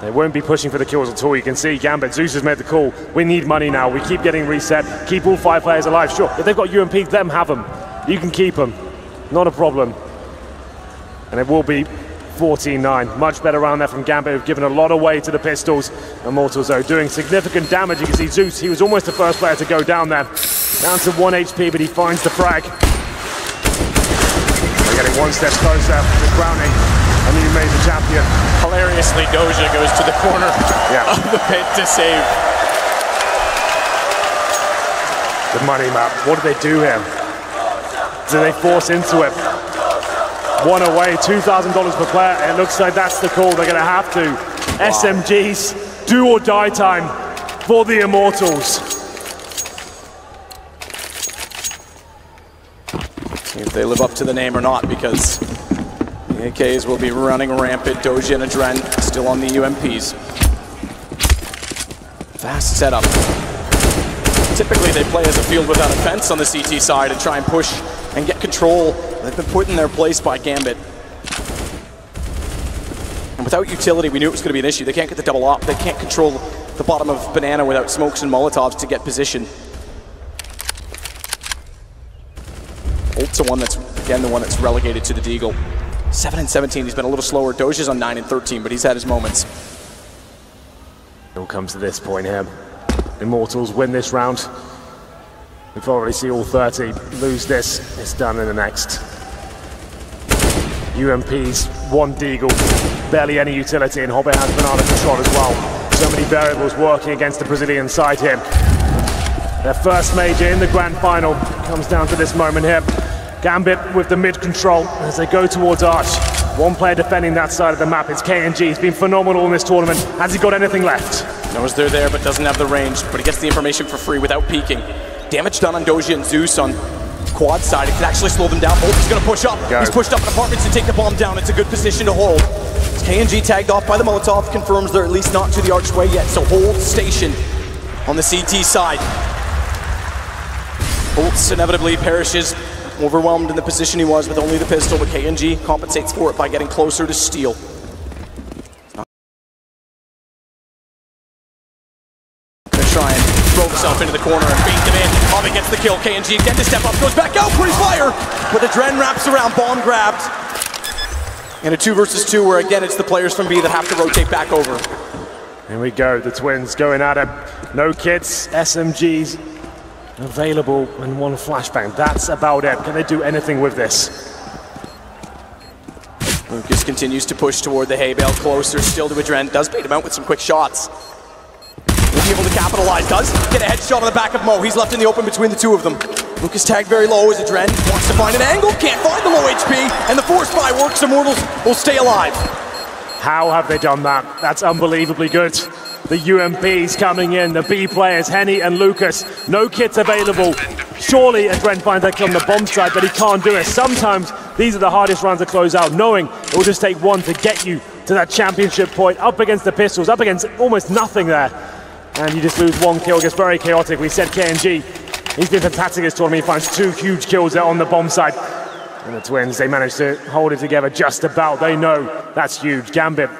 They won't be pushing for the kills at all. You can see Gambit, Zeus has made the call. We need money now. We keep getting reset. Keep all 5 players alive. Sure, if they've got UMPs, let them have them. You can keep them. Not a problem. And it will be 14-9. Much better round there from Gambit, who've given a lot away to the pistols. Immortals, though, doing significant damage. You can see Zeus, he was almost the first player to go down there. Down to 1 HP, but he finds the frag. They're getting 1 step closer to crowning a new major champion. Hilariously, Doja goes to the corner of the pit to save. The money map. What do they do here? Do they force into it? 1 away, $2,000 per player. It looks like that's the call. They're going to have to. Wow. SMGs, do or die time for the Immortals. See if they live up to the name or not, because the AKs will be running rampant. Doja and Adren still on the UMPs. Fast setup. Typically they play as a field without a fence on the CT side and try and push and get control. They've been put in their place by Gambit. And without utility, we knew it was going to be an issue. They can't get the double op. They can't control the bottom of Banana without smokes and Molotovs to get position. Ult's the one that's, again, the one that's relegated to the Deagle. 7 and 17, he's been a little slower. Doja's on 9 and 13, but he's had his moments. It all comes to this point here. Immortals win this round. We've already seen all 30 lose this. It's done in the next. UMPs, 1 Deagle, barely any utility, and Hobbit has banana control as well. So many variables working against the Brazilian side here. Their first major in the grand final comes down to this moment here. Gambit with the mid control as they go towards Arch. 1 player defending that side of the map. It's KNG. He's been phenomenal in this tournament. Has he got anything left? Knows they're there, but doesn't have the range. But he gets the information for free without peeking. Damage done on Doja and Zeus on quad side. It could actually slow them down. Bolt is going to push up. He's pushed up in apartments to take the bomb down. It's a good position to hold. KNG tagged off by the Molotov. Confirms they're at least not to the archway yet. So hold station on the CT side. Bolts inevitably perishes. Overwhelmed in the position he was with only the pistol, but KNG compensates for it by getting closer to steal. Gonna try and throw himself into the corner and bait them in. Hobbit gets the kill. KNG again to step up, goes back out, pre-fire, but Adren wraps around, bomb grabbed. In a 2 versus 2 where again it's the players from B that have to rotate back over. Here we go, the twins going at it. No kits, SMGs available and 1 flashbang. That's about it. Can they do anything with this? Lucas continues to push toward the hay bale, closer still to Adren. Does bait him out with some quick shots. Will be able to capitalize, does get a headshot on the back of Mo. He's left in the open between the 2 of them. Lucas tagged very low as Adren wants to find an angle, can't find the low HP, and the force buy works. Immortals will stay alive. How have they done that? That's unbelievably good. The UMPs coming in, the B players, Henny and Lucas. No kits available. Surely Adren finds that kill on the bomb side, but he can't do it. Sometimes these are the hardest rounds to close out, knowing it will just take 1 to get you to that championship point, up against the pistols, up against almost nothing there. And you just lose 1 kill. It gets very chaotic. We said KNG, he's been fantastic this tournament. He finds 2 huge kills there on the bomb side. And the twins, they managed to hold it together just about. They know that's huge. Gambit,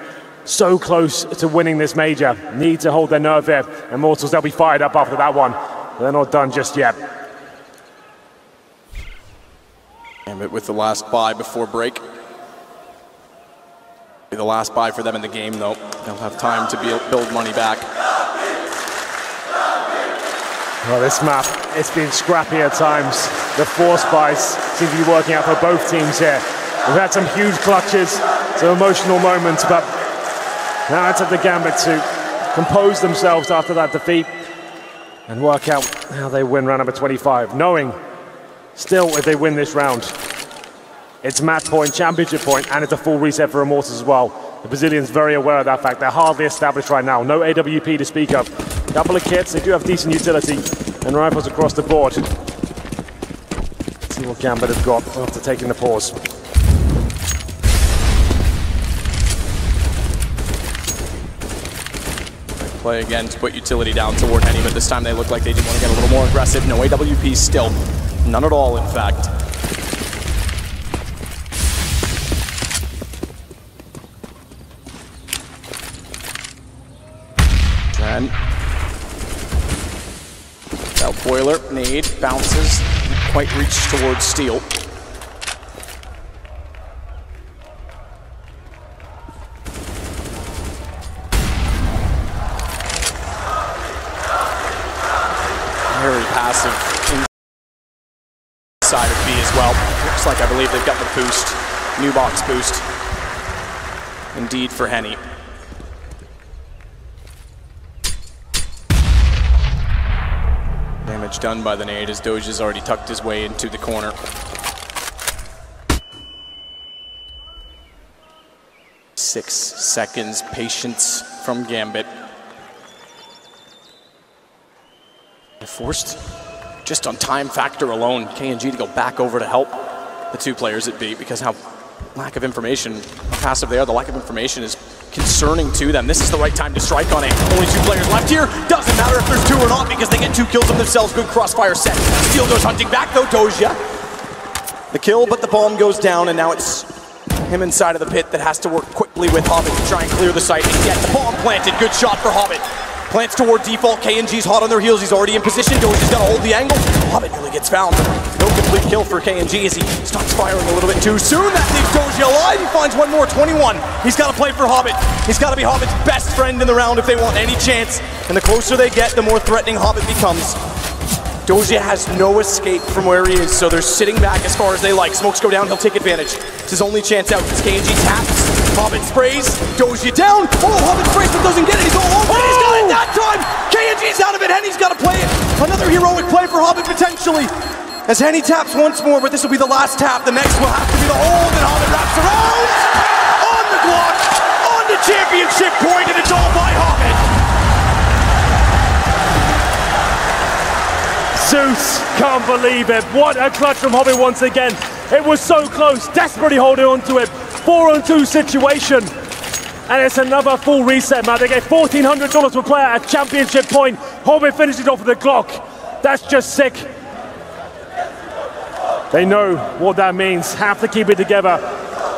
so close to winning this major. Need to hold their nerve here. Immortals, they'll be fired up after that one. But they're not done just yet. Gambit with the last buy before break. Be the last buy for them in the game, though. They'll have time to build money back. Well, this map, it's been scrappy at times. The force buys seem to be working out for both teams here. We've had some huge clutches, some emotional moments, but now it's up to Gambit to compose themselves after that defeat and work out how they win round number 25, knowing still if they win this round, it's match point, championship point, and it's a full reset for Immortals as well. The Brazilians very aware of that fact. They're hardly established right now. No AWP to speak of. Couple of kits, they do have decent utility, and rifles across the board. Let's see what Gambit have got after taking the pause. Play again to put utility down toward Henny, but this time they look like they do want to get a little more aggressive. No AWP still. None at all, in fact. Dren. Out boiler, nade, bounces, quite reach towards steel. Very passive inside of B as well. Looks like I believe they've got the boost, new box boost. Indeed for Henny. Damage done by the nade as Doge has already tucked his way into the corner. Six seconds patience from Gambit. Forced just on time factor alone, KNG to go back over to help the 2 players at B, because how lack of information, how passive they are, the lack of information is concerning to them. This is the right time to strike on it. Only 2 players left here. Doesn't matter if there's 2 or not, because they get 2 kills on themselves. Good crossfire set. Steel goes hunting back though, Doja. The kill, but the bomb goes down, and now it's him inside of the pit that has to work quickly with Hobbit to try and clear the site and get the bomb planted. Good shot for Hobbit. Plants toward default. KNG's hot on their heels. He's already in position. Doja's got to hold the angle. Hobbit really gets found. No complete kill for KNG as he starts firing a little bit too soon. That leaves Doja alive. He finds one more, 21. He's got to play for Hobbit. He's got to be Hobbit's best friend in the round if they want any chance. And the closer they get, the more threatening Hobbit becomes. Doja has no escape from where he is, so they're sitting back as far as they like. Smokes go down, he'll take advantage. It's his only chance out. As KNG taps, Hobbit sprays, Doja down. Oh, Hobbit sprays but doesn't get it. He's all over it. He's got it that time. KNG's out of it. Henny's got to play it. Another heroic play for Hobbit potentially. As Henny taps once more, but this will be the last tap. The next will have to be the hold, and Hobbit wraps around. On the Glock, on the championship point, and it's all by Hobbit. Zeus can't believe it. What a clutch from Hobbit once again. It was so close, desperately holding on to it. 4-on-2 situation. And it's another full reset, man. They get $1,400 per player at championship point. Hobbit finishes off with the Glock. That's just sick. They know what that means. Have to keep it together.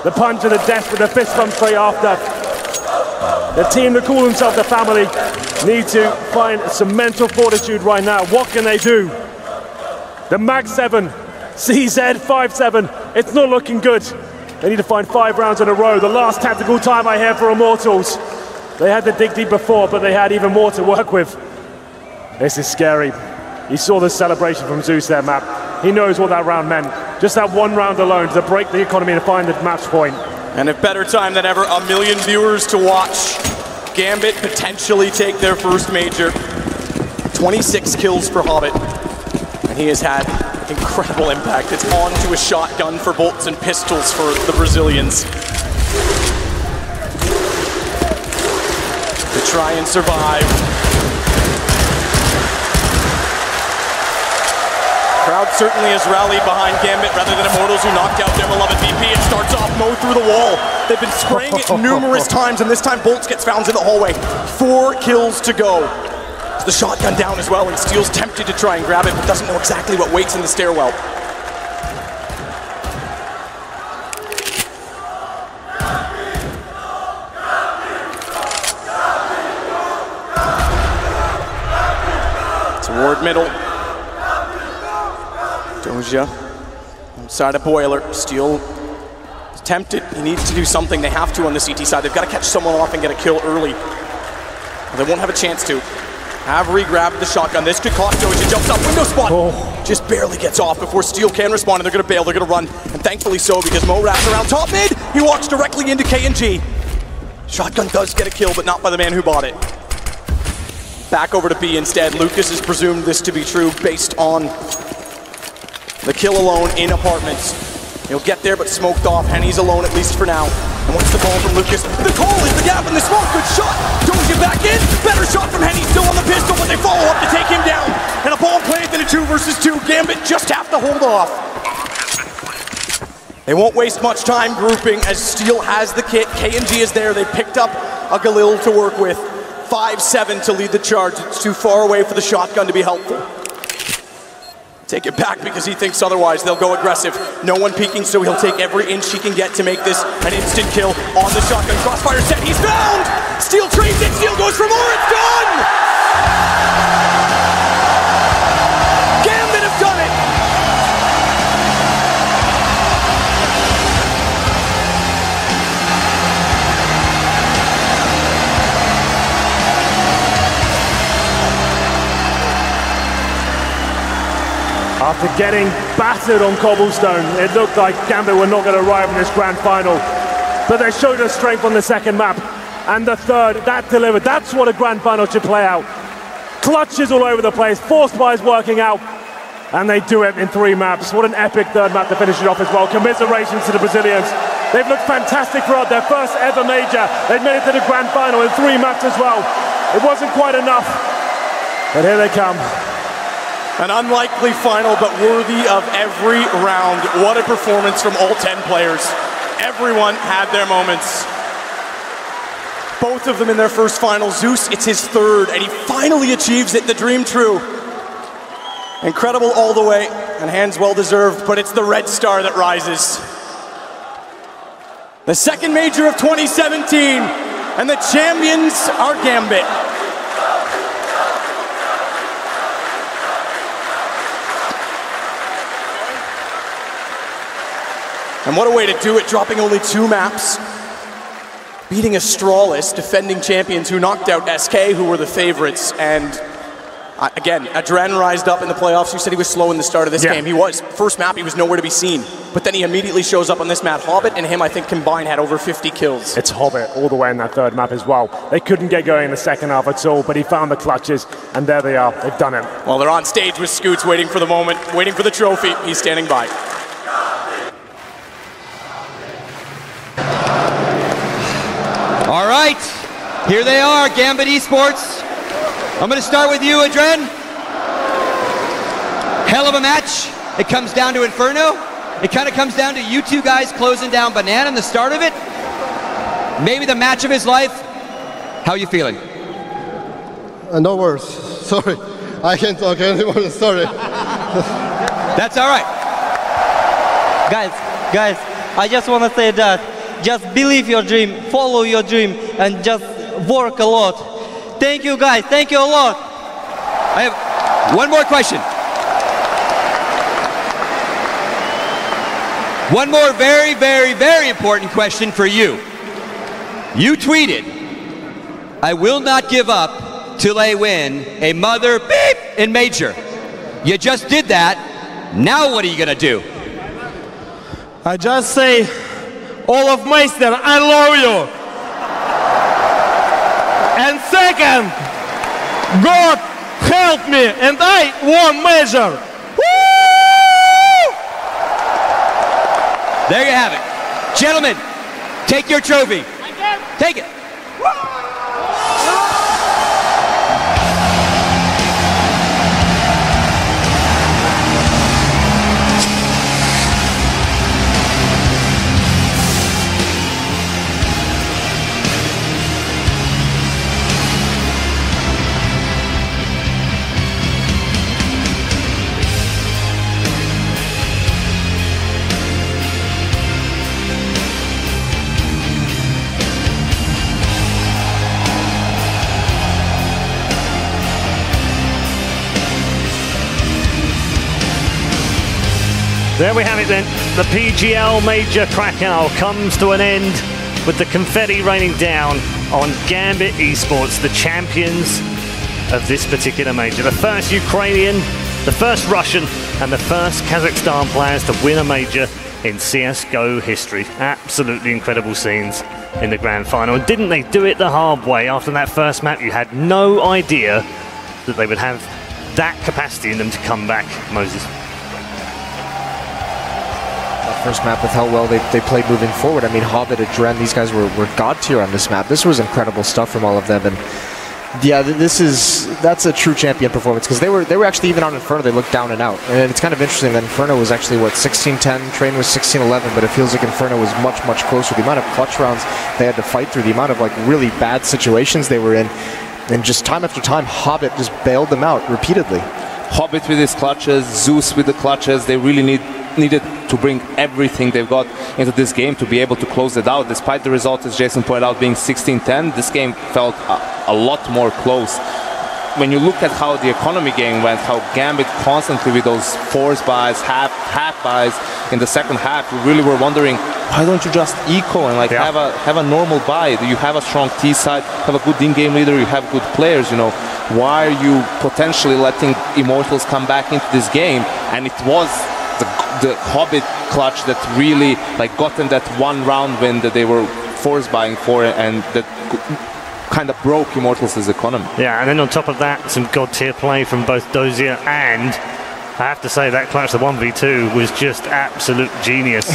The punch to the death with the fist bump straight after. The team that call themselves the family need to find some mental fortitude right now. What can they do? The Mag 7, CZ 5-7, it's not looking good. They need to find 5 rounds in a row. The last tactical time I hear for Immortals. They had the dig deep before, but they had even more to work with. This is scary. He saw the celebration from Zeus there, Matt. He knows what that round meant. Just that 1 round alone to break the economy and find the match point. And a better time than ever, 1 million viewers to watch Gambit potentially take their first major. 26 kills for Hobbit, and he has had incredible impact. It's on to a shotgun for bolts and pistols for the Brazilians. To try and survive. Crowd certainly has rallied behind Gambit rather than Immortals, who knocked out their beloved VP. It starts off Mo through the wall. They've been spraying it numerous times, and this time Bolts gets found in the hallway. 4 kills to go. The shotgun down as well, and Steel's tempted to try and grab it, but doesn't know exactly what waits in the stairwell. Toward middle. Doja inside a boiler. Steel is tempted. He needs to do something. They have to on the CT side. They've got to catch someone off and get a kill early. They won't have a chance to. Avery grabbed the shotgun. This could cost Doja. Jumps up, window spot. Just barely gets off before Steel can respond, and they're going to bail. They're going to run, and thankfully so, because Mo wraps around top mid. He walks directly into KNG. Shotgun does get a kill, but not by the man who bought it. Back over to B instead. Lucas has presumed this to be true based on the kill alone in apartments. He'll get there, but smoked off. Henny's alone, at least for now. And once the ball from Lucas, the call is the gap in the smoke. Good shot. Doja back in. Better shot from Henny. Still on the pistol, but they follow up to take him down. And a ball played in a 2 versus 2. Gambit just have to hold off. They won't waste much time grouping as Steel has the kit. KNG is there. They picked up a Galil to work with. 5-7 to lead the charge. It's too far away for the shotgun to be helpful. Take it back because he thinks otherwise. They'll go aggressive. No one peeking, so he'll take every inch he can get to make this an instant kill on the shotgun. Crossfire set, he's found! Steel trades it, Steel goes for more, it's done! Gambit have done it! After getting battered on cobblestone, it looked like Gambit were not going to arrive in this grand final. But they showed us strength on the second map. And the third, that delivered. That's what a grand final should play out. Clutches all over the place, force buys working out. And they do it in 3 maps. What an epic third map to finish it off as well. Commiserations to the Brazilians. They've looked fantastic throughout their first ever major. They've made it to the grand final in 3 maps as well. It wasn't quite enough. But here they come. An unlikely final, but worthy of every round. What a performance from all 10 players. Everyone had their moments. Both of them in their first final. Zeus, it's his 3rd, and he finally achieves it, the dream true. Incredible all the way, and hands well deserved, but it's the red star that rises. The second major of 2017, and the champions are Gambit. And what a way to do it, dropping only 2 maps. Beating Astralis, defending champions who knocked out SK, who were the favorites. And again, Adren rised up in the playoffs. You said he was slow in the start of this game. He was. First map, he was nowhere to be seen. But then he immediately shows up on this map. Hobbit and him, I think, combined had over 50 kills. It's Hobbit all the way in that third map as well. They couldn't get going in the second half at all, but he found the clutches, and there they are. They've done it. Well, they're on stage with Scoots, waiting for the moment, waiting for the trophy. He's standing by. All right, here they are, Gambit Esports. I'm going to start with you, Adren. Hell of a match. It comes down to Inferno. It kind of comes down to you 2 guys closing down Banana in the start of it. Maybe the match of his life. How are you feeling? No words. Sorry. I can't talk anymore. Sorry. That's all right. Guys, I just want to say that. Just believe your dream, follow your dream, and just work a lot. Thank you, guys. Thank you a lot. I have one more question. One more very, very, very important question for you. You tweeted, "I will not give up till I win a mother beep in Major." You just did that. Now what are you gonna do? I just say, Olaf Meister, I love you. And second, God help me, and I won Major. Woo! There you have it. Gentlemen, take your trophy. Take it. There we have it then. The PGL Major Krakow comes to an end with the confetti raining down on Gambit Esports, the champions of this particular major. The first Ukrainian, the first Russian, and the first Kazakhstan players to win a major in CSGO history. Absolutely incredible scenes in the grand final. And didn't they do it the hard way? After that first map, you had no idea that they would have that capacity in them to come back, Moses. First map with how well they played moving forward. I mean, Hobbit, AJN, these guys were god tier on this map. This was incredible stuff from all of them, and yeah, that's a true champion performance, because they were actually even on Inferno. They looked down and out, and it's kind of interesting that Inferno was actually what, 16-10, Train was 16-11, but it feels like Inferno was much closer. The amount of clutch rounds they had to fight through, the amount of like really bad situations they were in, and just time after time, Hobbit just bailed them out repeatedly. Hobbit with his clutches, Zeus with the clutches, they really needed to bring everything they've got into this game to be able to close it out. Despite the result, as Jason pointed out, being 16-10, this game felt a lot more close. When you look at how the economy game went, how Gambit constantly with those force buys, half buys in the second half, we really were wondering, why don't you just eco and like have a normal buy? You have a strong T side, have a good in-game leader, you have good players, you know. Why are you potentially letting Immortals come back into this game? And it was the Hobbit clutch that really like got them that one round win that they were force buying for, and that kind of broke Immortals' economy. Yeah, and then on top of that, some god tier play from both Dozier, and I have to say that clutch, the 1v2, was just absolute genius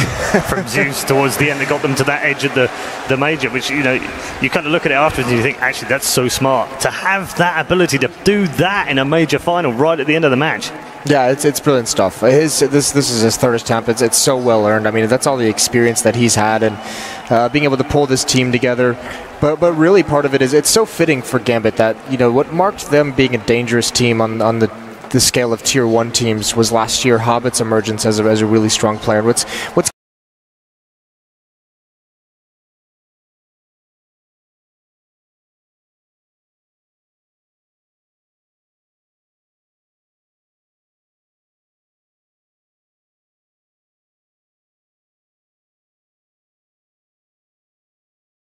from Zeus towards the end. That got them to that edge of the major, which, you know, you kind of look at it afterwards and you think, actually, that's so smart to have that ability to do that in a major final right at the end of the match. Yeah, it's brilliant stuff. This is his third attempt. It's so well earned. I mean, that's all the experience that he's had, and being able to pull this team together. But really, part of it is it's so fitting for Gambit that, you know, what marked them being a dangerous team on the scale of tier 1 teams was last year Hobbit's emergence as a really strong player. What's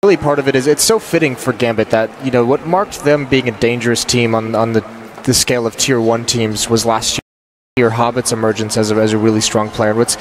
really part of it is it's so fitting for Gambit that, you know, what marked them being a dangerous team on the scale of tier 1 teams was last year Hobbit's emergence as a really strong player. What's